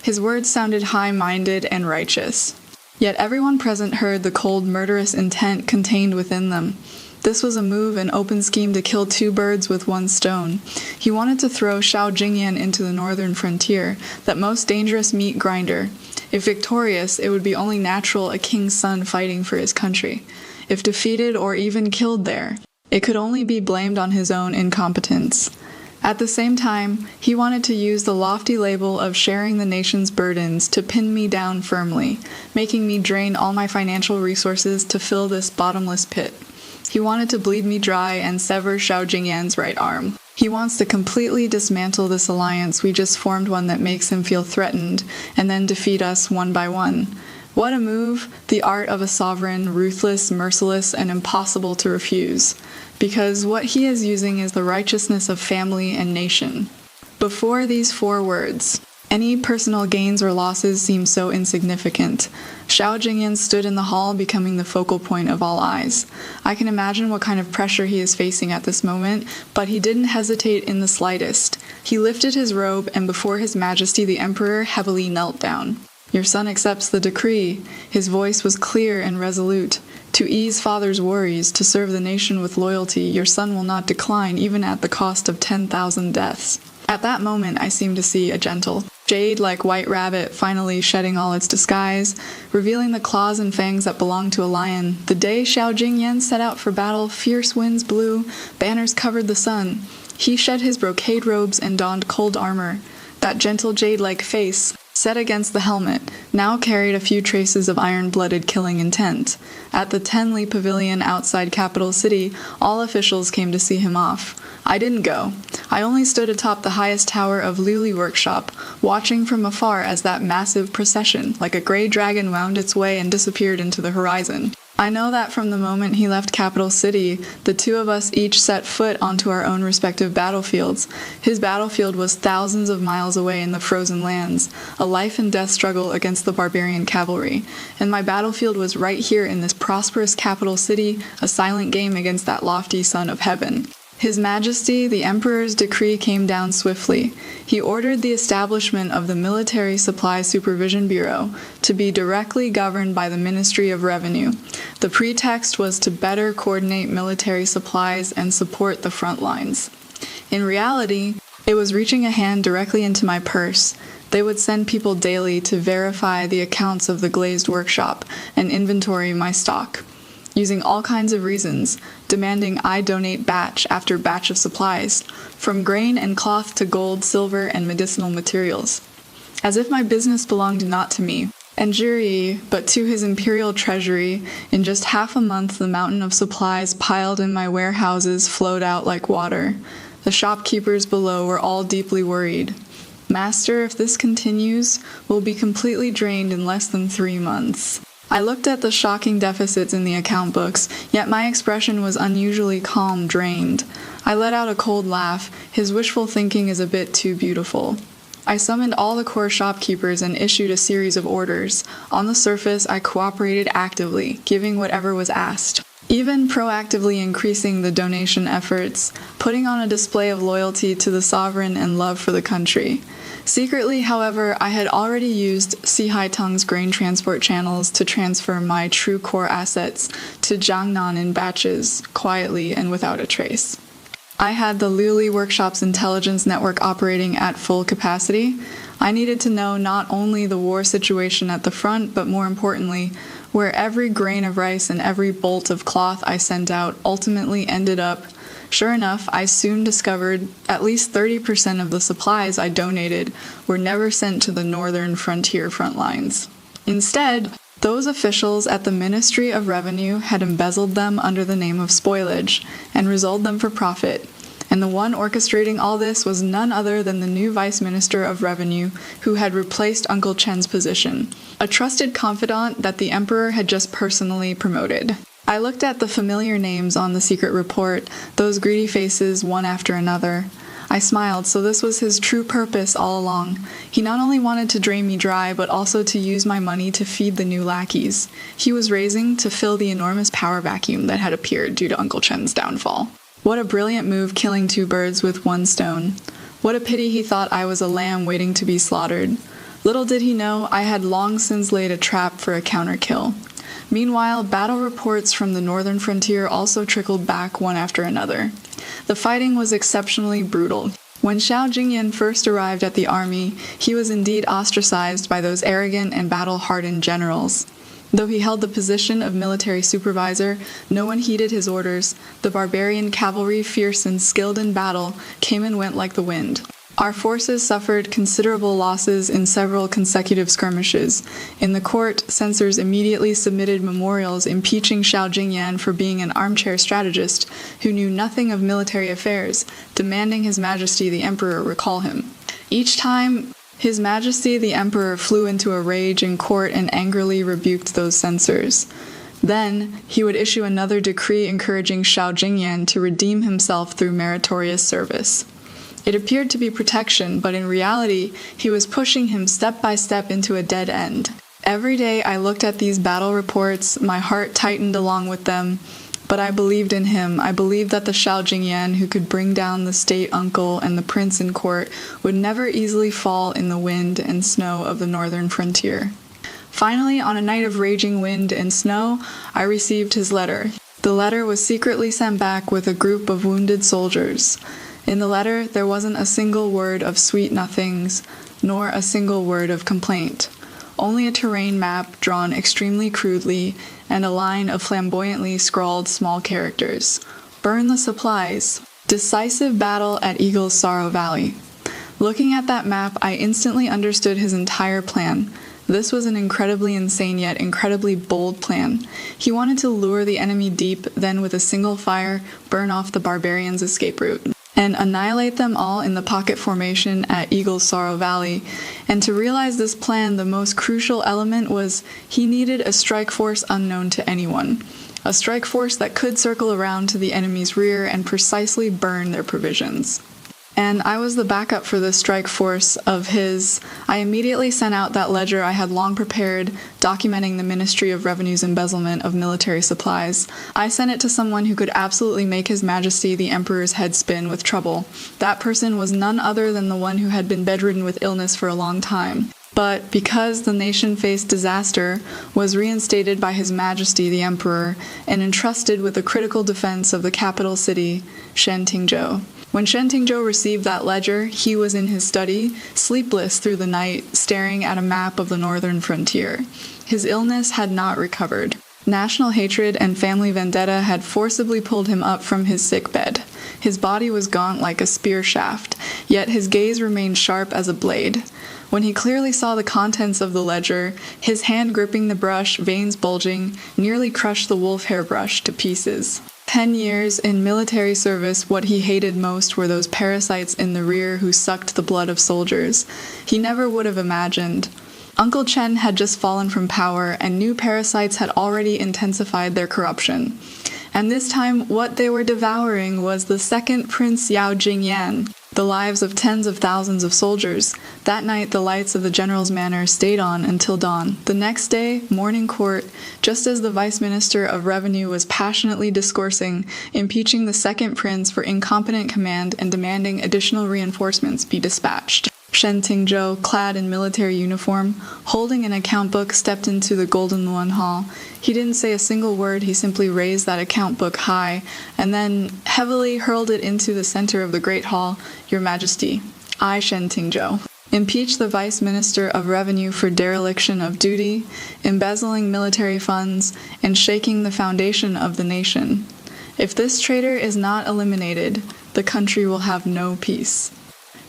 His words sounded high-minded and righteous. Yet everyone present heard the cold, murderous intent contained within them. This was a move, an open scheme to kill 2 birds with 1 stone. He wanted to throw Xiao Jingyan into the northern frontier, that most dangerous meat grinder. If victorious, it would be only natural a king's son fighting for his country. If defeated or even killed there, it could only be blamed on his own incompetence. At the same time, he wanted to use the lofty label of sharing the nation's burdens to pin me down firmly, making me drain all my financial resources to fill this bottomless pit. He wanted to bleed me dry and sever Xiao Jingyan's right arm. He wants to completely dismantle this alliance. We just formed one that makes him feel threatened, and then defeat us one by one. What a move! The art of a sovereign, ruthless, merciless, and impossible to refuse. Because what he is using is the righteousness of family and nation. Before these 4 words, any personal gains or losses seemed so insignificant. Xiao Jingyan stood in the hall, becoming the focal point of all eyes. I can imagine what kind of pressure he is facing at this moment, but he didn't hesitate in the slightest. He lifted his robe, and before His Majesty the Emperor heavily knelt down. "Your son accepts the decree." His voice was clear and resolute. "To ease father's worries, to serve the nation with loyalty, your son will not decline even at the cost of 10,000 deaths." At that moment, I seemed to see a gentle, jade-like white rabbit finally shedding all its disguise, revealing the claws and fangs that belonged to a lion. The day Xiao Jingyan set out for battle, fierce winds blew, banners covered the sun. He shed his brocade robes and donned cold armor. That gentle jade-like face, set against the helmet, now carried a few traces of iron-blooded killing intent. At the Tenli Pavilion outside Capital City, all officials came to see him off. I didn't go. I only stood atop the highest tower of Lully workshop, watching from afar as that massive procession, like a gray dragon, wound its way and disappeared into the horizon. I know that from the moment he left Capital City, the 2 of us each set foot onto our own respective battlefields. His battlefield was thousands of miles away in the frozen lands, a life-and-death struggle against the barbarian cavalry. And my battlefield was right here in this prosperous capital city, a silent game against that lofty son of heaven. His Majesty, the Emperor's decree came down swiftly. He ordered the establishment of the Military Supply Supervision Bureau to be directly governed by the Ministry of Revenue. The pretext was to better coordinate military supplies and support the front lines. In reality, it was reaching a hand directly into my purse. They would send people daily to verify the accounts of the glazed workshop and inventory my stock, using all kinds of reasons, demanding I donate batch after batch of supplies, from grain and cloth to gold, silver, and medicinal materials. As if my business belonged not to me and Jiri, but to his imperial treasury, in just half a month the mountain of supplies piled in my warehouses flowed out like water. The shopkeepers below were all deeply worried. "Master, if this continues, we'll be completely drained in less than 3 months." I looked at the shocking deficits in the account books, yet my expression was unusually calm, drained. I let out a cold laugh. His wishful thinking is a bit too beautiful. I summoned all the core shopkeepers and issued a series of orders. On the surface, I cooperated actively, giving whatever was asked, even proactively increasing the donation efforts, putting on a display of loyalty to the sovereign and love for the country. Secretly, however, I had already used Si Haitong's grain transport channels to transfer my true core assets to Jiangnan in batches, quietly and without a trace. I had the Lully Workshop's intelligence network operating at full capacity. I needed to know not only the war situation at the front, but more importantly, where every grain of rice and every bolt of cloth I sent out ultimately ended up. Sure enough, I soon discovered at least 30% of the supplies I donated were never sent to the northern frontier front lines. Instead, those officials at the Ministry of Revenue had embezzled them under the name of spoilage and resold them for profit. And the one orchestrating all this was none other than the new Vice Minister of Revenue, who had replaced Uncle Chen's position, a trusted confidant that the Emperor had just personally promoted. I looked at the familiar names on the secret report, those greedy faces one after another. I smiled, so this was his true purpose all along. He not only wanted to drain me dry, but also to use my money to feed the new lackeys he was raising to fill the enormous power vacuum that had appeared due to Uncle Chen's downfall. What a brilliant move, killing 2 birds with 1 stone. What a pity he thought I was a lamb waiting to be slaughtered. Little did he know I had long since laid a trap for a counter-kill. Meanwhile, battle reports from the northern frontier also trickled back one after another. The fighting was exceptionally brutal. When Xiao Jingyan first arrived at the army, he was indeed ostracized by those arrogant and battle-hardened generals. Though he held the position of military supervisor, no one heeded his orders. The barbarian cavalry, fierce and skilled in battle, came and went like the wind. Our forces suffered considerable losses in several consecutive skirmishes. In the court, censors immediately submitted memorials impeaching Xiao Jingyan for being an armchair strategist who knew nothing of military affairs, demanding His Majesty the Emperor recall him. Each time, His Majesty the Emperor flew into a rage in court and angrily rebuked those censors. Then, he would issue another decree encouraging Xiao Jingyan to redeem himself through meritorious service. It appeared to be protection, but in reality, he was pushing him step by step into a dead end. Every day I looked at these battle reports, my heart tightened along with them, but I believed in him. I believed that the Xiao Jingyan who could bring down the state uncle and the prince in court would never easily fall in the wind and snow of the northern frontier. Finally, on a night of raging wind and snow, I received his letter. The letter was secretly sent back with a group of wounded soldiers. In the letter, there wasn't a single word of sweet nothings, nor a single word of complaint. Only a terrain map drawn extremely crudely and a line of flamboyantly scrawled small characters. Burn the supplies. Decisive battle at Eagle's Sorrow Valley. Looking at that map, I instantly understood his entire plan. This was an incredibly insane yet incredibly bold plan. He wanted to lure the enemy deep, then with a single fire, burn off the barbarians' escape route, and annihilate them all in the pocket formation at Eagle's Sorrow Valley. And to realize this plan, the most crucial element was he needed a strike force unknown to anyone. A strike force that could circle around to the enemy's rear and precisely burn their provisions. And I was the backup for this strike force of his. I immediately sent out that ledger I had long prepared, documenting the Ministry of Revenue's embezzlement of military supplies. I sent it to someone who could absolutely make His Majesty the Emperor's head spin with trouble. That person was none other than the one who had been bedridden with illness for a long time. But because the nation faced disaster, was reinstated by His Majesty the Emperor and entrusted with the critical defense of the capital city, Shentingzhou. When Shentingzhou received that ledger, he was in his study, sleepless through the night, staring at a map of the northern frontier. His illness had not recovered. National hatred and family vendetta had forcibly pulled him up from his sickbed. His body was gaunt like a spear shaft, yet his gaze remained sharp as a blade. When he clearly saw the contents of the ledger, his hand gripping the brush, veins bulging, nearly crushed the wolf hair brush to pieces. 10 years in military service, what he hated most were those parasites in the rear who sucked the blood of soldiers. He never would have imagined. Uncle Chen had just fallen from power, and new parasites had already intensified their corruption. And this time, what they were devouring was the second Prince Xiao Jingyan, the lives of tens of thousands of soldiers. That night, the lights of the general's manor stayed on until dawn. The next day, morning court, just as the Vice Minister of Revenue was passionately discoursing, impeaching the second prince for incompetent command and demanding additional reinforcements be dispatched. Shentingzhou, clad in military uniform, holding an account book, stepped into the Golden Luan Hall. He didn't say a single word, he simply raised that account book high, and then heavily hurled it into the center of the Great Hall. Your Majesty, I, Shentingzhou, impeach the Vice Minister of Revenue for dereliction of duty, embezzling military funds, and shaking the foundation of the nation. If this traitor is not eliminated, the country will have no peace.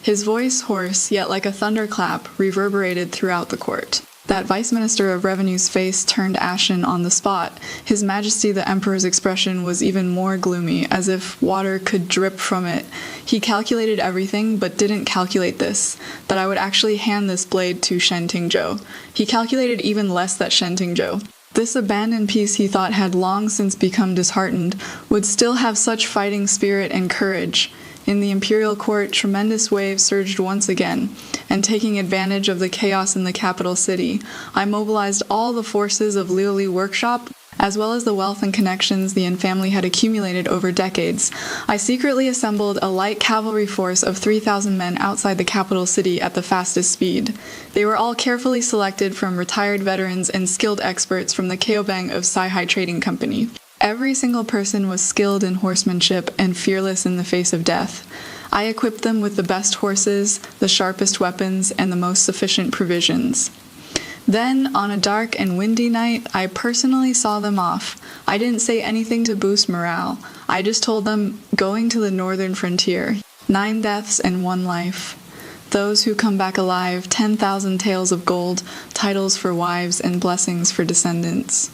His voice, hoarse, yet like a thunderclap, reverberated throughout the court. That Vice Minister of Revenue's face turned ashen on the spot. His Majesty the Emperor's expression was even more gloomy, as if water could drip from it. He calculated everything, but didn't calculate this, that I would actually hand this blade to Shentingzhou. He calculated even less that Shentingzhou, this abandoned piece he thought had long since become disheartened, would still have such fighting spirit and courage. In the imperial court, tremendous waves surged once again, and taking advantage of the chaos in the capital city, I mobilized all the forces of Lully workshop, as well as the wealth and connections the Yin family had accumulated over decades. I secretly assembled a light cavalry force of 3,000 men outside the capital city at the fastest speed. They were all carefully selected from retired veterans and skilled experts from the Keobang of Saihai Trading Company. Every single person was skilled in horsemanship and fearless in the face of death. I equipped them with the best horses, the sharpest weapons, and the most sufficient provisions. Then, on a dark and windy night, I personally saw them off. I didn't say anything to boost morale. I just told them, going to the northern frontier, 9 deaths and 1 life. Those who come back alive, 10,000 taels of gold, titles for wives, and blessings for descendants.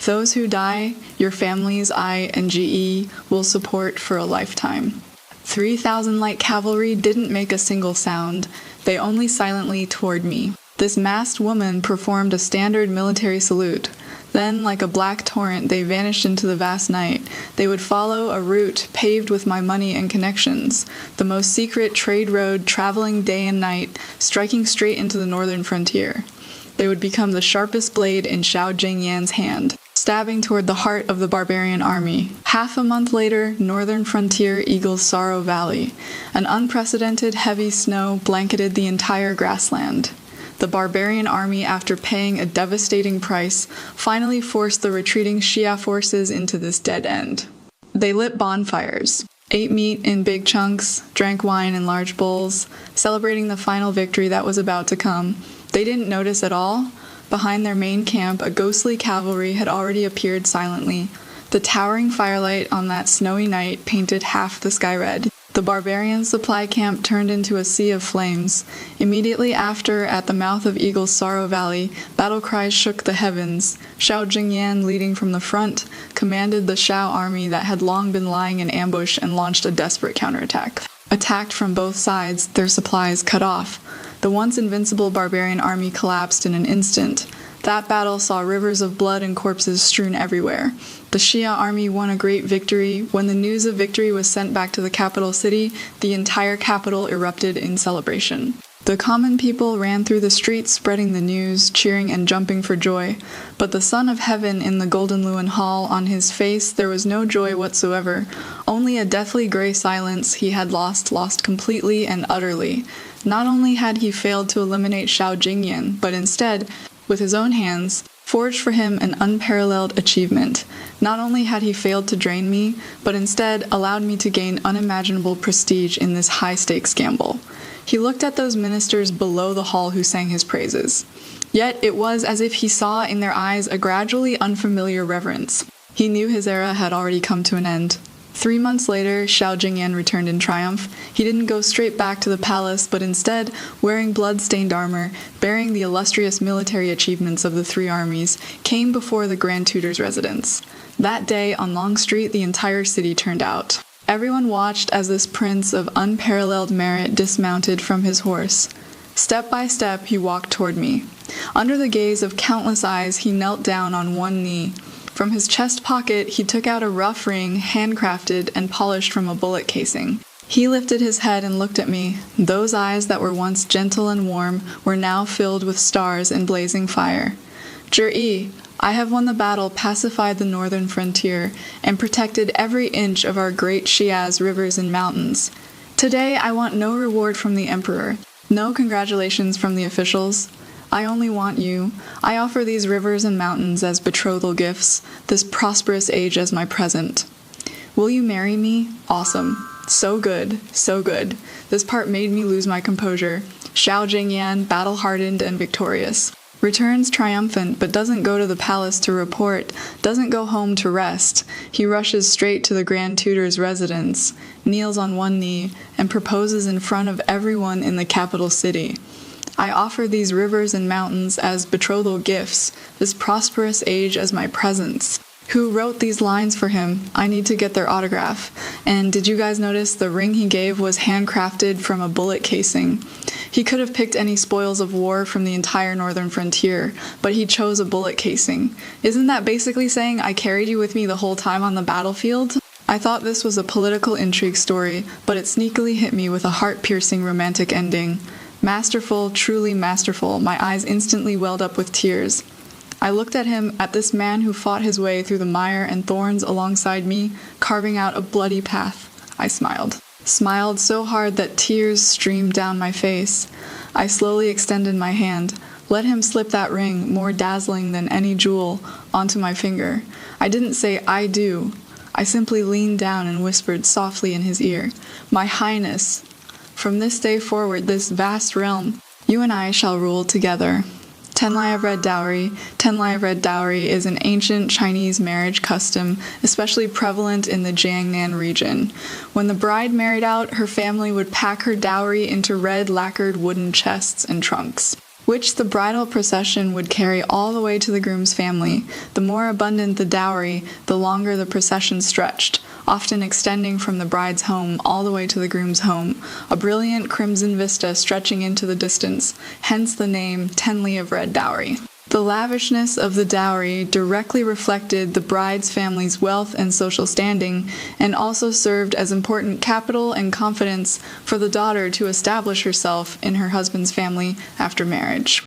Those who die, your families, I and GE, will support for a lifetime. 3,000 light cavalry didn't make a single sound. They only silently toward me. This masked woman performed a standard military salute. Then, like a black torrent, they vanished into the vast night. They would follow a route paved with my money and connections, the most secret trade road traveling day and night, striking straight into the northern frontier. They would become the sharpest blade in Xiao Jingyan's hand, stabbing toward the heart of the barbarian army. Half a month later, northern frontier equals Sorrow Valley. An unprecedented heavy snow blanketed the entire grassland. The barbarian army, after paying a devastating price, finally forced the retreating Xia forces into this dead end. They lit bonfires, ate meat in big chunks, drank wine in large bowls, celebrating the final victory that was about to come. They didn't notice at all. Behind their main camp, a ghostly cavalry had already appeared silently. The towering firelight on that snowy night painted half the sky red. The barbarian supply camp turned into a sea of flames. Immediately after, at the mouth of Eagle's Sorrow Valley, battle cries shook the heavens. Xiao Jingyan, leading from the front, commanded the Xiao army that had long been lying in ambush and launched a desperate counterattack. Attacked from both sides, their supplies cut off. The once invincible barbarian army collapsed in an instant. That battle saw rivers of blood and corpses strewn everywhere. The Xia army won a great victory. When the news of victory was sent back to the capital city, the entire capital erupted in celebration. The common people ran through the streets spreading the news, cheering and jumping for joy. But the Son of Heaven in the Golden Luan Hall, on his face there was no joy whatsoever, only a deathly gray silence. He had lost completely and utterly. Not only had he failed to eliminate Xiao Jingyan, but instead, with his own hands, forged for him an unparalleled achievement. Not only had he failed to drain me, but instead allowed me to gain unimaginable prestige in this high-stakes gamble. He looked at those ministers below the hall who sang his praises. Yet it was as if he saw in their eyes a gradually unfamiliar reverence. He knew his era had already come to an end. 3 months later, Xiao Jingyan returned in triumph. He didn't go straight back to the palace, but instead, wearing blood-stained armor, bearing the illustrious military achievements of the 3 armies, came before the Grand Tutor's residence. That day, on Long Street, the entire city turned out. Everyone watched as this prince of unparalleled merit dismounted from his horse. Step by step, he walked toward me. Under the gaze of countless eyes, he knelt down on one knee. From his chest pocket, he took out a rough ring, handcrafted and polished from a bullet casing. He lifted his head and looked at me. Those eyes that were once gentle and warm were now filled with stars and blazing fire. Zhi, I have won the battle, pacified the northern frontier, and protected every inch of our great Xia's rivers and mountains. Today, I want no reward from the emperor, no congratulations from the officials. I only want you. I offer these rivers and mountains as betrothal gifts, this prosperous age as my present. Will you marry me? Awesome. So good, so good. This part made me lose my composure. Xiao Jingyan, battle-hardened and victorious, returns triumphant, but doesn't go to the palace to report, doesn't go home to rest. He rushes straight to the Grand Tutor's residence, kneels on one knee, and proposes in front of everyone in the capital city. I offer these rivers and mountains as betrothal gifts, this prosperous age as my presents. Who wrote these lines for him? I need to get their autograph. And did you guys notice the ring he gave was handcrafted from a bullet casing? He could have picked any spoils of war from the entire northern frontier, but he chose a bullet casing. Isn't that basically saying I carried you with me the whole time on the battlefield? I thought this was a political intrigue story, but it sneakily hit me with a heart-piercing romantic ending. Masterful, truly masterful, my eyes instantly welled up with tears. I looked at him, at this man who fought his way through the mire and thorns alongside me, carving out a bloody path. I smiled. Smiled so hard that tears streamed down my face. I slowly extended my hand, let him slip that ring, more dazzling than any jewel, onto my finger. I didn't say, I do. I simply leaned down and whispered softly in his ear, My Highness, from this day forward, this vast realm, you and I shall rule together. Tenlai of red dowry. Tenlai of red dowry is an ancient Chinese marriage custom, especially prevalent in the Jiangnan region. When the bride married out, her family would pack her dowry into red lacquered wooden chests and trunks, which the bridal procession would carry all the way to the groom's family. The more abundant the dowry, the longer the procession stretched, often extending from the bride's home all the way to the groom's home, a brilliant crimson vista stretching into the distance, hence the name Tenlai of red dowry. The lavishness of the dowry directly reflected the bride's family's wealth and social standing, and also served as important capital and confidence for the daughter to establish herself in her husband's family after marriage.